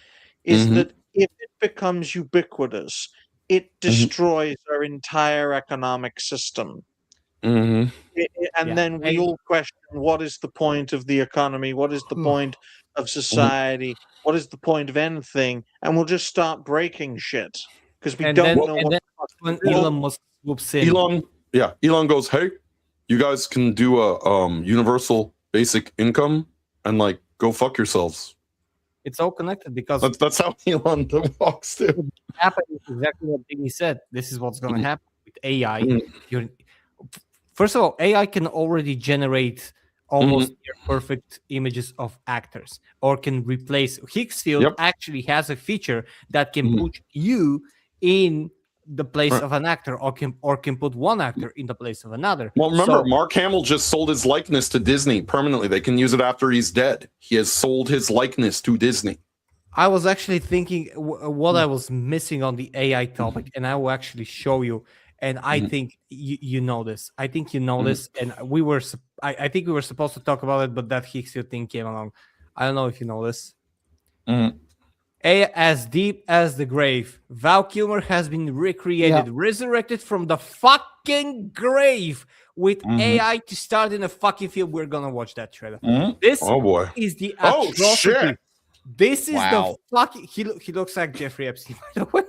S5: is that if it becomes ubiquitous, it destroys our entire economic system. And then we all question, what is the point of the economy? What is the point of society? What is the point of anything? And we'll just start breaking shit because we don't know what.
S3: When Elon Musk swoops in.
S7: Elon goes, "Hey, you guys can do a universal basic income and go fuck yourselves."
S3: It's all connected because
S7: that's how Elon walks too.
S3: Happening exactly what Digny said. This is what's going to happen with AI. First of all, AI can already generate almost near perfect images of actors, or can replace. Higgsfield actually has a feature that can put you in the place of an actor, or can put one actor in the place of another.
S7: Well, remember, Mark Hamill just sold his likeness to Disney permanently. They can use it after he's dead. He has sold his likeness to Disney.
S3: I was actually thinking what I was missing on the AI topic, and I will actually show you. And I think you know this. I think you know this. And I think we were supposed to talk about it, but that Higgsfield thing came along. I don't know if you know this. As deep as the grave, Val Kilmer has been recreated, resurrected from the fucking grave with AI to start in a fucking field. We're gonna watch that trailer. This is the atrocity.
S7: Oh shit!
S3: This is the fucking. He looks like Jeffrey Epstein, by the way.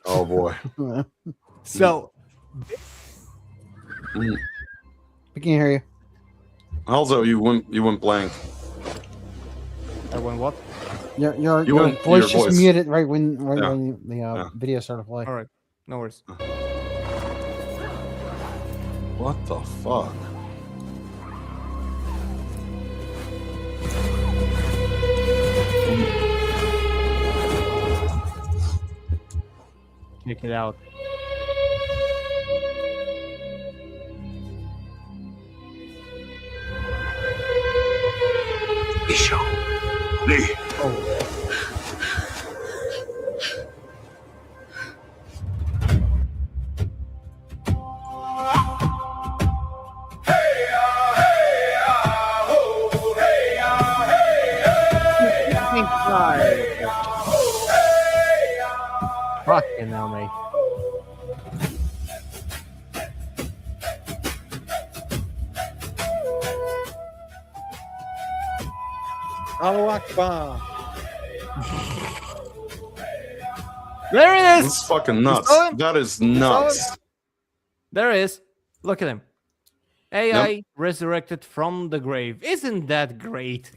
S7: Oh boy.
S3: So
S6: we can't hear you.
S7: Also, you went blank.
S3: I went what?
S6: Your voice just muted right when the video started playing.
S3: All right, no worries.
S7: What the fuck?
S3: Check it out.
S10: 一手，立。
S3: Fucking hell, mate.
S5: Allahu Akbar.
S3: There it
S7: This
S3: is.
S7: is fucking nuts.
S3: saw him?
S7: That is
S3: saw
S7: nuts.
S3: There it is. Look at him. AI resurrected from the grave. Isn't that great?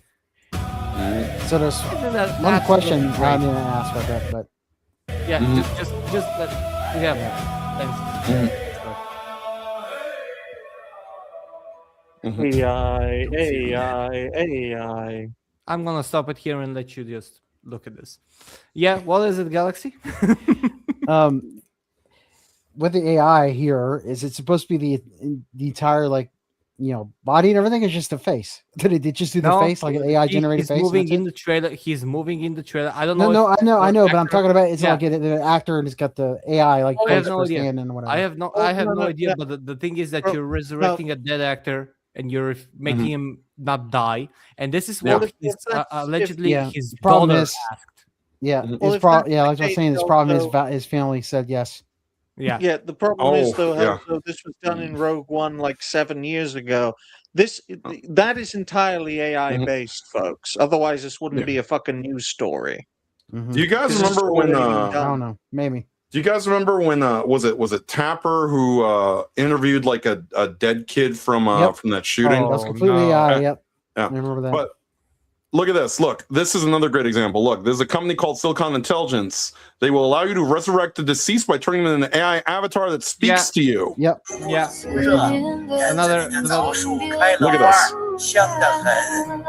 S6: So there's
S3: Isn't that
S6: one
S3: absolutely
S6: question
S3: great?
S6: I'm gonna ask about that, but
S3: Yeah, just let. Yeah, thanks.
S5: AI.
S3: I'm gonna stop it here and let you just look at this. Yeah, what is it, Galaxy?
S6: with the AI here, is it supposed to be the entire body and everything, is just the face? Did it just do the face like an AI generated face?
S3: Moving
S6: and
S3: in
S6: that's
S3: the trailer. He's moving in the trailer. I don't
S6: it?
S3: know.
S6: No, I know, but I'm
S3: actor-
S6: talking about it's
S3: Yeah.
S6: like the actor and it's got the AI like
S3: I have
S6: face
S3: no
S6: for his
S3: idea.
S6: hand and whatever.
S3: I have no idea. But the thing is that
S5: Bro,
S3: you're resurrecting a dead actor and you're making him not die. And this is
S7: Yeah.
S3: what
S5: If that's-
S3: allegedly
S6: Yeah,
S3: his
S6: the problem
S3: daughter
S6: is-
S3: asked.
S6: Yeah,
S7: Mhm.
S5: Well,
S6: his
S5: if
S6: problem.
S5: that's
S6: Yeah,
S5: the
S6: like I was
S5: case,
S6: saying, his problem is
S5: also-
S6: his family said yes.
S3: Yeah.
S5: Yeah, the problem is
S7: Oh,
S5: though,
S7: yeah.
S5: how so this was done in Rogue One like 7 years ago. That is entirely AI based, folks. Otherwise, this wouldn't
S7: Yeah.
S5: be a fucking news story.
S6: Mhm.
S7: Do you guys
S5: This is
S7: remember when?
S5: already been
S6: I
S5: done.
S6: don't know, maybe.
S7: Do you guys remember when? Was it Tapper who interviewed like a dead kid from
S6: Yep.
S7: from that shooting?
S6: That's
S3: Oh,
S6: completely
S3: no.
S6: AI. Yep.
S7: Yeah.
S6: I remember that.
S7: But look at this. Look, this is another great example. Look, there's a company called Silicon Intelligence. They will allow you to resurrect the deceased by turning them into an AI avatar that speaks to you.
S6: Yep.
S3: Yeah. Another.
S7: ，Look at this.
S9: 香得很。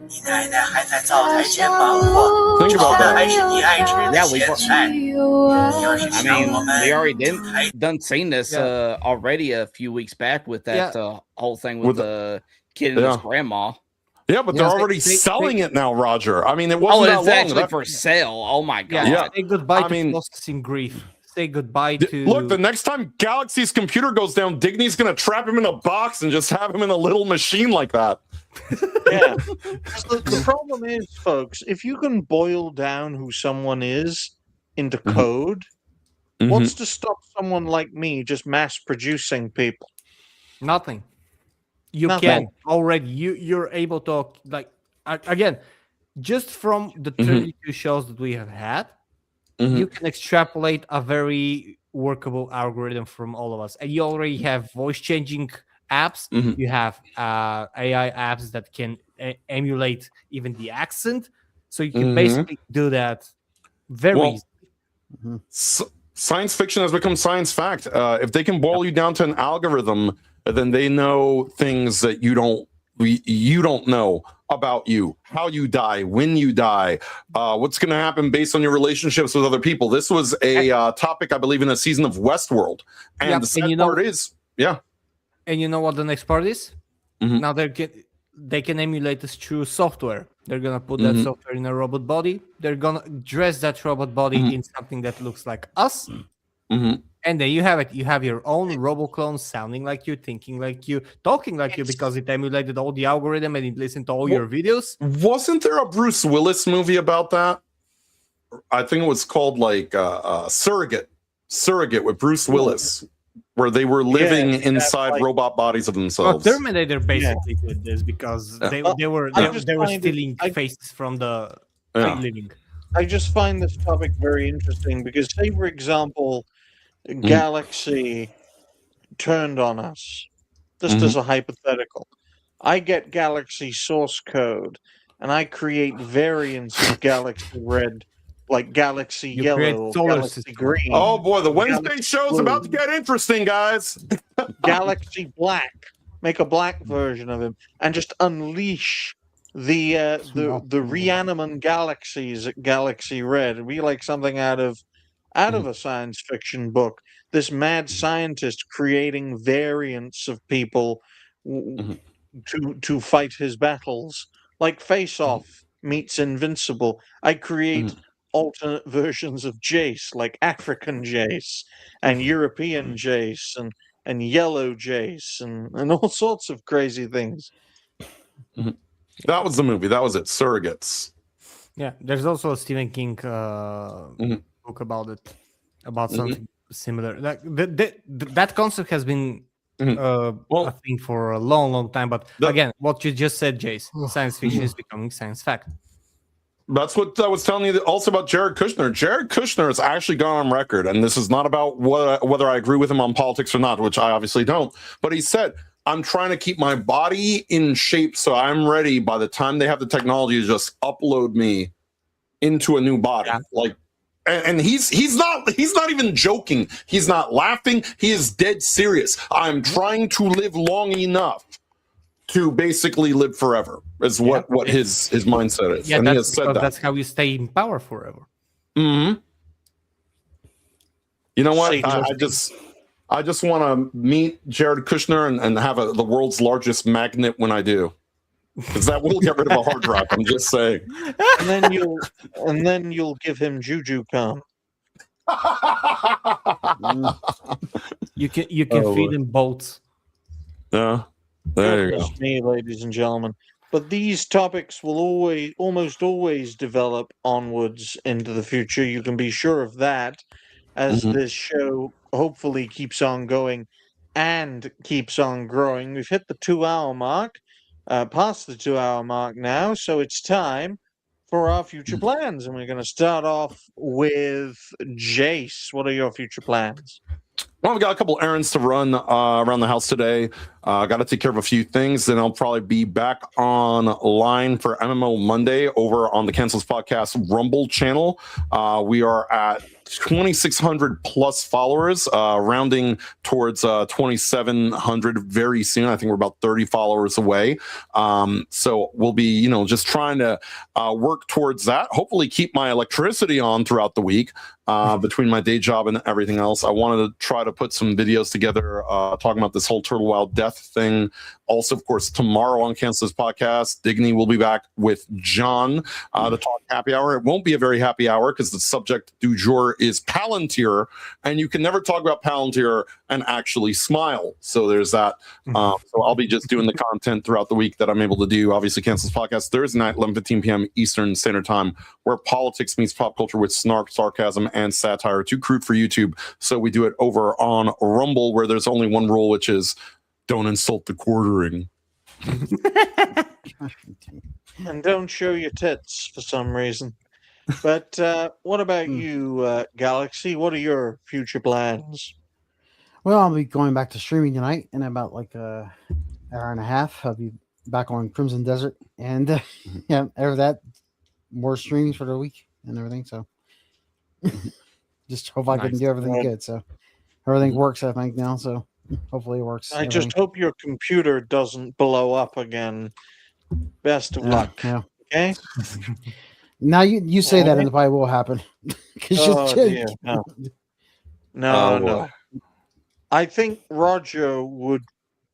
S9: 你奶奶还在灶台前忙活，
S7: Think
S9: 炒
S7: about
S9: 的
S7: that.
S9: 还是你爱吃的
S4: Yeah, we
S9: 咸
S4: brought-
S9: 菜。要是
S4: I
S9: 想
S4: mean,
S9: 我们
S4: we already done seen this
S3: Yeah.
S4: already a few weeks back with that whole thing with
S7: With
S4: the kid and his grandma.
S7: Yeah, but they're
S6: Yeah.
S7: already
S3: They-
S7: selling it now, Roger. I mean, it
S4: Oh,
S7: wasn't that
S4: it's
S7: long.
S4: actually
S7: That-
S4: for sale. Oh my god.
S3: Yeah.
S7: Yeah.
S3: Say goodbye
S7: I
S3: to
S7: mean-
S3: processing grief. Say goodbye to.
S7: Look, the next time Galaxy's computer goes down, Digny's gonna trap him in a box and just have him in a little machine like that.
S5: Yeah. The problem is, folks, if you can boil down who someone is into code, what's to stop someone like me just mass producing people?
S3: Nothing. You
S5: Nothing.
S3: can already. You're able to again, just from the 32 shows that we have had, you can extrapolate a very workable algorithm from all of us, and you already have voice changing apps. You have AI apps that can emulate even the accent, so you can basically do that very
S7: Well,
S3: easily.
S7: Science fiction has become science fact. If they can boil you down to an algorithm, then they know things that you don't know about you, how you die, when you die, what's going to happen based on your relationships with other people. This was a topic, I believe, in a season of Westworld. And
S3: Yep,
S7: the sad
S3: and you know-
S7: part is, yeah.
S3: And you know what the next part is? Now they can emulate this through software. They're gonna put that software in a robot body. They're gonna dress that robot body in something that looks like us. And then you have it. You have your own roboclone sounding like you, thinking like you, talking like you, because it emulated all the algorithm and it listened to all your videos.
S7: Wasn't there a Bruce Willis movie about that? I think it was called like Surrogate with Bruce Willis, where they were living inside
S5: like-
S7: robot bodies of
S3: Well,
S7: themselves.
S3: Terminator basically did this because they were
S5: I just find it-
S3: stealing
S5: I-
S3: faces from the
S7: Yeah.
S3: living.
S5: I just find this topic very interesting because, say, for example, Galaxy turned on us. Just as a hypothetical. I get Galaxy source code and I create variants of Galaxy Red, like Galaxy
S3: You create
S5: Yellow,
S3: solar
S5: Galaxy
S3: system.
S5: Green,
S7: Oh boy, the Wednesday
S5: Galaxy
S7: show's about to
S5: Blue.
S7: get interesting, guys.
S5: Galaxy Black. Make a black version of him and just unleash the reanimant galaxies at Galaxy Red. It'd be like something out of a science fiction book. This mad scientist creating variants of people to fight his battles, like Face Off meets Invincible. I create alternate versions of Jace, like African Jace and European Jace and yellow Jace and all sorts of crazy things.
S7: That was the movie. That was it. Surrogates.
S3: Yeah, there's also a Stephen King book about it, about something similar. That concept has been a thing for a long, long time. But again, what you just said, Jace, science fiction is becoming science fact.
S7: That's what I was telling you also about Jared Kushner. Jared Kushner has actually gone on record, and this is not about whether I agree with him on politics or not, which I obviously don't. But he said, I'm trying to keep my body in shape so I'm ready by the time they have the technology to just upload me into a new body.
S3: Yeah.
S7: Like, and he's not even joking. He's not laughing. He is dead serious. I'm trying to live long enough to basically live forever is what his mindset is.
S3: Yeah,
S7: and he has said that.
S3: That's how you stay in power forever.
S7: You know what? I just want to meet Jared Kushner and have the world's largest magnet when I do, because that will get rid of a hard drive. I'm just saying.
S5: And then you'll give him juju cum.
S3: You can feed him bolts.
S7: Yeah, there you go.
S5: Me, ladies and gentlemen. But these topics will almost always develop onwards into the future. You can be sure of that, as this show hopefully keeps on going and keeps on growing. We've hit the 2-hour mark, past the 2-hour mark now, so it's time for our future plans. And we're going to start off with Jace. What are your future plans?
S7: Well, we got a couple errands to run around the house today. Got to take care of a few things. Then I'll probably be back online for MMO Monday over on the Cancels Podcast Rumble channel. We are at 2,600 plus followers, rounding towards 2,700 very soon. I think we're about 30 followers away. So we'll be, just trying to work towards that. Hopefully keep my electricity on throughout the week between my day job and everything else. I wanted to try to put some videos together talking about this whole Turtle Wild Death thing. Also, of course, tomorrow on Cancels Podcast, Digny will be back with John to talk happy hour. It won't be a very happy hour because the subject du jour is Palantir, and you can never talk about Palantir and actually smile. So there's that. So I'll be just doing the content throughout the week that I'm able to do. Obviously, Cancels Podcast Thursday night, 11:15 p.m. Eastern Standard Time, where politics meets pop culture with snark, sarcasm, and satire. Too crude for YouTube, so we do it over on Rumble, where there's only one rule, which is don't insult the quartering.
S5: And don't show your tits for some reason. But what about you, Galaxy? What are your future plans?
S6: Well, I'll be going back to streaming tonight in about like an hour and a half. I'll be back on Crimson Desert, and after that, more streams for the week and everything. So just hope I can do everything good. So everything works, I think, now. So hopefully it works.
S5: I just hope your computer doesn't blow up again. Best of luck.
S6: Yeah.
S5: Okay.
S6: Now you say that, and it probably will happen.
S5: Dear. No. I think Roger would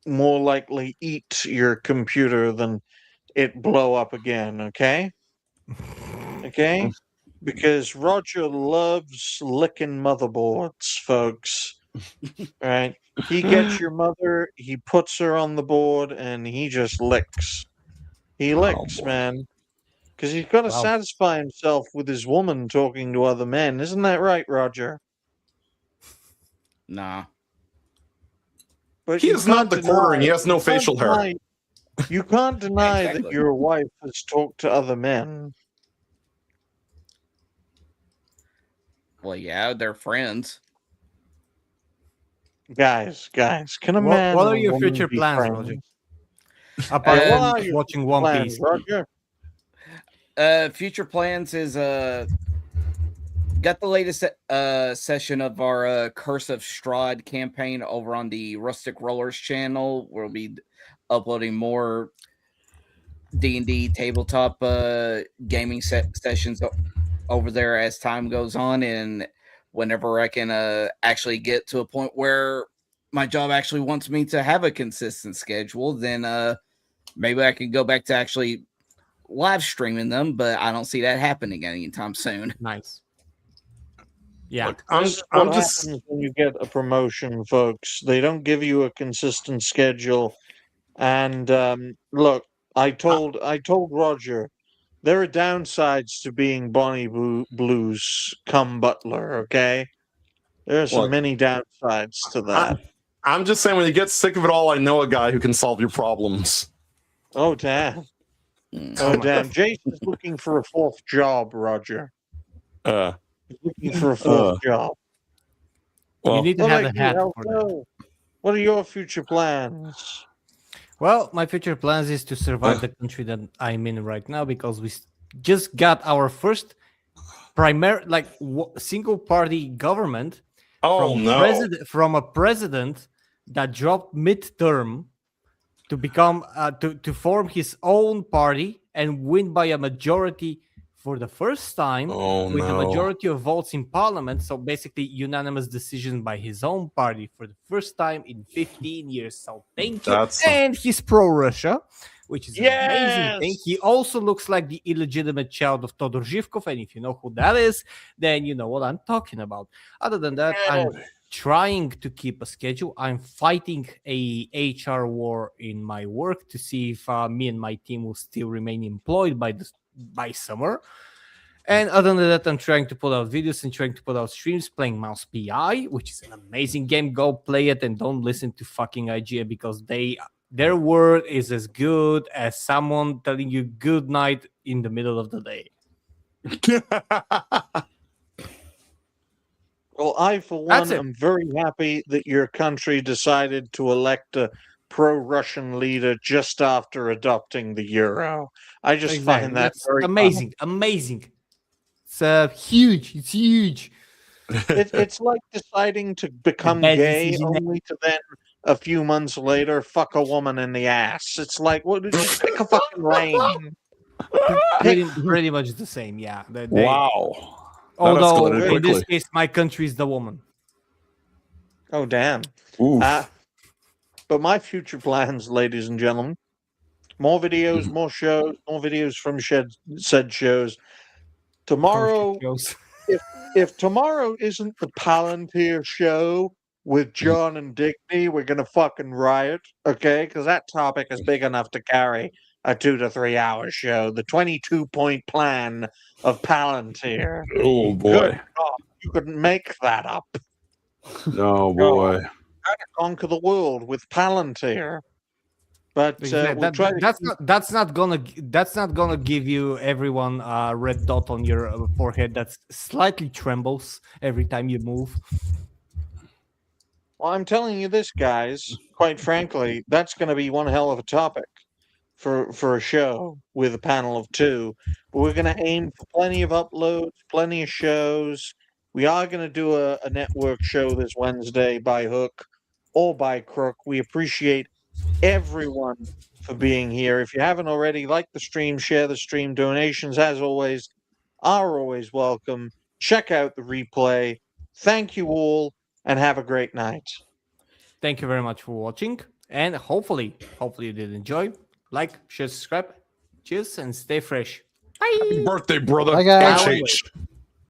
S5: more likely eat your computer than it blow up again. Okay. Okay. Because Roger loves licking motherboards, folks. Right? He gets your mother, he puts her on the board, and he just licks. He licks, man. Because he's got to satisfy himself with his woman talking to other men. Isn't that right, Roger?
S4: Nah.
S5: But
S7: He is not the quartering. He has no facial hair.
S5: You can't deny
S4: Exactly.
S5: that your wife has talked to other men.
S4: Well, yeah, they're friends.
S5: Guys, can a man?
S3: What are
S5: and a
S3: your
S5: woman
S3: future
S5: be
S3: plans,
S5: friends?
S3: Roger? Apart
S5: What are
S3: from
S5: your
S3: watching One
S5: plans,
S3: Piece.
S5: Roger?
S4: Future plans is got the latest session of our Curse of Strahd campaign over on the Rustic Rollers channel. We'll be uploading more D&D tabletop gaming sessions over there as time goes on, and whenever I can actually get to a point where my job actually wants me to have a consistent schedule, then maybe I can go back to actually live streaming them, but I don't see that happening anytime soon.
S3: Nice. Yeah.
S7: Look,
S5: This is what happens when you get a promotion, folks. They don't give you a consistent schedule. And look, I told Roger there are downsides to being Bonnie Blues come Butler. Okay, there are some
S7: Look,
S5: many downsides to that.
S7: I'm just saying, when you get sick of it all, I know a guy who can solve your problems.
S5: Oh damn! Oh damn! Jason's looking for a fourth job, Roger. He's looking for a fourth job.
S3: You
S7: Well,
S3: need to
S5: Well,
S3: have
S5: like
S3: a
S5: you,
S3: hat for that.
S5: Elko, what are your future plans?
S3: Well, my future plans is to survive the country that I'm in right now, because we just got our first single party government from a president that dropped midterm to become to form his own party and win by a majority for the first time with a majority of votes in parliament. So basically unanimous decision by his own party for the first time in 15 years. So thank you. And he's pro-Russia, which is an amazing thing. He also looks like the illegitimate child of Todor Zhivkov. And if you know who that is, then you know what I'm talking about. Other than that, I'm trying to keep a schedule. I'm fighting a HR war in my work to see if me and my team will still remain employed by summer. And other than that, I'm trying to put out videos and trying to put out streams playing Mouse PI, which is an amazing game. Go play it and don't listen to fucking IGA, because their word is as good as someone telling you good night in the middle of the day.
S5: Well, I, for one, am very happy that your country decided to elect a pro-Russian leader just after adopting the euro. I just find that very
S3: amazing. Amazing. It's huge. It's huge.
S5: It's like deciding to become gay only to then a few months later fuck a woman in the ass. It's like, what? Just pick a fucking lane.
S3: Pretty much the same, yeah.
S7: Wow.
S3: Although in this case, my country is the woman.
S5: Oh damn. But my future plans, ladies and gentlemen, more videos, more shows, more videos from said shows. Tomorrow, if tomorrow isn't the Palantir show with John and Digny, we're gonna fucking riot, okay? Because that topic is big enough to carry a 2 to 3 hour show. The 22-point plan of Palantir.
S7: Oh boy!
S5: Good God, you couldn't make that up.
S7: Oh boy!
S5: How to conquer the world with Palantir. But
S3: that's not gonna give you everyone a red dot on your forehead that slightly trembles every time you move.
S5: Well, I'm telling you this, guys. Quite frankly, that's going to be one hell of a topic for a show with a panel of 2. But we're going to aim for plenty of uploads, plenty of shows. We are going to do a network show this Wednesday by hook or by crook. We appreciate everyone for being here. If you haven't already, like the stream, share the stream. Donations, as always, are always welcome. Check out the replay. Thank you all, and have a great night.
S3: Thank you very much for watching, and hopefully you did enjoy. Like, share, subscribe. Cheers, and stay fresh. Bye.
S7: Happy birthday, brother.
S6: Bye, guys.
S7: HH.